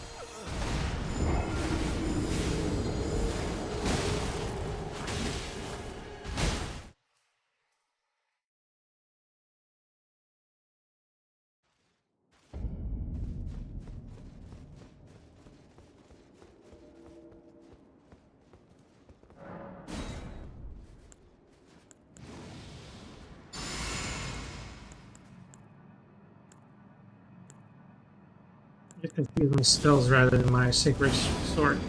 S1: I get confused with my spells rather than my sacred sword.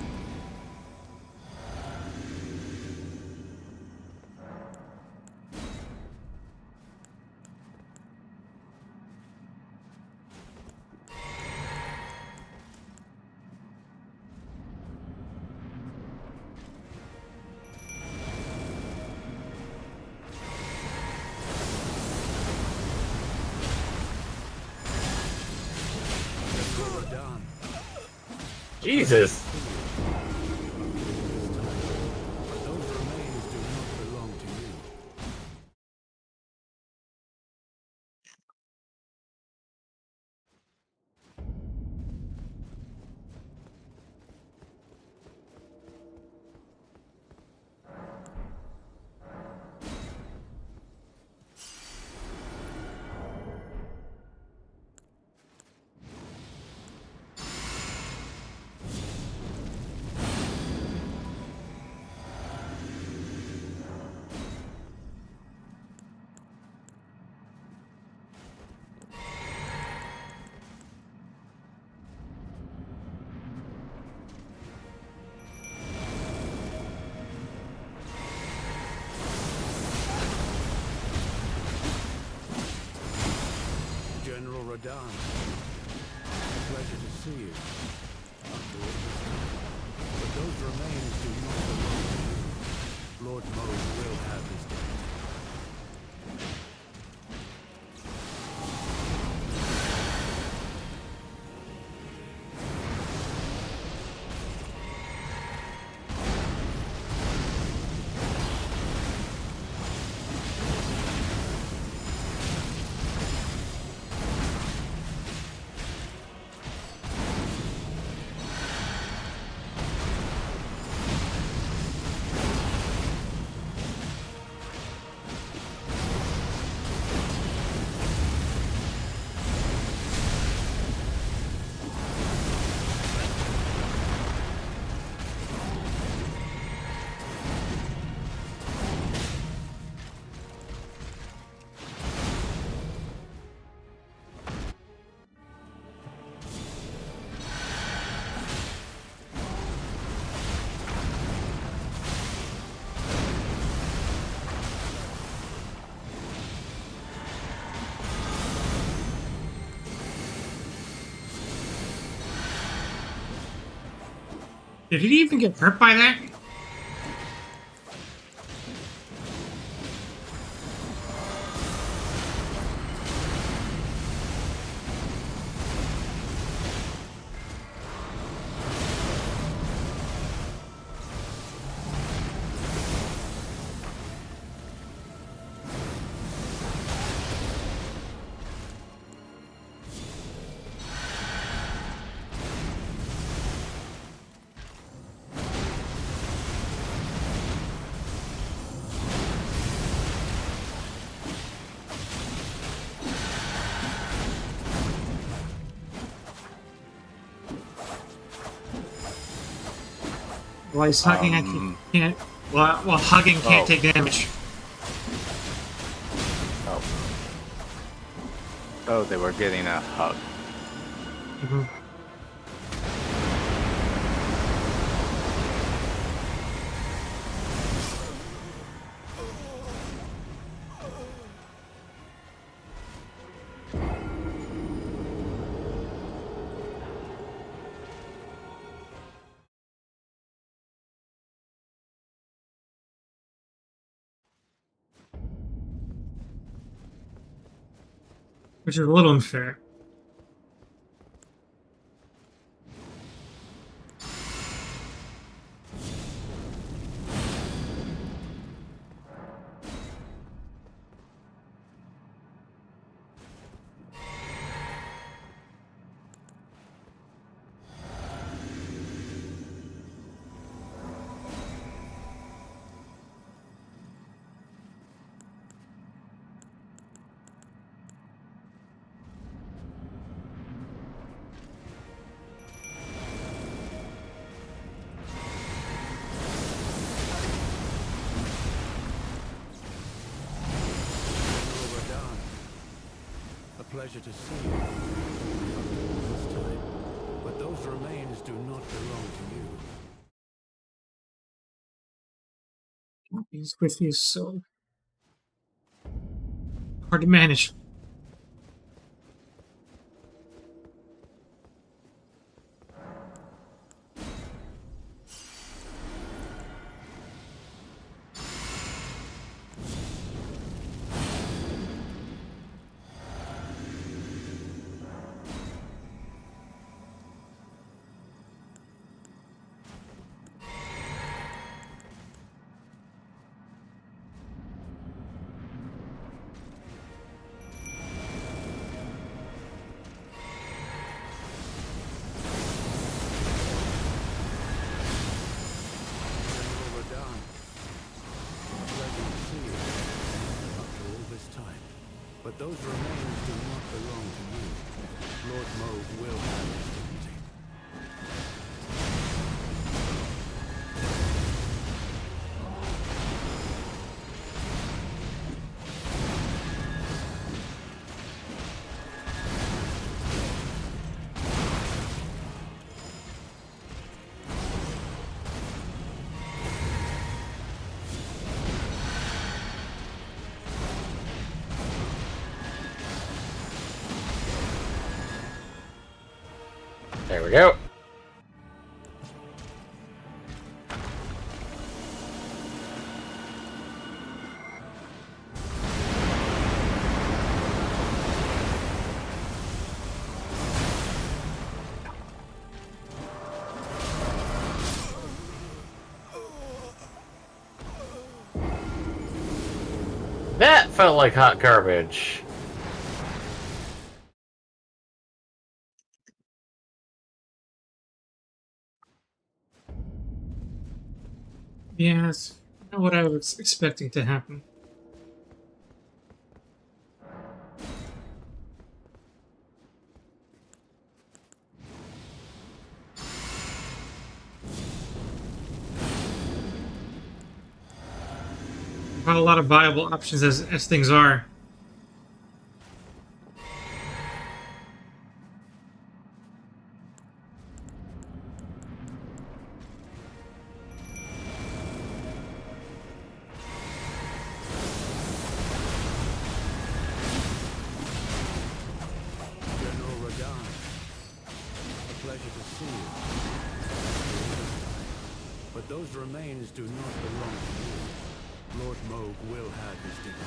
S6: General Radahn.
S2: Jesus.
S6: But those remains do not belong to you. Radahn. Pleasure to see you. After all this time. But those remains do not belong to you. Lord Mode will have his dignity.
S1: Did he even get hurt by that? While he's hugging, I can't. Well, hugging can't take damage.
S3: Oh. Oh, they were getting a hug.
S1: Mm-hmm. Which is a little unfair.
S6: Pleasure to see you after all this time. But those remains do not belong to you.
S1: He's with you, so hard to manage.
S6: But those remains do not belong to you. Lord Mode will have his dignity.
S2: There we go. That felt like hot garbage.
S1: Yeah, it's not what I was expecting to happen. Not a lot of viable options as things are.
S6: General Radon, a pleasure to see you. But those remains do not belong to you. Lord Moog will have his dignity.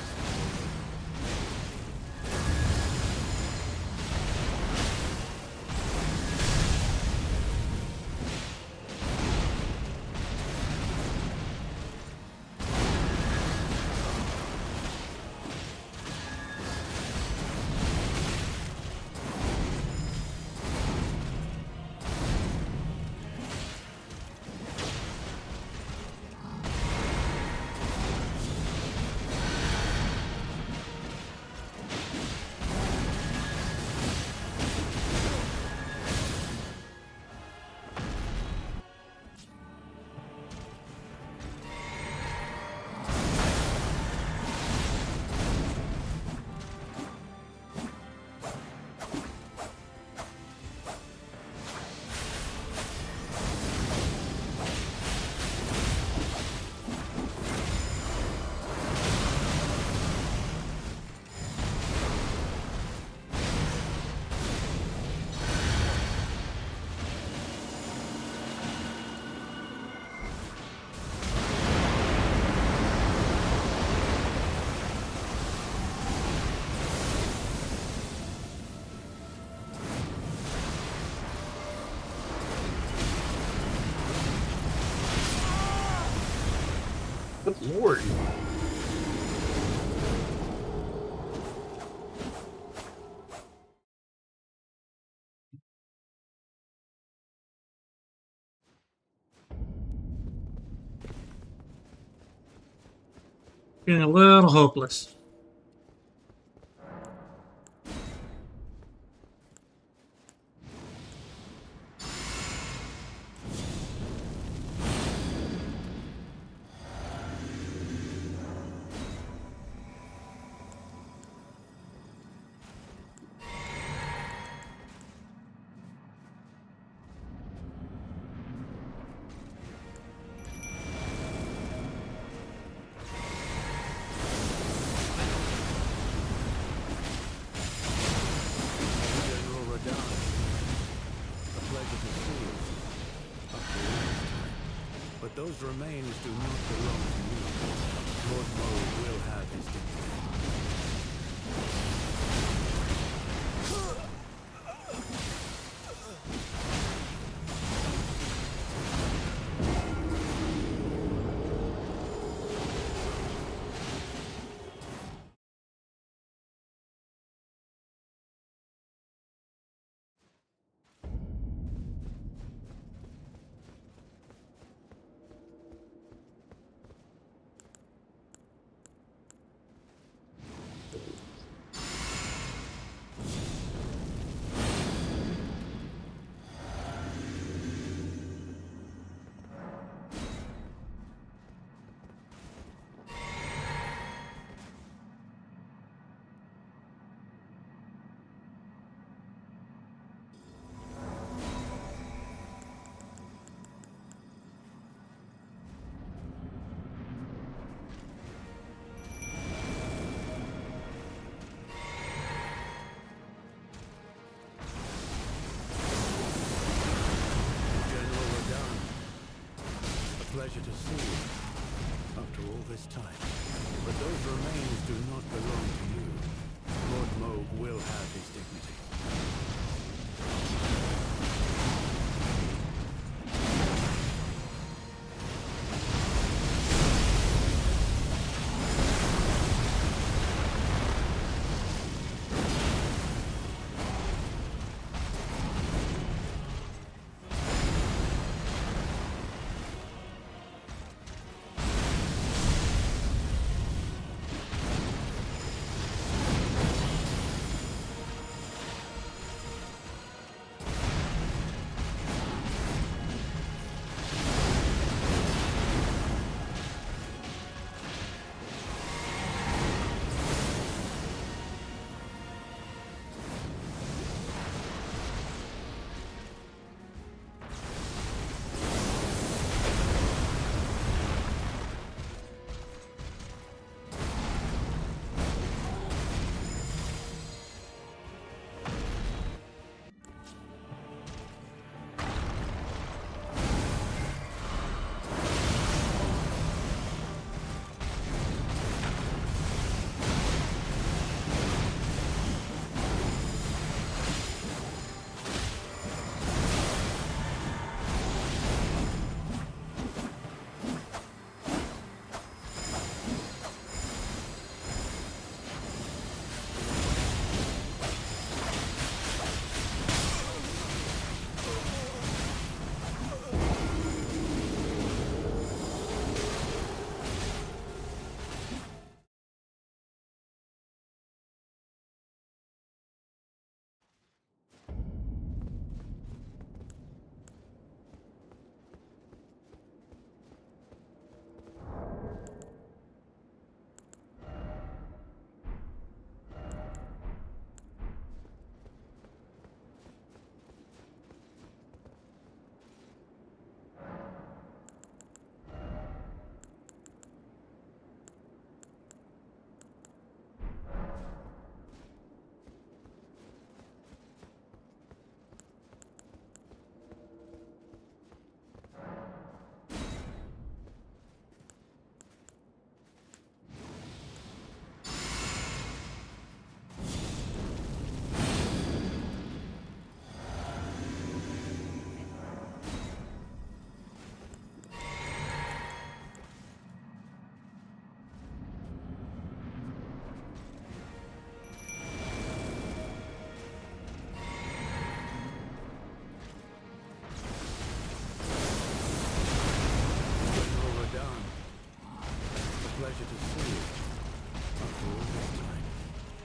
S2: Good lord.
S1: Feeling a little hopeless.
S6: General Radon, a pleasure to see you. After all this time. But those remains do not belong to you. Lord Moog will have his dignity. pleasure to see you after all this time. But those remains do not belong to you. Lord Moog will have his dignity.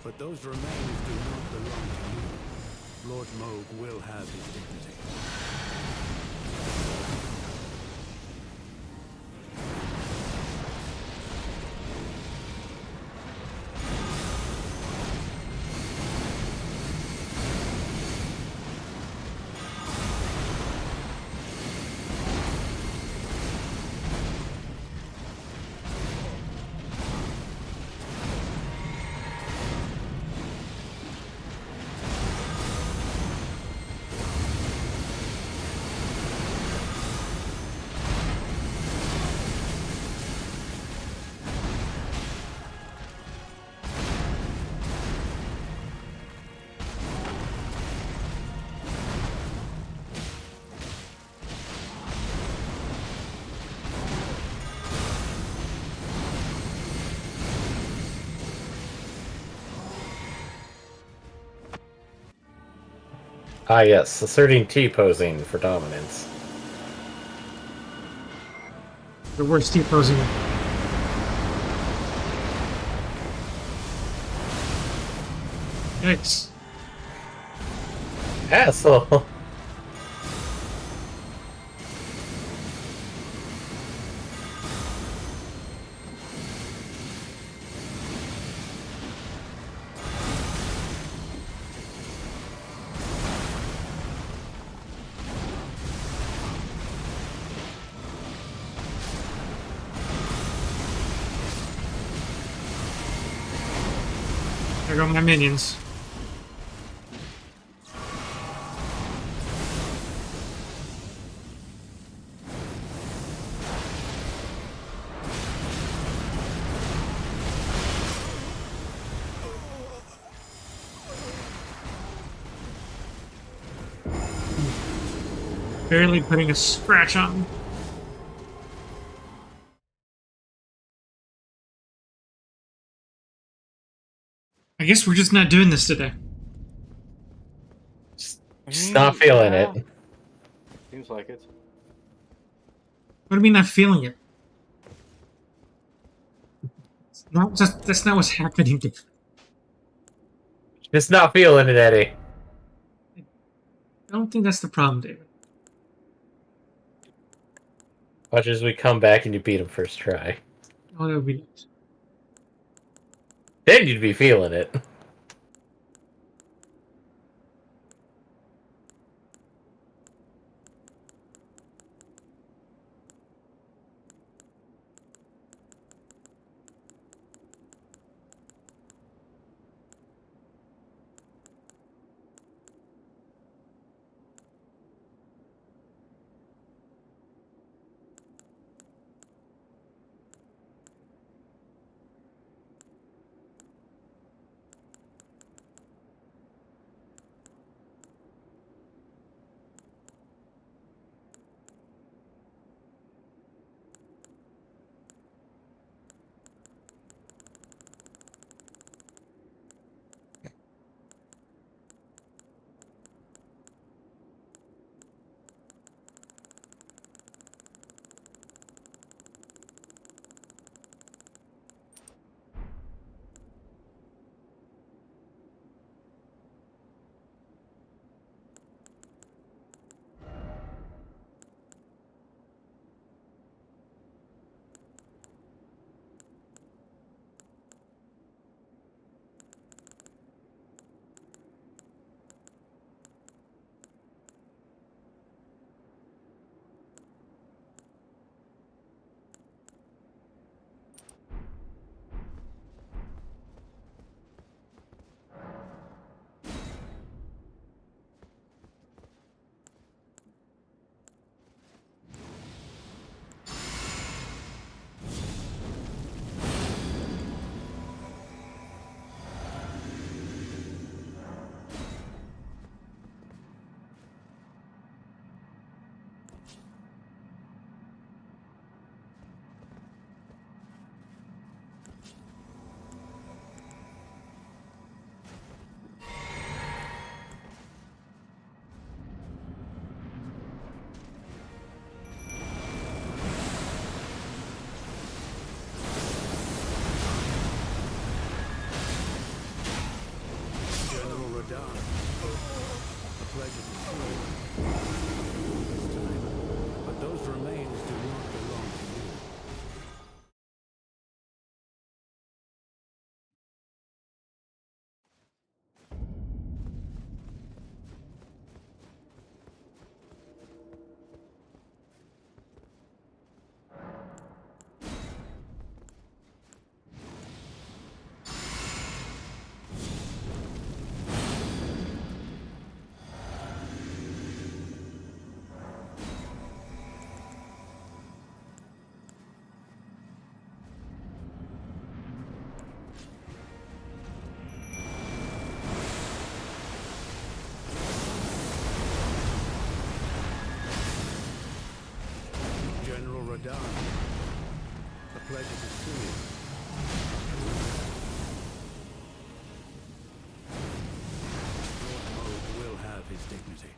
S6: But those remains do not belong to you. Lord Moog will have his dignity.
S2: Ah yes, asserting T-posing for dominance.
S1: The worst T-posing. Yikes.
S2: Asshole!
S1: There go my minions. Barely putting a scratch on. I guess we're just not doing this today.
S2: Just not feeling
S3: Yeah.
S2: it.
S3: Seems like it.
S1: What do you mean not feeling it? That's not what's happening.
S2: Just not feeling it, Eddie.
S1: I don't think that's the problem, David.
S2: Watch as we come back and you beat him first try.
S1: Oh, that would be nice.
S2: Then you'd be feeling it.
S6: But those remains do not belong to you. General Radar, a pleasure to see you. Lord Moog will have his dignity.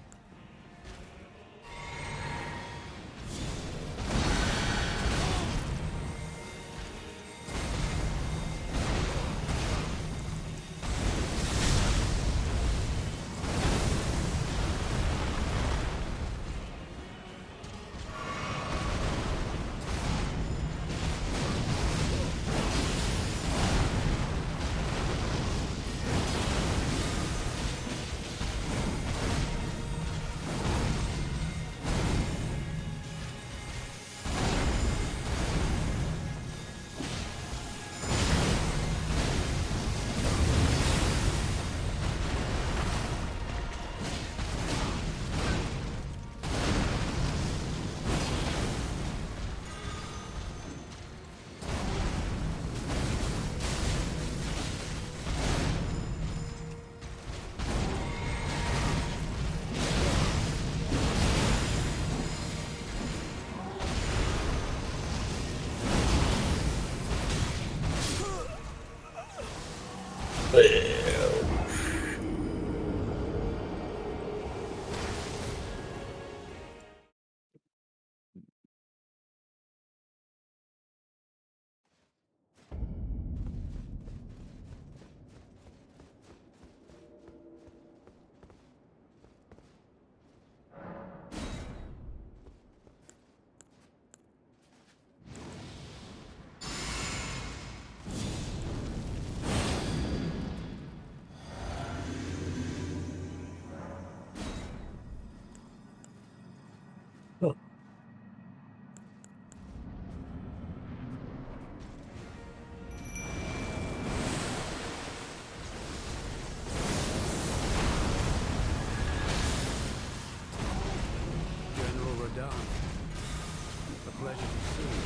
S6: pleasure to see you.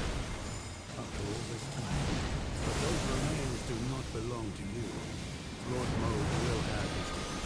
S6: After all this time. But those remains do not belong to you. Lord Moog will have his decision.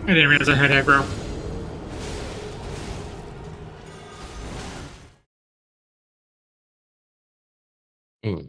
S1: I didn't realize I had aggro.
S2: Hmm.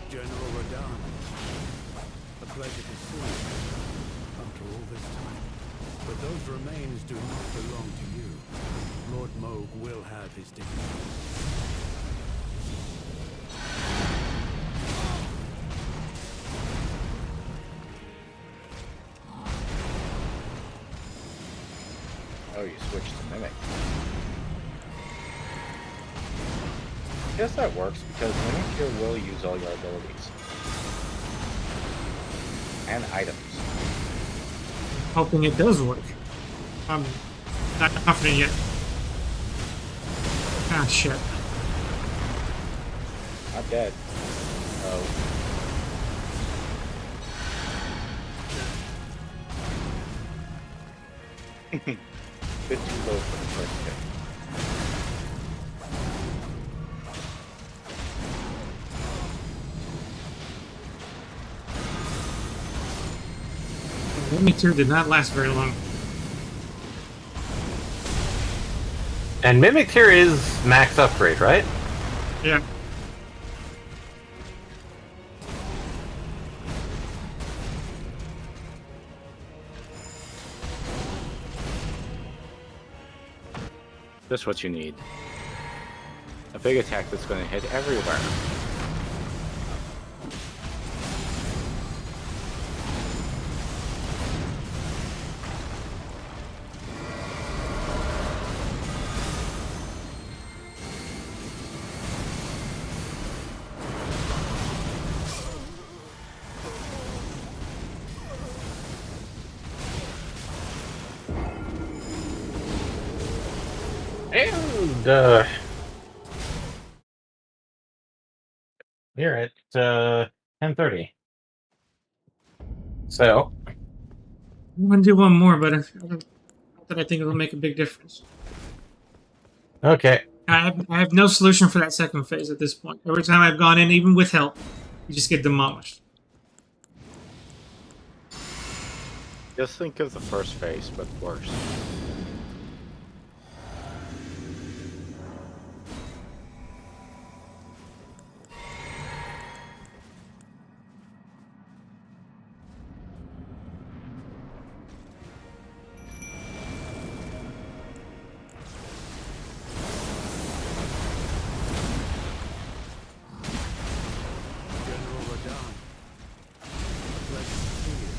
S6: General Radahn, a pleasure to see you after all this time. But those remains do not belong to you. Lord Moog will have his dignity.
S3: Oh, you switched to Mimic. I guess that works because Mimic here will use all your abilities. And items.
S1: Hoping it does work. I'm not confident yet. Ah, shit.
S3: Not dead. Oh. Bit too low for the first hit.
S1: Mimic Tear did not last very long.
S2: And Mimic here is max upgrade, right?
S1: Yeah.
S3: Just what you need. A big attack that's going to hit everywhere.
S2: And we're at 10:30. So
S1: I'm gonna do one more, but not that I think it'll make a big difference.
S2: okay.
S1: I have no solution for that second phase at this point. Every time I've gone in, even with help, you just get demolished.
S3: Just think of the first phase, but worse.
S6: General Radahn, a pleasure to see you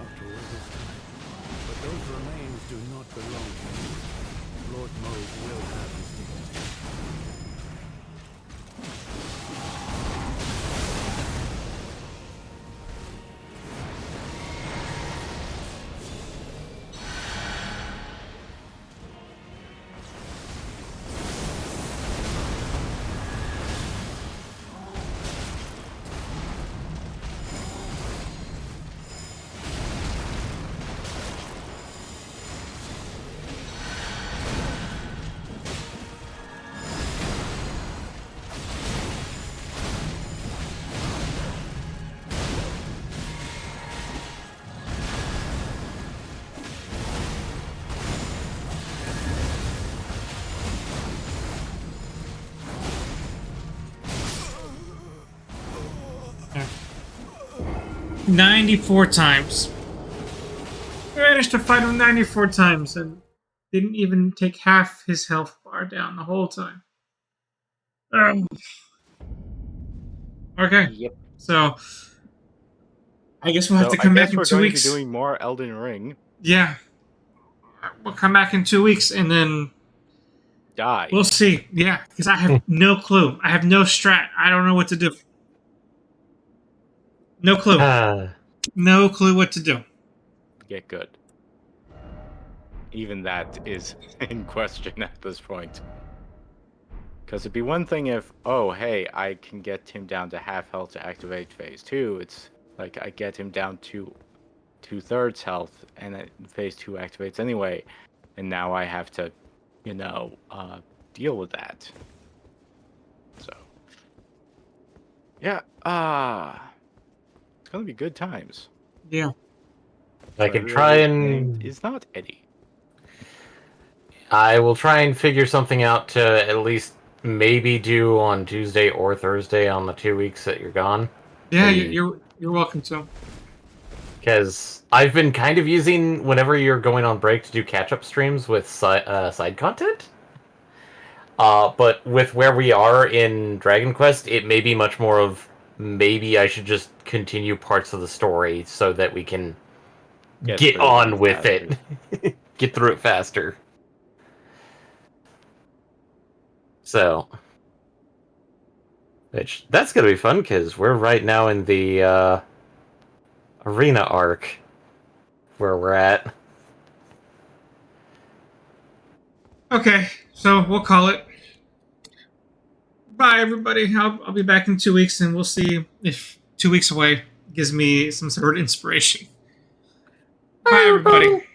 S6: after all this time. But those remains do not belong to you. Lord Moog will have his dignity.
S1: 94 times. I managed to fight him 94 times and didn't even take half his health bar down the whole time. Okay.
S3: Yep.
S1: So I guess we'll have to
S3: I
S1: come back
S3: guess
S1: in
S3: we're
S1: 2
S3: going
S1: weeks.
S3: to be doing more Elden Ring.
S1: Yeah. We'll come back in 2 weeks and then
S3: Die.
S1: we'll see. Yeah, because I have no clue. I have no strat. I don't know what to do. No clue. No clue what to do.
S3: Get good. Even that is in question at this point. Because it'd be one thing if, oh, hey, I can get him down to half health to activate phase 2. It's like I get him down to 2/3 health, and phase 2 activates anyway. And now I have to, deal with that. So, yeah, it's gonna be good times.
S1: Yeah.
S2: I can try
S3: and
S2: and...
S3: it's not Eddie.
S2: I will try and figure something out to at least maybe do on Tuesday or Thursday on the 2 weeks that you're gone.
S1: Yeah, you're welcome to.
S2: Because I've been kind of using whenever you're going on break to do catch-up streams with side content. But with where we are in Dragon Quest, it may be much more of maybe I should just continue parts of the story so that we can get on with it. Get through it faster. So, that's gonna be fun because we're right now in the arena arc where we're at.
S1: Okay, so we'll call it. Bye, everybody. I'll be back in 2 weeks, and we'll see if 2 weeks away gives me some sort of inspiration. Bye, everybody.